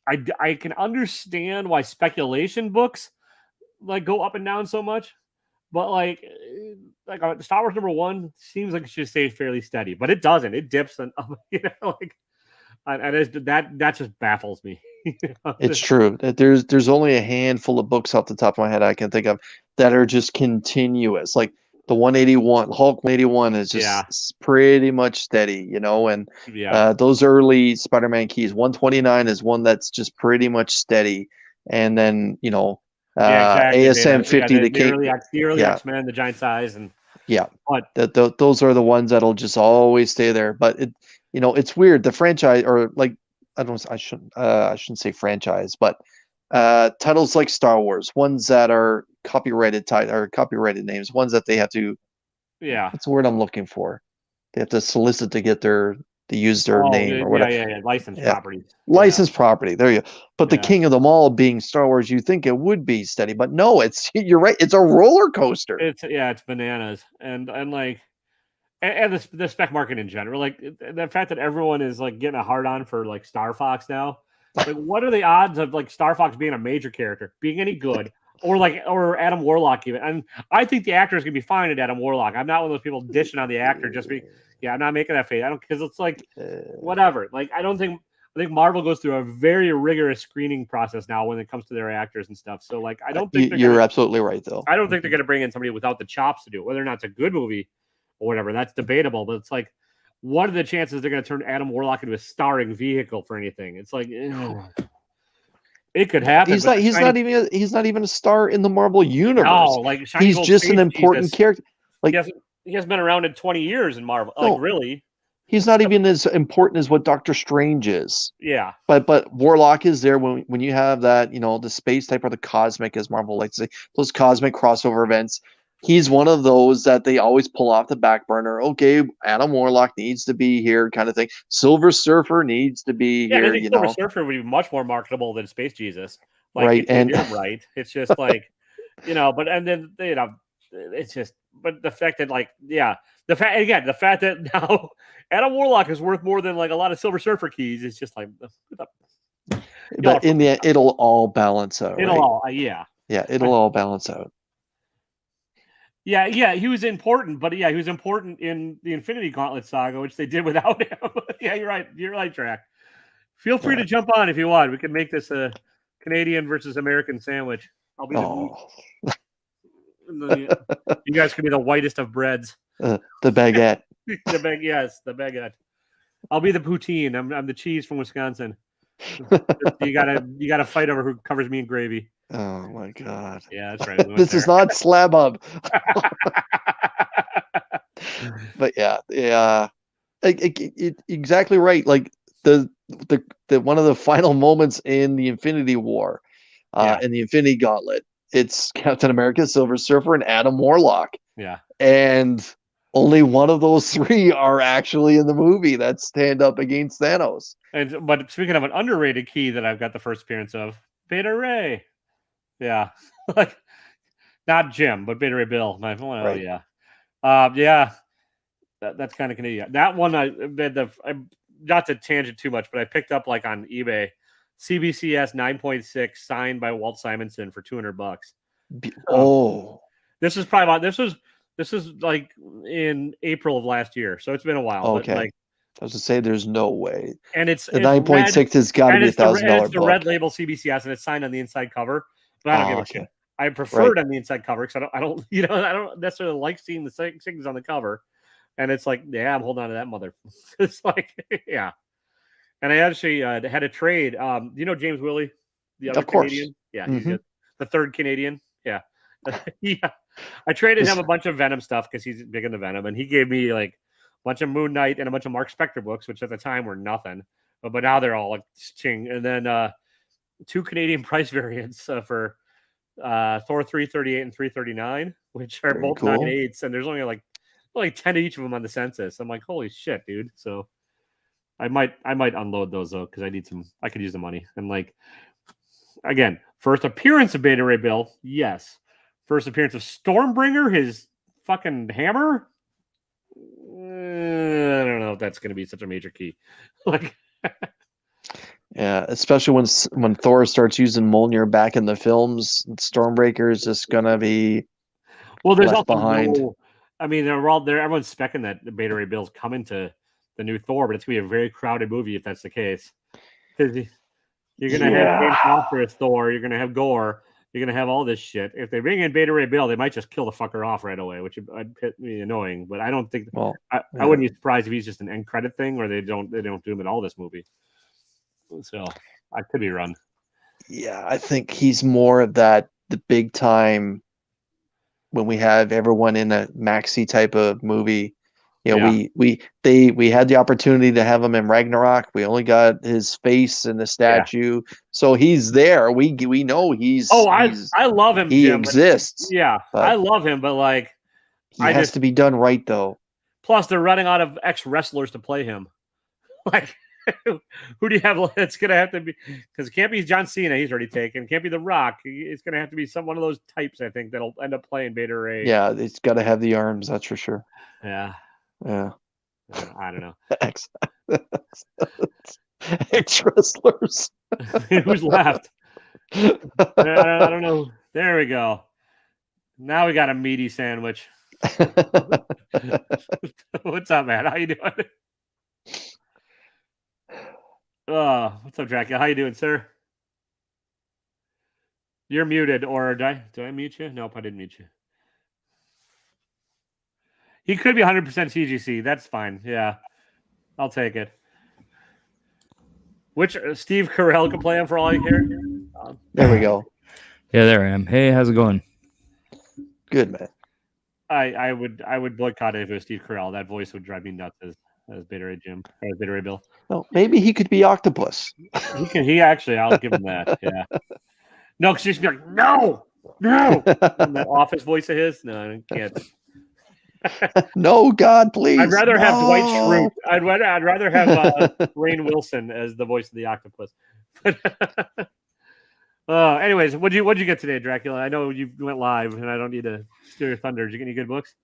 I can understand why speculation books like go up and down so much. But like Star Wars number 1 seems like it should stay fairly steady, but it doesn't. It dips, and that just baffles me. It's true. There's only a handful of books off the top of my head I can think of that are just continuous. Like the 181 Hulk 181 is just pretty much steady, and those early Spider-Man keys. 129 is one that's just pretty much steady, and then exactly. ASM 50 the early X-Men, the giant size, and but those are the ones that'll just always stay there. But it's weird. The franchise, or like I shouldn't say franchise, but titles like Star Wars, ones that are copyrighted names, ones that they have to. Yeah. What's the word I'm looking for? They have to solicit to get to use their name or whatever. Yeah. Licensed property. Licensed property. There you go. But the Yeah. king of them all being Star Wars, you think it would be steady, but no, you're right. It's a roller coaster. It's bananas. And like, and the spec market in general, like the fact that everyone is like getting a hard on for like Star Fox now. Like, what are the odds of like Star Fox being a major character, being any good, or Adam Warlock even? And I think the actor is gonna be fine at Adam Warlock. I'm not one of those people dishing on the actor just be. Yeah, I'm not making that face. I don't, because it's like whatever. Like, I think Marvel goes through a very rigorous screening process now when it comes to their actors and stuff. So like, I don't think you're absolutely right though. I don't think they're gonna bring in somebody without the chops to do it. Whether or not it's a good movie or whatever, that's debatable. But it's like, what are the chances they're going to turn Adam Warlock into a starring vehicle for anything? It's like, it could happen. He's not even a star in the Marvel universe. No, like he's just an important character. Like he hasn't been around in 20 years in Marvel. No, like really, he's not even as important as what Doctor Strange is. Yeah, but Warlock is there when you have that, the space type or the cosmic, as Marvel likes to say, those cosmic crossover events. He's one of those that they always pull off the back burner. Okay, Adam Warlock needs to be here, kind of thing. Silver Surfer needs to be here. I think Silver Surfer would be much more marketable than Space Jesus. Like, right, and right. It's just like, but and then it's just, but the fact that the fact that now Adam Warlock is worth more than like a lot of Silver Surfer keys. It's just like, but in the end, it'll all balance out. It'll all, it'll all balance out. Yeah, he was important, but he was important in the Infinity Gauntlet saga, which they did without him. Yeah, you're right. You're right, Track. Feel free to jump on if you want. We can make this a Canadian versus American sandwich. I'll be you guys can be the whitest of breads. The baguette. The baguette. I'll be the poutine. I'm the cheese from Wisconsin. You gotta fight over who covers me in gravy. Oh my god. Yeah, that's right. This is not Slab Hub. But exactly right. Like the one of the final moments in the Infinity War, in the Infinity Gauntlet, it's Captain America, Silver Surfer, and Adam Warlock. Yeah. And only one of those three are actually in the movie that stand up against Thanos. But speaking of an underrated key that I've got the first appearance of, Beta Ray. Yeah. Like, not Jim, but Beta Ray Bill. That's kind of Canadian. That one, not to tangent too much, but I picked up like on eBay, CBCS 9.6 signed by Walt Simonson for $200. This is like in April of last year, so it's been a while. Okay. But like, I was to say, there's no way. And it's the 9.6 has got to be $1,000. It's the red label CBCS, and it's signed on the inside cover. But I don't give a shit. I prefer it on the inside cover because I don't necessarily like seeing the signatures on the cover. And it's like, I'm holding on to that mother. It's like, yeah. And I actually had a trade. You know James Willie, the other Canadian? Yeah, he's the third Canadian. Yeah. Yeah. I traded him a bunch of Venom stuff because he's big into Venom, and he gave me like a bunch of Moon Knight and a bunch of Mark Spector books, which at the time were nothing. But now they're all like ching. And then 2 Canadian price variants for Thor 338 and 339, which are both 9.8s, and there's only like 10 of each of them on the census. I'm like, holy shit, dude. So I might unload those though, because I could use the money. And like, again, first appearance of Beta Ray Bill, yes. First appearance of Stormbringer, his fucking hammer. I don't know if that's going to be such a major key. Like, yeah, especially when Thor starts using Mjolnir back in the films, Stormbreaker is just going to be there's left behind. Everyone's specking that the Beta Ray Bill's coming to the new Thor, but it's going to be a very crowded movie if that's the case. Because you're going to have James Foster as Thor, you're going to have Gore, you're going to have all this shit. If they bring in Beta Ray Bill, they might just kill the fucker off right away, which would be annoying. But I don't think. I wouldn't be surprised if he's just an end credit thing, or they don't do him at all this movie. So I could be wrong. Yeah, I think he's more of the big time when we have everyone in a maxi type of movie You know, we had the opportunity to have him in Ragnarok. We only got his face in the statue, so he's there. We know he's. Oh, I love him. He Jim, exists. I love him, but like, he has to be done right, though. Plus, they're running out of ex-wrestlers to play him. Like, who do you have? It's gonna have to be, because it can't be John Cena. He's already taken. It can't be The Rock. It's gonna have to be one of those types. I think that'll end up playing Beta Ray. Yeah, it's got to have the arms. That's for sure. Yeah. Yeah. I don't know. Ex-wrestlers. Who's left? I don't know. There we go. Now we got a meaty sandwich. What's up, man? How you doing? What's up, Dracula? How you doing, sir? You're muted, or did I mute you? Nope, I didn't mute you. He could be 100% CGC. That's fine. Yeah, I'll take it. Which Steve Carell can play him for all you care. There we go. Yeah, there I am. Hey, how's it going? Good, man. I would boycott it if it was Steve Carell. That voice would drive me nuts as Beta Ray Jim or Beta Ray Bill. No, maybe he could be Octopus. He actually, I'll give him that. Yeah. No, because he'd be like, no. And that office voice of his. No, I can't. No, God, please. I'd rather have Dwight Schrute. I'd rather have Rainn Wilson as the voice of the octopus. Anyways, what'd you get today, Dracula? I know you went live, and I don't need to steal your thunder. Did you get any good books?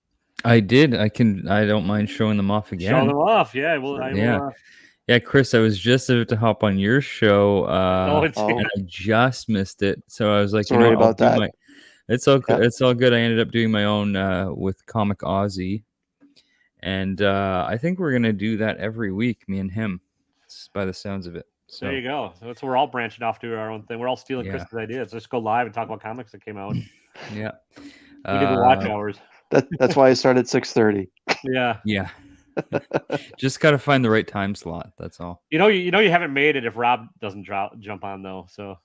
I did. I don't mind showing them off again. Show them off, yeah. Yeah, Chris, I was just about to hop on your show, and I just missed it. So I was like, sorry about that. It's all good. It's all good. I ended up doing my own with Comic Aussie, and I think we're gonna do that every week, me and him, by the sounds of it. So there you go. So we're all branching off to our own thing. We're all stealing Chris's ideas. Let's go live and talk about comics that came out. Yeah, we did the watch hours. That's why I started 6:30. Yeah. Just gotta find the right time slot. That's all. You haven't made it if Rob doesn't jump on though. So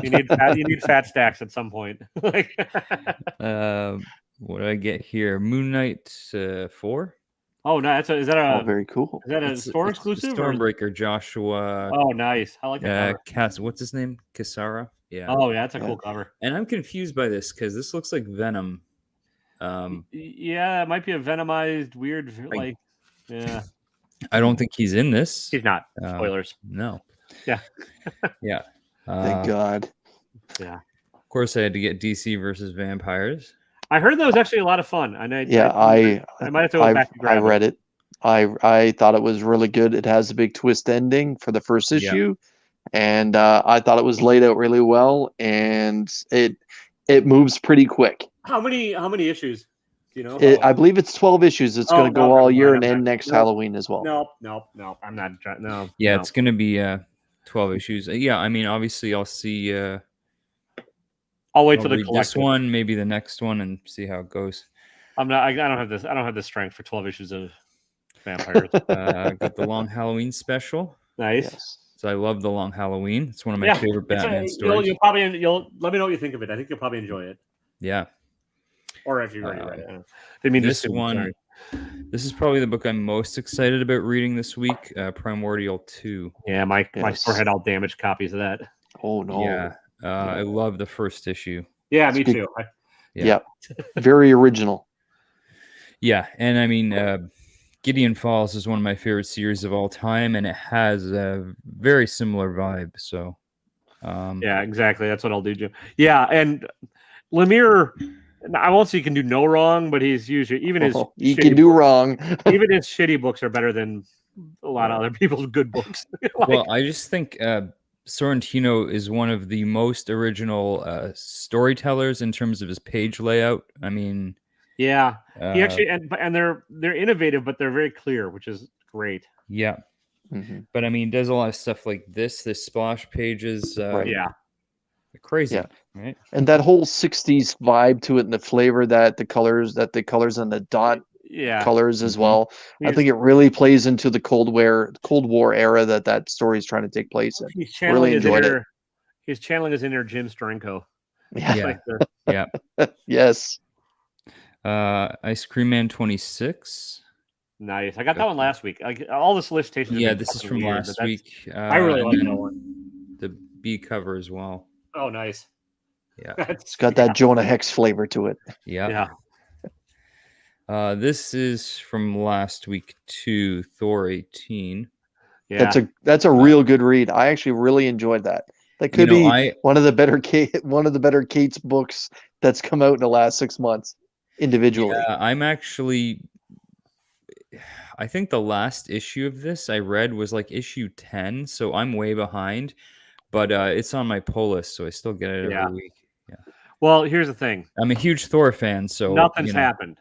you need fat stacks at some point. What do I get here? Moon Knight 4. Oh, no, is that very cool. Is that a store exclusive? Stormbreaker Joshua. Oh, nice. I like that cover. What's his name? Kisara. Yeah. Oh, yeah, that's a cool cover. And I'm confused by this because this looks like Venom. Yeah, it might be a Venomized weird yeah. I don't think he's in this. He's not. Spoilers. No. Yeah. Yeah. Thank God. Yeah. Of course, I had to get DC versus Vampires. I heard that was actually a lot of fun. And I might have to go back and grab I read it. I thought it was really good. It has a big twist ending for the first issue, and I thought it was laid out really well, and it moves pretty quick. How many issues? Do you know? I believe it's 12 issues. It's going to go all year and end next Halloween as well. Nope. I'm not. No. Yeah, it's going to be 12 issues. Yeah, I mean, obviously, I'll see. I'll wait for the this one, maybe the next one, and see how it goes. I'm not. I don't have this. I don't have the strength for 12 issues of Vampires. I got the Long Halloween special. Nice. Yes. So I love the Long Halloween. It's one of my favorite Batman stories. You'll let me know what you think of it. I think you'll probably enjoy it. Yeah. Or if you already read it. I mean, this one. This is probably the book I'm most excited about reading this week. Primordial 2. Yeah, my store had all damaged copies of that. Oh no. Yeah. I love the first issue. Yeah, me too. Yeah. Very original. Yeah, and I mean, Gideon Falls is one of my favorite series of all time, and it has a very similar vibe. So, yeah, exactly. That's what I'll do, Jim. Yeah, and Lemire, I won't say he can do no wrong, but he's usually he can do wrong. Even his shitty books are better than a lot of other people's good books. Well, I just think Sorrentino is one of the most original storytellers in terms of his page layout. I mean, yeah, he actually and they're innovative, but they're very clear, which is great. Yeah, but I mean, does a lot of stuff like this splash pages. Yeah, crazy. Yeah, right. And that whole '60s vibe to it, and the flavor that the colors and the dot. Yeah, colors as well. I think it really plays into the Cold War era that story is trying to take place in. He's channeling He's channeling his inner Jim Steranko. Yeah. Yeah. Yes. Ice Cream Man 26. Nice. I got that one last week. Like all the solicitations. Yeah, have been this is fucking from weird, last but week. I really and like then that one. the B cover as well. Oh, nice. Yeah. It's got that Jonah Hex flavor to it. Yeah. This is from last week too, Thor 18. Yeah. That's a real good read. I actually really enjoyed that. That could be one of the better Kate's books that's come out in the last 6 months individually. Yeah, I think the last issue of this I read was like issue 10, so I'm way behind, but it's on my pull list, so I still get it every week. Yeah. Well, here's the thing. I'm a huge Thor fan, so nothing's happened.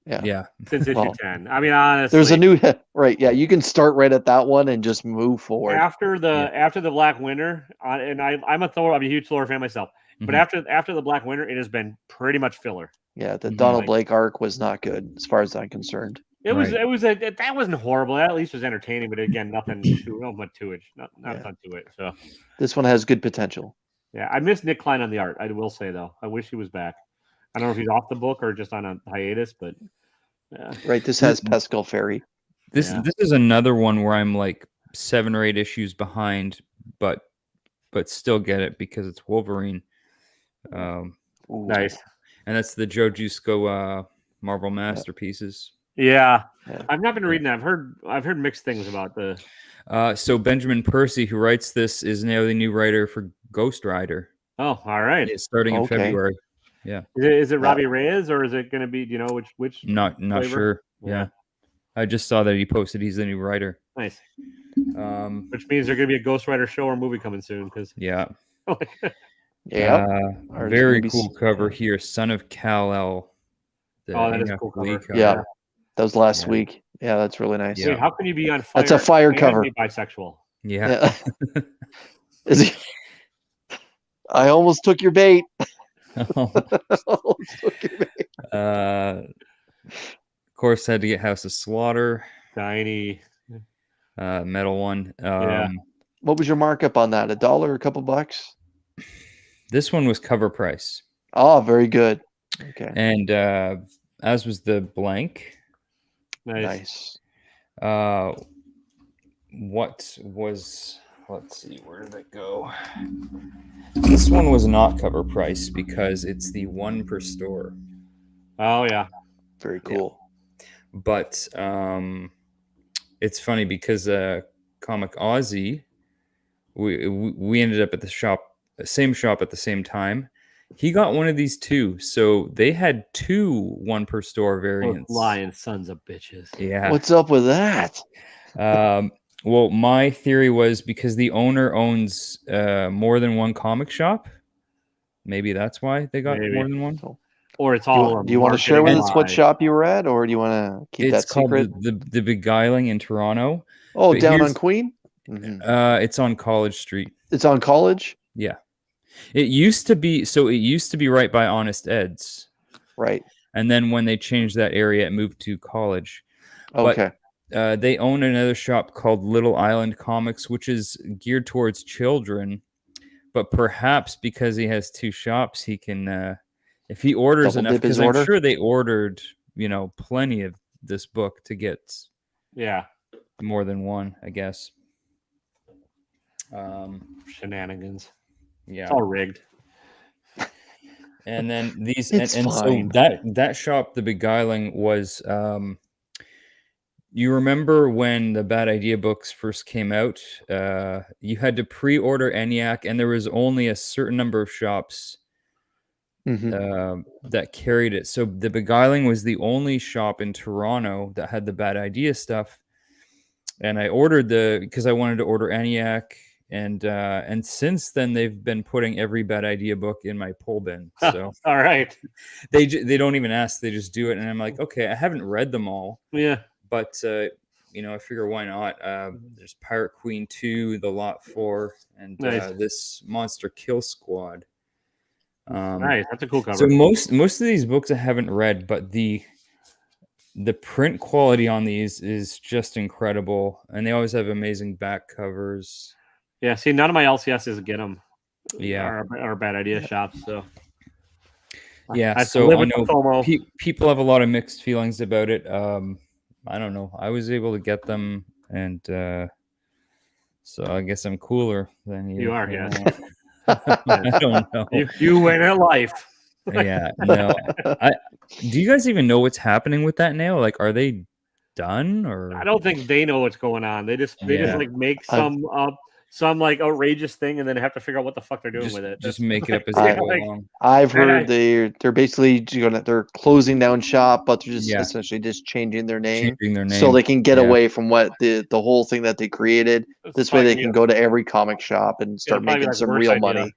Yeah. Since issue 10. I mean, honestly, there's a new right. Yeah, you can start right at that one and just move forward. After the Black Winter, and I'm a huge Thor fan myself. But after the Black Winter, it has been pretty much filler. Yeah, the Donald Blake arc was not good as far as I'm concerned. That wasn't horrible. That at least was entertaining, but again, nothing to it. Not to it. So this one has good potential. Yeah, I miss Nick Klein on the art. I will say though, I wish he was back. I don't know if he's off the book or just on a hiatus, but right. This has Pascal Ferry. This is another one where I'm like 7 or 8 issues behind, but still get it because it's Wolverine. Nice. And that's the Joe Jusko Marvel Masterpieces. Yeah. I've not been reading that. I've heard mixed things about the. So Benjamin Percy, who writes this, is now the new writer for Ghost Rider. Oh, all right. It's starting in February. Yeah. Is it Robbie Reyes or is it going to be? Do you know which? Not flavor? Sure. Yeah. I just saw that he posted he's the new writer. Nice. Which means there's going to be a Ghost Rider show or movie coming soon. Very cool cover here. Son of Kal-El. That is a cool cover. Yeah. That was last week. Yeah, that's really nice. Wait, how can you be on fire? That's a fire cover. Be bisexual. Yeah. Is he? I almost took your bait. Of course, had to get House of Slaughter. Tiny. Metal one. What was your markup on that? $1, a couple bucks? This one was cover price. Oh, very good. Okay. And as was the blank. Nice. What was? Let's see, where did it go? This one was not cover price because it's the 1 per store. Oh yeah, very cool. Yeah. But it's funny because Comic Aussie, we ended up at the same shop at the same time. He got one of these too, so they had 2 1 per store variants. Lying sons of bitches. Yeah. What's up with that? Well, my theory was because the owner owns more than one comic shop. Maybe that's why they got more than one. Or it's all. Do you want to share with us what shop you were at, or do you want to keep that secret? It's called the Beguiling in Toronto. Oh, but down on Queen? Mm-hmm. It's on College Street. It's on College? Yeah. It used to be right by Honest Ed's. Right. And then when they changed that area, it moved to College. Okay. But, they own another shop called Little Island Comics, which is geared towards children. But perhaps because he has 2 shops, he can, if he orders enough, because I'm sure they ordered, plenty of this book to get more than one, I guess. Shenanigans. Yeah, it's all rigged. And then these, and so that shop, the Beguiling, was. You remember when the Bad Idea books first came out? You had to pre-order ENIAC, and there was only a certain number of shops that carried it. So the Beguiling was the only shop in Toronto that had the Bad Idea stuff. And I ordered because I wanted to order ENIAC. And since then they've been putting every Bad Idea book in my pull bin. So all right, they don't even ask; they just do it, and I'm like, okay, I haven't read them all, but I figure why not? There's Pirate Queen 2, The Lot 4, and this Monster Kill Squad. Nice, that's a cool cover. So most of these books I haven't read, but the print quality on these is just incredible, and they always have amazing back covers. Yeah, see, none of my LCSs get them. Yeah, our Bad Idea shops. So yeah, so I know people have a lot of mixed feelings about it. I don't know. I was able to get them, and so I guess I'm cooler than you. You are, yes. I don't know. You win at life. Yeah, no. Do you guys even know what's happening with that now? Like, are they done or? I don't think they know what's going on. They just like make some like outrageous thing and then have to figure out what the fuck they're doing with it. Just make it up as they go along. I've heard they're basically they're closing down shop, but they're just essentially just changing their name so they can get away from what the whole thing that they created. This way they can go to every comic shop and start making some real money.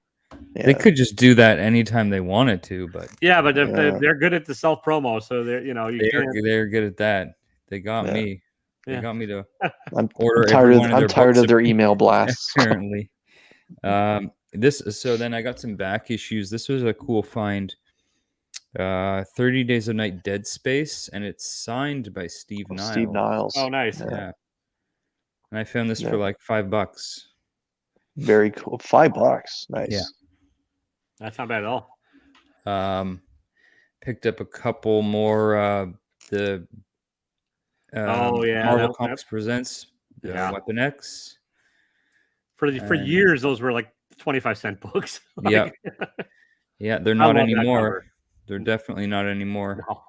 Yeah. They could just do that anytime they wanted to, but they're good at the self promo, so they're they're good at that. They got me. They got me to order. I'm tired of their email blasts. Apparently, So then I got some back issues. This was a cool find. 30 Days of Night, Dead Space, and it's signed by Steve Niles. Steve Niles. Oh, nice. Yeah. And I found this for like $5. Very cool. $5. Nice. Yeah. That's not bad at all. Picked up a couple more. The Marvel Comics Presents Weapon X. For years, those were like 25-cent books. Yeah, they're not anymore. They're definitely not anymore. No.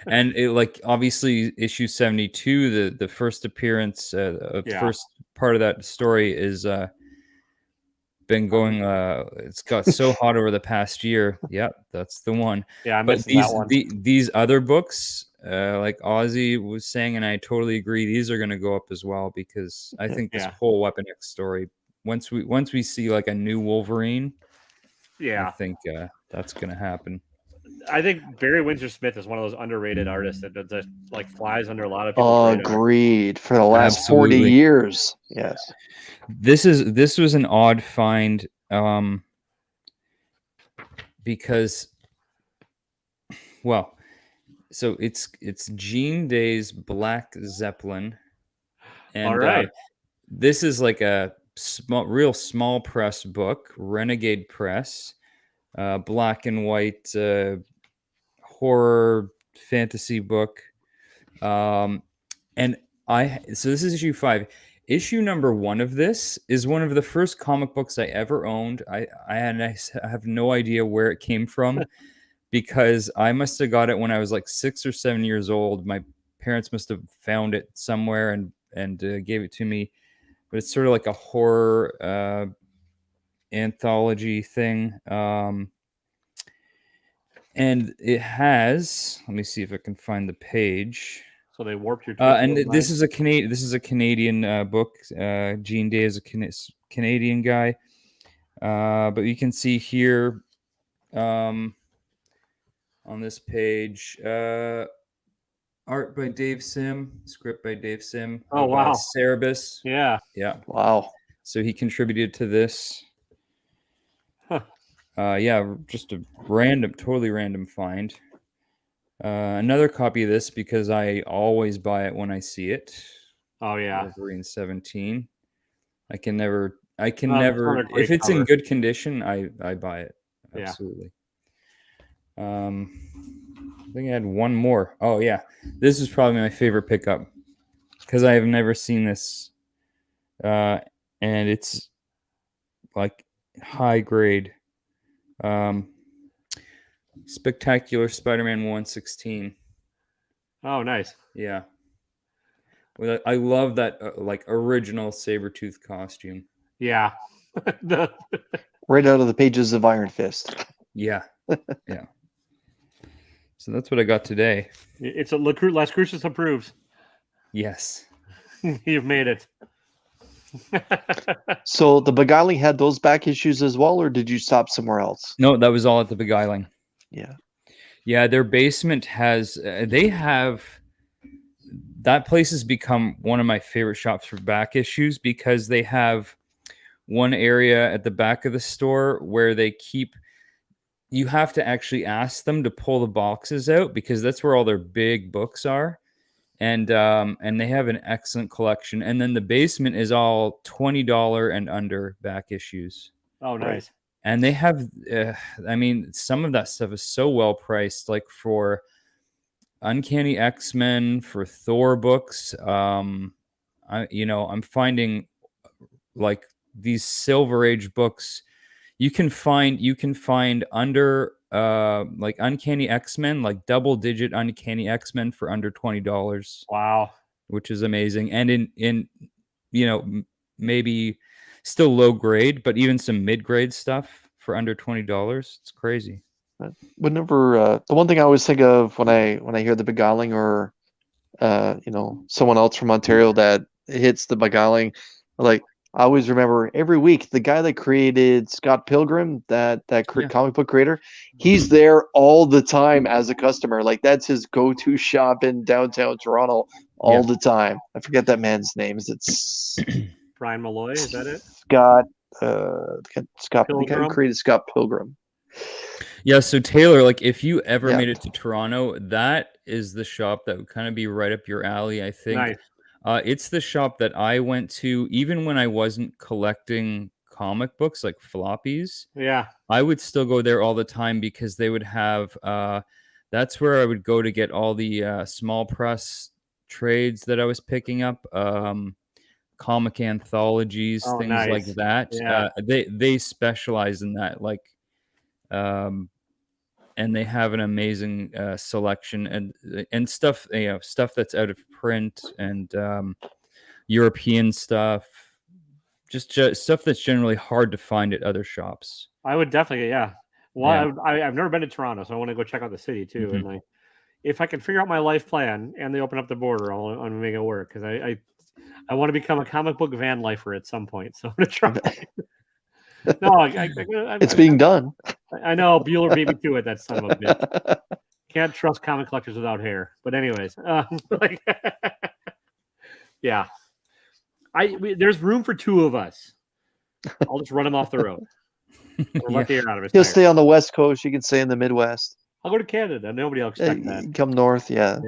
And it obviously issue 72, the first appearance, the first part of that story is been going. It's got so hot over the past year. Yeah, that's the one. Yeah, I missed that one. These other books, like Ozzy was saying, and I totally agree, these are going to go up as well because I think this whole Weapon X story, once we see like a new Wolverine, I think that's going to happen. I think Barry Windsor Smith is one of those underrated artists that like flies under a lot of people's radar. Agreed. For the last 40 years. Yes. This was an odd find because so it's Gene Day's Black Zeppelin. And all right. This is like a real small press book, Renegade Press, black and white horror fantasy book. So this is issue 5. Issue number 1 of this is one of the first comic books I ever owned. I have no idea where it came from because I must have got it when I was like 6 or 7 years old. My parents must have found it somewhere and gave it to me. But it's sort of like a horror anthology thing. And it has, let me see if I can find the page. So they warped your. And this is a Canadian book. Gene Day is a Canadian guy. But you can see here on this page, art by Dave Sim, script by Dave Sim. Oh, wow. Cerebus. Yeah. Wow. So he contributed to this. Huh. Just a totally random find. Another copy of this because I always buy it when I see it. Oh yeah, Wolverine 17. I can never. If it's in good condition, I buy it. Absolutely. I think I had one more. Oh yeah, this is probably my favorite pickup because I have never seen this, and it's like high grade. Spectacular Spider-Man 116. Oh, nice. Yeah. Well, I love that like original Sabretooth costume. Yeah. Right out of the pages of Iron Fist. Yeah. Yeah. So that's what I got today. It's a Las Cruces approves. Yes. You've made it. So the Beguiling had those back issues as well, or did you stop somewhere else? No, that was all at the Beguiling. Yeah. Yeah, their basement has, that place has become one of my favorite shops for back issues because they have one area at the back of the store where you have to actually ask them to pull the boxes out because that's where all their big books are. And they have an excellent collection. And then the basement is all $20 and under back issues. Oh, nice. And they have, some of that stuff is so well priced. Like for Uncanny X-Men for Thor books. I'm finding like these Silver Age books. You can find under like Uncanny X-Men, like double-digit Uncanny X-Men for under $20. Wow, which is amazing. And in maybe still low grade, but even some mid-grade stuff for under $20. It's crazy. Whenever the one thing I always think of when I hear the beguiling or someone else from Ontario that hits the beguiling, like I always remember every week the guy that created Scott Pilgrim, that comic book creator, he's there all the time as a customer. Like that's his go-to shop in downtown Toronto all the time. I forget that man's name. Is it Brian Malloy? Is that it? Scott Pilgrim? the guy who created Scott Pilgrim. Yeah, so Taylor, like if you ever made it to Toronto, that is the shop that would kind of be right up your alley, I think. Nice. It's the shop that I went to even when I wasn't collecting comic books like floppies. Yeah. I would still go there all the time because they would have that's where I would go to get all the small press trades that I was picking up, comic anthologies, things like that. Yeah. They specialize in that, like and they have an amazing selection and stuff, stuff that's out of print and European stuff, just stuff that's generally hard to find at other shops. I would definitely, yeah. Well, yeah. I've never been to Toronto, so I want to go check out the city too. Mm-hmm. And if I can figure out my life plan and they open up the border, I'll make it work because I want to become a comic book van lifer at some point. So I'm gonna try. No, it's being done. I know Bueller beat me to it. That son of a bitch. Can't trust comic collectors without hair. But anyways, yeah, there's room for two of us. I'll just run him off the road. Out of He'll stay on the West Coast. You can stay in the Midwest. I'll go to Canada. Nobody will expect that. Come north, yeah.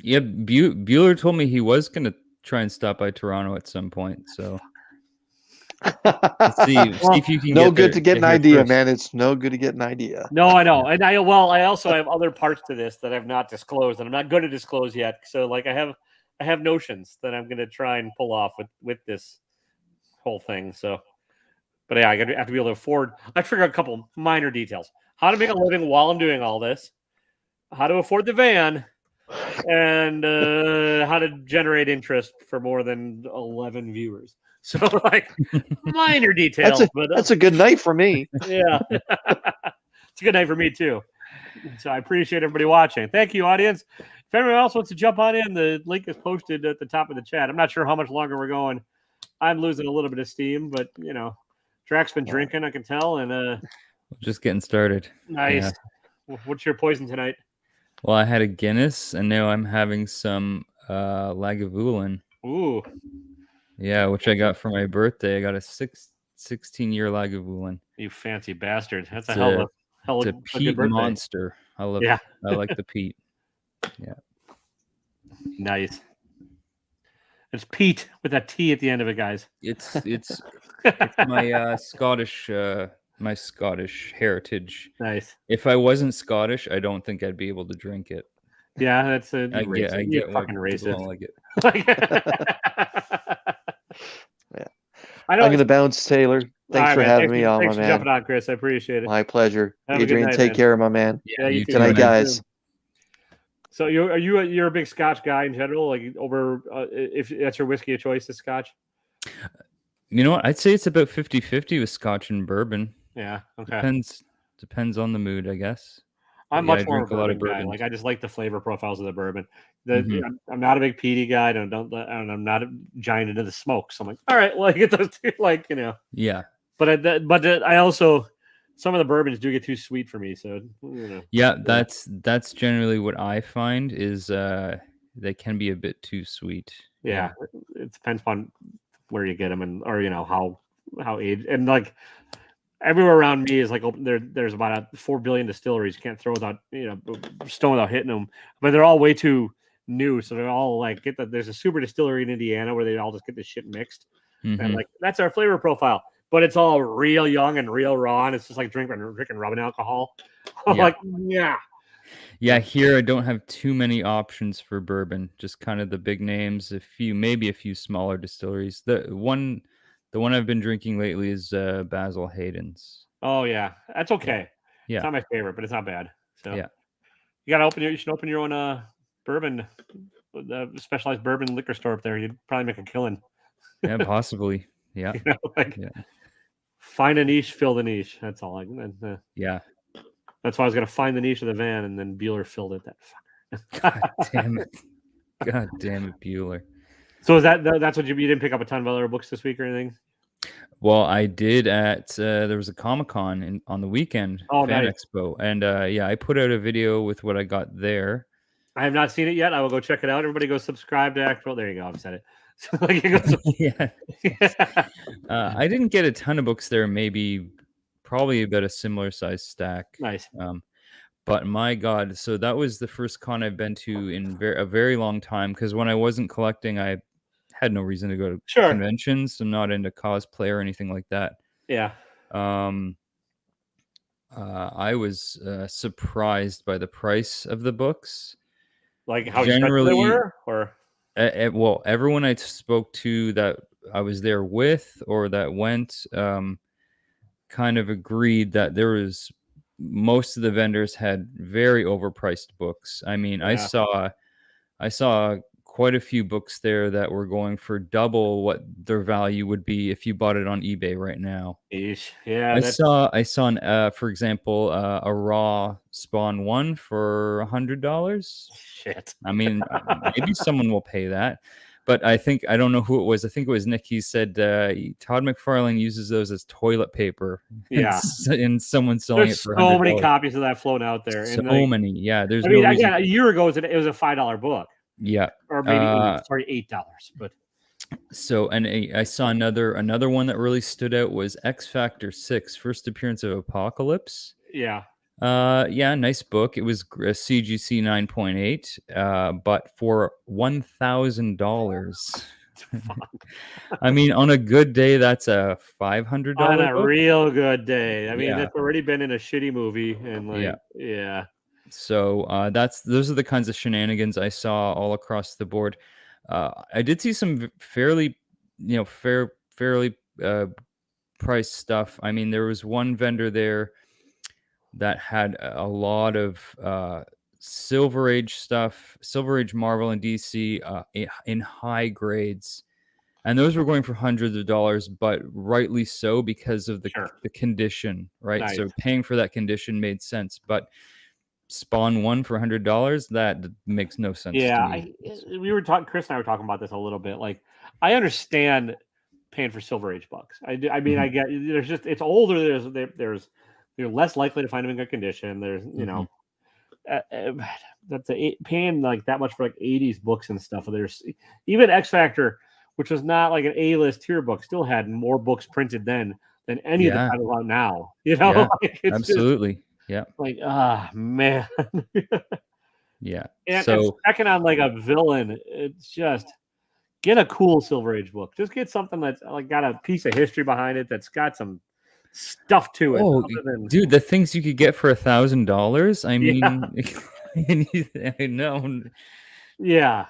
Bueller told me he was gonna try and stop by Toronto at some point. So. See if you can. No good to get an idea, man. It's no good to get an idea. No, I know, and I also have other parts to this that I've not disclosed, and I'm not going to disclose yet. So, like, I have notions that I'm going to try and pull off with this whole thing. So, but yeah, I have to be able to afford. I figure out a couple minor details: how to make a living while I'm doing all this, how to afford the van, and how to generate interest for more than 11 viewers. So, like, minor details. That's a good night for me. Yeah. It's a good night for me, too. So I appreciate everybody watching. Thank you, audience. If anyone else wants to jump on in, the link is posted at the top of the chat. I'm not sure how much longer we're going. I'm losing a little bit of steam, but, Drax's been drinking, I can tell. And just getting started. Nice. Yeah. What's your poison tonight? Well, I had a Guinness, and now I'm having some Lagavulin. Ooh. Yeah, which I got for my birthday. I got a 16-year Lagavulin. You fancy bastard. That's a hell of a peat monster. I love it. I like the peat. Yeah. Nice. It's Pete with that T at the end of it, guys. It's my Scottish heritage. Nice. If I wasn't Scottish, I don't think I'd be able to drink it. Yeah, that's a I get fucking racist. Like it. Yeah. I'm going to bounce, Taylor. Thanks for having me on, my man. Thanks for jumping on, Chris. I appreciate it. My pleasure. Have Adrian, take care, my man. Yeah, you too. Good night, guys. So you're a big Scotch guy in general, like over if that's your whiskey of choice, is Scotch? You know what? I'd say it's about 50-50 with Scotch and bourbon. Yeah. Okay. Depends on the mood, I guess. I'm much more a bourbon guy. Like I just like the flavor profiles of the bourbon. I'm not a big peaty guy, and I'm not a giant into the smoke. So I'm like, all right, well, I get those two, like Yeah. But I also some of the bourbons do get too sweet for me. So yeah, that's generally what I find is they can be a bit too sweet. Yeah, it depends on where you get them or how aged and like. Everywhere around me is like there's about 4 billion distilleries. You can't throw without stone without hitting them, but they're all way too new. So they're all like there's a super distillery in Indiana where they all just get this shit mixed, and like that's our flavor profile. But it's all real young and real raw, and it's just like drinking rubbing alcohol. Yeah. Like yeah, Yeah, here I don't have too many options for bourbon. Just kind of the big names, maybe a few smaller distilleries. The one I've been drinking lately is Basil Hayden's. Oh yeah, that's okay. Yeah. It's not my favorite, but it's not bad. So Yeah. you should open your own bourbon, specialized bourbon liquor store up there. You'd probably make a killing. Yeah, possibly. Yeah. You know, like, find a niche, fill the niche. That's all. Yeah. That's why I was gonna find the niche of the van, and then Bueller filled it. That fucker. God damn it. God damn it, Bueller. So that's what you didn't pick up a ton of other books this week or anything? Well, I did at there was a Comic-Con on the weekend, Oh, Fan nice. Expo, and yeah, I put out a video with what I got there. I have not seen it yet. I will go check it out. Everybody go subscribe to Actual. There you go. I've said it. Yeah. I didn't get a ton of books there. Probably about a similar size stack. Nice. But my God, so that was the first con I've been to in a very long time. Because when I wasn't collecting, I had no reason to go to conventions. I'm not into cosplay or anything like that. Yeah. I was surprised by the price of the books. Like how generally they were, or well, everyone I spoke to that I was there with or that went kind of agreed that most of the vendors had very overpriced books. I mean, I saw quite a few books there that were going for double what their value would be if you bought it on eBay right now. Eesh. Yeah, I saw for example, a raw Spawn 1 for $100. Shit. I mean, maybe someone will pay that. But I don't know who it was. I think it was Nick. He said Todd McFarlane uses those as toilet paper. Yeah. And someone's selling it for $100. So many copies of that floating out there. So many. Yeah. There's again, a year ago, it was a $5 book. Yeah. Or maybe $8. But so, and I saw another one that really stood out was X Factor 6, first appearance of Apocalypse. Yeah. Yeah, nice book. It was a CGC 9.8, but for $1,000. I mean, on a good day, that's a $500 on a book. real good day. I mean, it's already been in a shitty movie, and yeah. So those are the kinds of shenanigans I saw all across the board. I did see some fairly priced stuff. I mean, there was one vendor there that had a lot of Silver Age stuff, Silver Age Marvel and DC in high grades. And those were going for hundreds of dollars, but rightly so because of the condition, right? Nice. So paying for that condition made sense. But Spawn 1 for $100, that makes no sense to me. Chris and I were talking about this a little bit. Like, I understand paying for Silver Age books. I mean, I get it's older. There's you're less likely to find them in good condition. There's, that's paying like that much for like 80s books and stuff. There's even X Factor, which was not like an A-list tier book, still had more books printed then than any of the titles out now. Yeah, like, absolutely. Yeah. Like, man. Yeah. And second on like a villain, it's just get a cool Silver Age book. Just get something that's like got a piece of history behind it, that's got some stuff to it. Oh, dude, the things you could get for $1,000. I mean, I know. Yeah.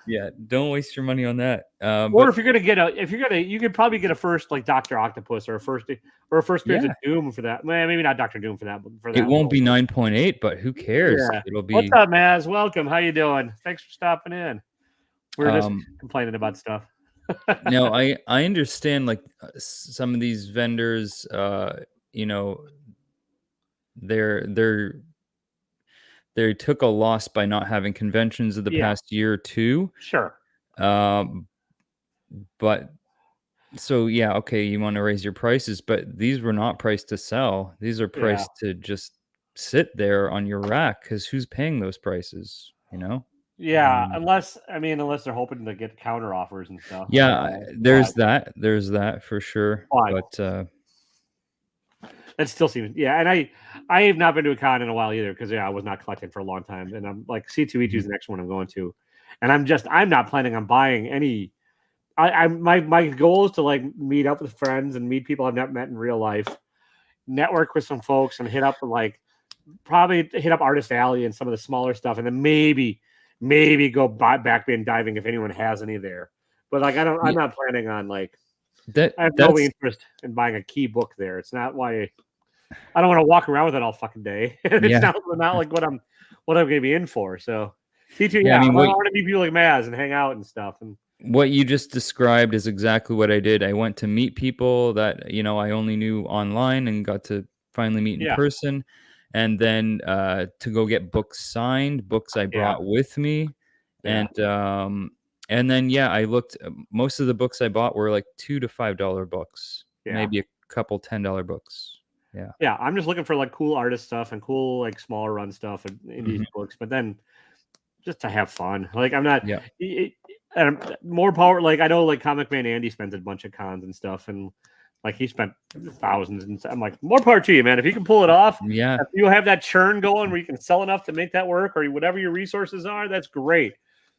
Don't waste your money on that. Or if you're gonna you could probably get a first like Dr. Octopus or a first Appearance of Doom for that. Well, maybe not Dr. Doom for that. But for that, it won't be 9.8, but who cares? Yeah. It'll be. What's up, Maz? Welcome. How you doing? Thanks for stopping in. We're just complaining about stuff. No, I understand like some of these vendors, they took a loss by not having conventions of the past year or two. Sure. But so okay, you want to raise your prices, but these were not priced to sell. These are priced to just sit there on your rack because who's paying those prices? Yeah, unless they're hoping to get counter offers and stuff. Yeah, there's that for sure. But that still seems and I have not been to a con in a while either because I was not collecting for a long time, and I'm like C2E2 is the next one I'm going to, and I'm not planning on buying any. My goal is to like meet up with friends and meet people I've not met in real life, network with some folks, and hit up like probably hit up Artist Alley and some of the smaller stuff, and then maybe go back bin diving if anyone has any there. But like I'm not planning on like I have no interest in buying a key book there. It's not why I don't want to walk around with it all fucking day. It's not like what I'm going to be in for. So C2, I want to meet people like Maz and hang out and stuff. And what you just described is exactly what I did. I went to meet people that I only knew online and got to finally meet in person, and then to go get books signed, books I brought with me, and then I looked. Most of the books I bought were like $2 to $5 books, maybe a couple $10 books. Yeah. I'm just looking for like cool artist stuff and cool like smaller run stuff and indie books, but then just to have fun. Like I'm not. More power. Like I know, like Comic Man Andy spends a bunch of cons and stuff, and like he spent thousands. And I'm like, more power to you, man. If you can pull it off, if you have that churn going where you can sell enough to make that work, or whatever your resources are, that's great.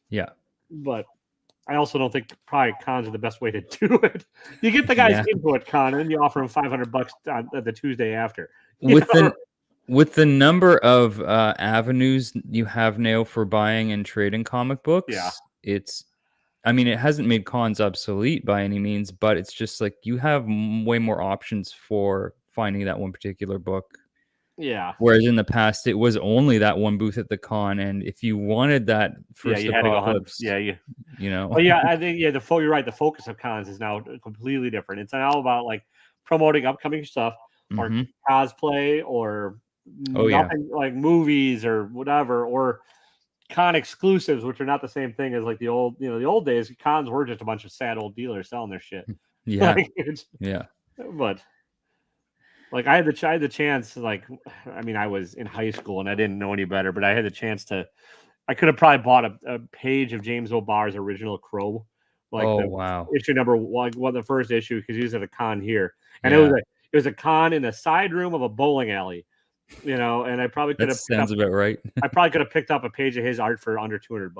Yeah, but I also don't think probably cons are the best way to do it. You get the guys into it con, and you offer them $500 the Tuesday after. With the number of avenues you have now for buying and trading comic books, it's. I mean, it hasn't made cons obsolete by any means, but it's just like you have way more options for finding that one particular book. Yeah. Whereas in the past, it was only that one booth at the con, and if you wanted that first apocalypse, Well, I think you're right. The focus of cons is now completely different. It's now about like promoting upcoming stuff or cosplay or nothing like movies or whatever or con exclusives, which are not the same thing as like the old days. Cons were just a bunch of sad old dealers selling their shit. But like I had the chance, like, I mean, I was in high school and I didn't know any better, but I had the chance I could have probably bought a page of James O'Barr's original Crow, like issue number one, the first issue, because he was at a con here, and it was a con in a side room of a bowling alley. And I probably could have. Sounds about right. I probably could have picked up a page of his art for under $200.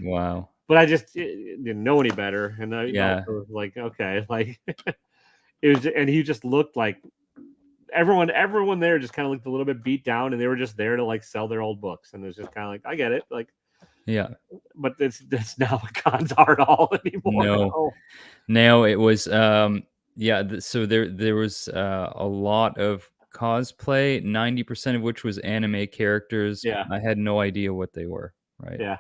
Wow! But I just didn't know any better, and was like, okay, like it was, and he just looked like everyone there just kind of looked a little bit beat down, and they were just there to like sell their old books, and it was just kind of like, I get it, like, but that's not what cons are at all anymore. No, now it was, so there was a lot of cosplay, 90% of which was anime characters. I had no idea what they were. Right.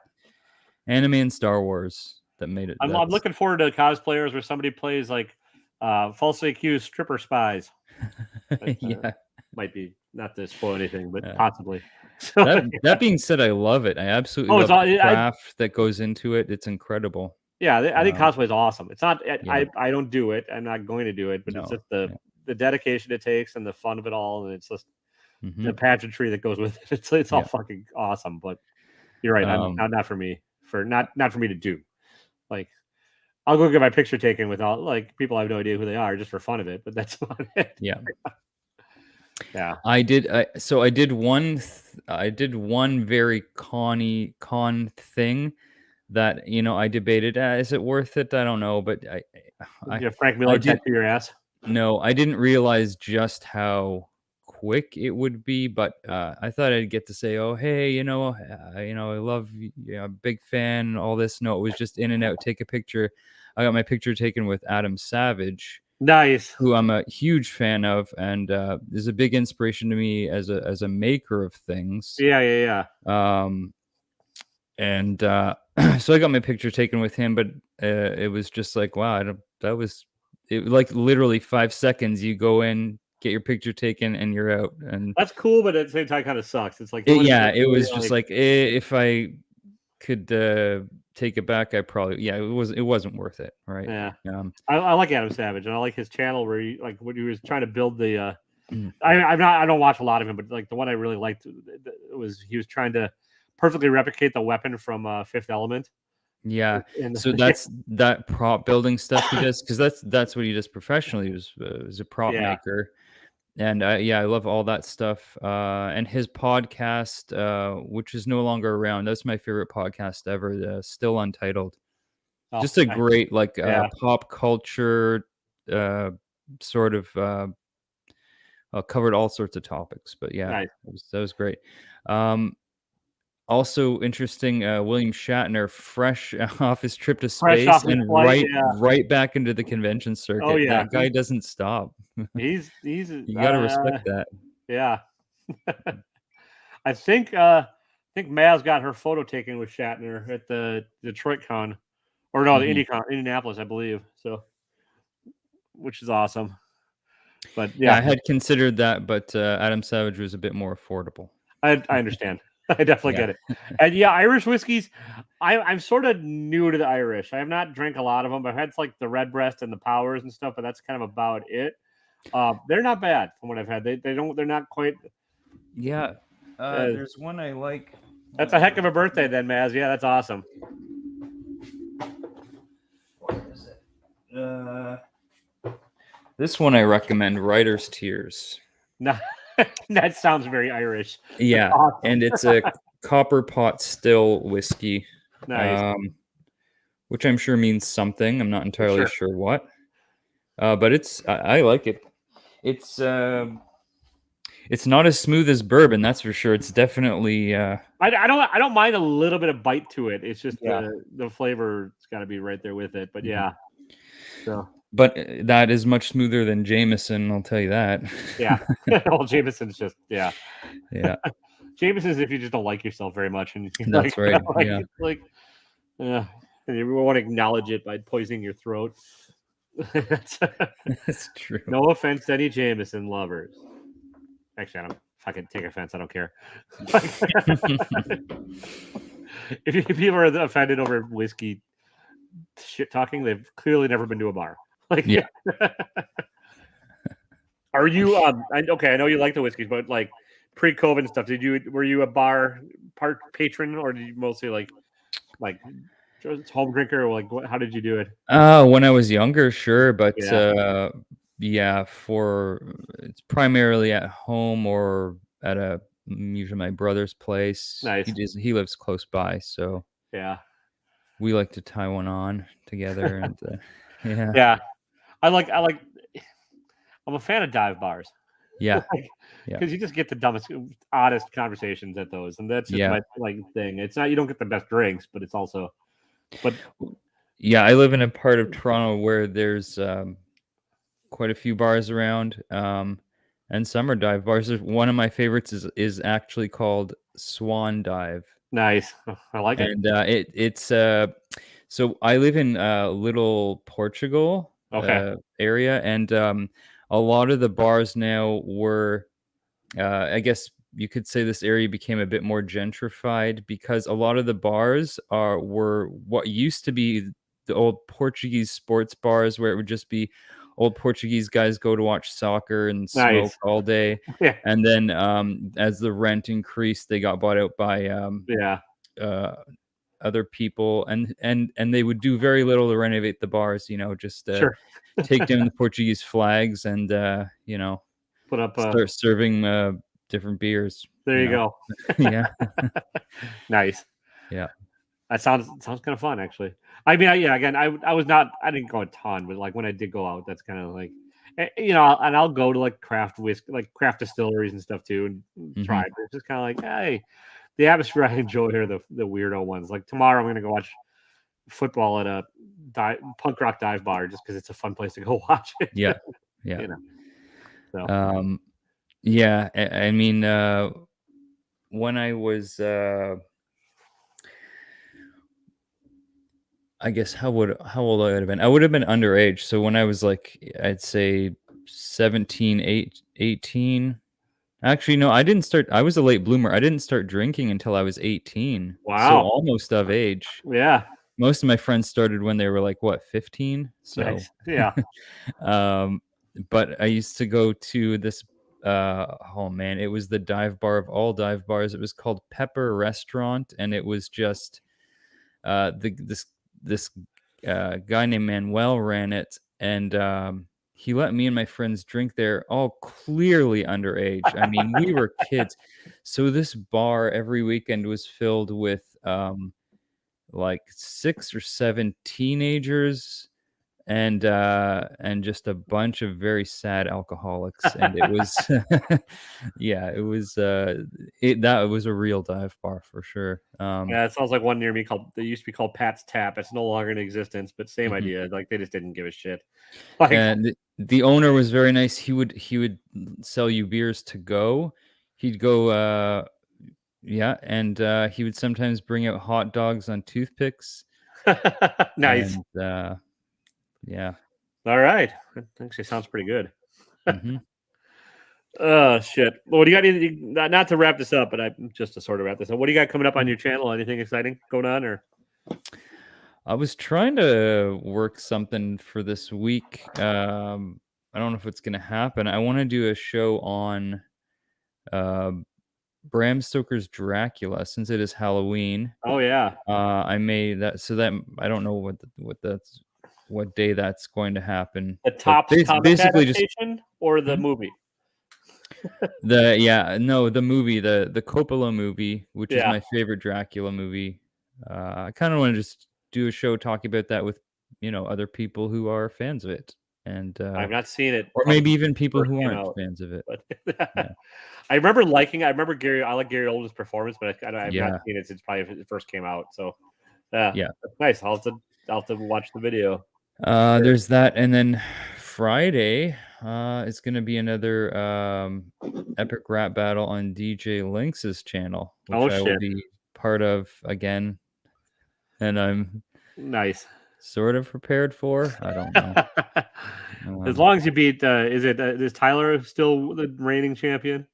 Anime and Star Wars that made it. I'm looking forward to cosplayers where somebody plays like falsely accused stripper spies. Might be, not to spoil anything, but possibly. So, that being said, I love it. I absolutely love the craft that goes into it. It's incredible. I think cosplay is awesome. It's not. I don't do it. I'm not going to do it. But it's just the dedication it takes and the fun of it all, and it's just the pageantry that goes with it. It's all fucking awesome. But you're right. Not for me. Not for me to do. Like, I'll go get my picture taken with all like people I have no idea who they are just for fun of it. But that's about it. I did one very con thing that I debated. Is it worth it? I don't know, but Frank Miller tattoo your ass. No, I didn't realize just how quick it would be, but I thought I'd get to say, oh, hey, I love you, big fan and all this. No, it was just in and out, take a picture. I got my picture taken with Adam Savage. Nice. Who I'm a huge fan of, and is a big inspiration to me as a maker of things. And so I got my picture taken with him, but it was just like, wow, like literally 5 seconds. You go in, get your picture taken, and you're out. And that's cool, but at the same time, kind of sucks. It's like, it was just like if I could take it back, I probably it wasn't worth it, right? I like Adam Savage, and I like his channel where he like when he was trying to build the I don't watch a lot of him, but like the one I really liked was he was trying to perfectly replicate the weapon from Fifth Element. So that's that prop building stuff he does, because that's what he does professionally. He was a prop maker. And I love all that stuff. And his podcast, which is no longer around, that's my favorite podcast ever. Still Untitled. Just a great pop culture sort of covered all sorts of topics. But yeah, Nice. that was great. Also interesting, William Shatner, fresh off his trip to Fresh space off his and flight, right back into the convention circuit. Oh, yeah. That guy doesn't stop. He's You got to respect that. Yeah. I think Maz got her photo taken with Shatner at the Detroit Con, or no, the Indianapolis, I believe. So, which is awesome. But Yeah, I had considered that, but Adam Savage was a bit more affordable. I understand. I definitely get it. And yeah, Irish whiskeys. I'm sort of new to the Irish. I have not drank a lot of them. I've had like the Redbreast and the Powers and stuff, but that's kind of about it. They're not bad from what I've had. They're not quite. Yeah. There's one I like. That's a heck of a birthday then, Maz. Yeah, that's awesome. What is it? This one I recommend, Writer's Tears. No, that sounds very Irish. Yeah, awesome. And it's a copper pot still whiskey. Nice. Which I'm sure means something. I'm not entirely sure what. But I like it. It's not as smooth as bourbon, that's for sure. It's definitely I don't mind a little bit of bite to it. It's just the flavor's got to be right there with it. But yeah. So but that is much smoother than Jameson, I'll tell you that. Yeah. Well, Jameson's just yeah. Jameson's if you just don't like yourself very much and that's right. And you want to acknowledge it by poisoning your throat. That's true. No offense to any Jameson lovers. Actually, I don't fucking take offense. I don't care. If people are offended over whiskey shit talking, they've clearly never been to a bar. Yeah. Are you okay, I know you like the whiskeys, but like pre-COVID and stuff, were you a bar part patron, or did you mostly like home drinker, or like how did you do it? When I was younger, sure, but it's primarily at home or at usually my brother's place. Nice. He lives close by, so yeah, we like to tie one on together. And yeah, I'm a fan of dive bars. Yeah, because you just get the dumbest, oddest conversations at those, and that's just my thing. It's not, you don't get the best drinks, but it's also, yeah, I live in a part of Toronto where there's quite a few bars around, and some are dive bars. One of my favorites is actually called Swan Dive. Nice, I like it. And it's so I live in Little Portugal area, and a lot of the bars now were, I guess you could say this area became a bit more gentrified because a lot of the bars were what used to be the old Portuguese sports bars where it would just be old Portuguese guys go to watch soccer and smoke all day. Yeah. And then as the rent increased, they got bought out by other people, and they would do very little to renovate the bars, just take down the Portuguese flags and put up start serving different beers. There you go. Yeah. Nice. Yeah. That sounds kind of fun, actually. I mean, again, I didn't go a ton, but like when I did go out, that's kind of like, and I'll go to like craft whiskey, like craft distilleries and stuff too, and try it. It's just kind of like, hey, the atmosphere I enjoy here, the weirdo ones. Like tomorrow, I'm gonna go watch football at a punk rock dive bar just because it's a fun place to go watch it. Yeah. So. Yeah, I mean, when I was, I guess how old I would have been? I would have been underage. So when I was like, I'd say 17, 18. Actually, no, I didn't start. I was a late bloomer. I didn't start drinking until I was 18. Wow. So almost of age. Yeah. Most of my friends started when they were like, 15? So nice. Yeah. But I used to go to this, oh man, it was the dive bar of all dive bars. It was called Pepper Restaurant, and it was just this guy named Manuel ran it, and he let me and my friends drink there, all clearly underage. I mean, we were kids. So this bar every weekend was filled with like 6 or 7 teenagers, and just a bunch of very sad alcoholics, and it was that was a real dive bar for sure. Yeah, it sounds like one near me they used to be called Pat's Tap. It's no longer in existence, but same Mhm. idea. Like they just didn't give a shit. Like And the owner was very nice. He would sell you beers to go. He'd go and he would sometimes bring out hot dogs on toothpicks. nice. And yeah. All right. That actually sounds pretty good. Mhm. Oh shit. Well, what do you got? Anything, not to wrap this up, but just to sort of wrap this up. What do you got coming up on your channel? Anything exciting going on, or? I was trying to work something for this week. I don't know if it's gonna happen. I want to do a show on Bram Stoker's Dracula, since it is Halloween. Oh yeah. I made that so that I don't know what day that's going to happen. The top basically just or the movie. the movie, the Coppola movie, which is my favorite Dracula movie. I kind of want to just do a show talking about that with other people who are fans of it, and I've not seen it, or maybe even people who aren't fans of it. But I remember liking. I remember Gary. I like Gary Oldman's performance, but I've not seen it since probably it first came out. So yeah, that's nice. I'll have to watch the video. There's that, and then Friday it's going to be another epic rap battle on DJ Lynx's channel, which I will be part of again, and I'm nice. Sort of prepared for. I don't know. As long as you beat, is Tyler still the reigning champion?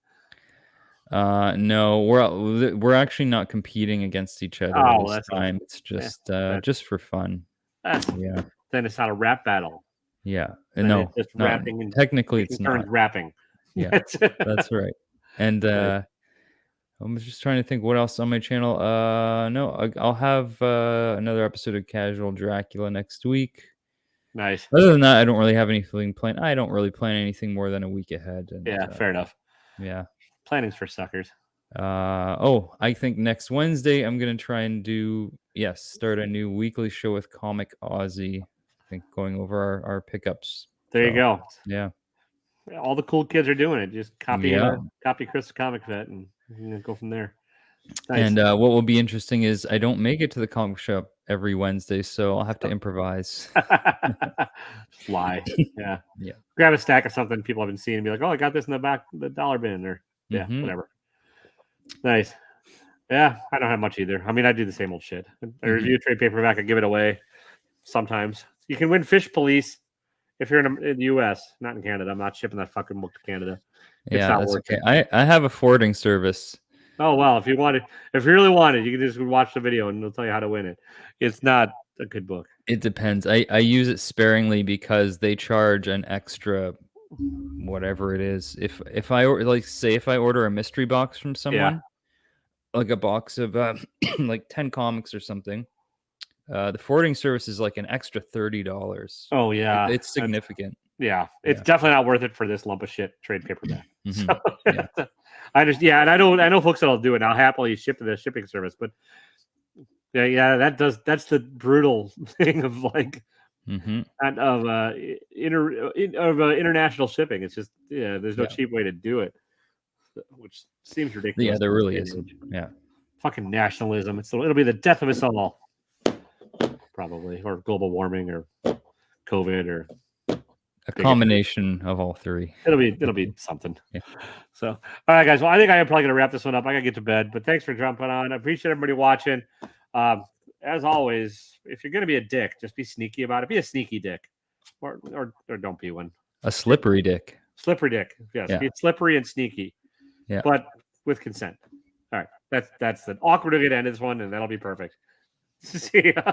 No, we're actually not competing against each other this time. It's just for fun. Yeah. Then it's not a rap battle. Yeah. Then No, it's just rapping. And technically it's not rapping. Yeah, that's right. And I'm just trying to think what else on my channel. No, I'll have another episode of Casual Dracula next week. Nice. Other than that, I don't really have anything planned. I don't really plan anything more than a week ahead. And, fair enough. Yeah. Planning's for suckers. I think next Wednesday I'm gonna try and start a new weekly show with Comic Aussie. I think going over our pickups. There you go. Yeah. All the cool kids are doing it. Just copy Chris Comic Vet and go from there. Nice. And what will be interesting is I don't make it to the comic shop every Wednesday, so I'll have to improvise. Lie. Yeah. Yeah. Grab a stack of something people have been seeing and be like, oh, I got this in the back of the dollar bin, or whatever. Nice. Yeah, I don't have much either. I mean, I do the same old shit. I review a trade paperback, I give it away sometimes. You can win Fish Police if you're in the U.S., not in Canada. I'm not shipping that fucking book to Canada. That's okay. I have a forwarding service. Oh well, if you really want it, you can just watch the video and it'll tell you how to win it. It's not a good book. It depends. I use it sparingly because they charge an extra whatever it is. If I order a mystery box from someone, like a box of like 10 comics or something, the forwarding service is like an extra $30. Oh yeah, it's significant. It's definitely not worth it for this lump of shit trade paperback. So, I understand. And I know folks that'll do it. I'll happily ship to the shipping service, but that's the brutal thing of like international shipping. It's just there's no cheap way to do it, which seems ridiculous. Yeah, there really isn't. Yeah, fucking nationalism. It'll be the death of us all, probably, or global warming, or COVID, or a combination of all three. It'll be something. Yeah. So, all right, guys. Well, I think I am probably gonna wrap this one up. I gotta get to bed. But thanks for jumping on. I appreciate everybody watching. As always, if you're gonna be a dick, just be sneaky about it. Be a sneaky dick, or don't be one. A slippery dick. Slippery dick. Yes. Yeah. Be slippery and sneaky. Yeah. But with consent. All right. That's the awkward way to end this one, and that'll be perfect. See ya.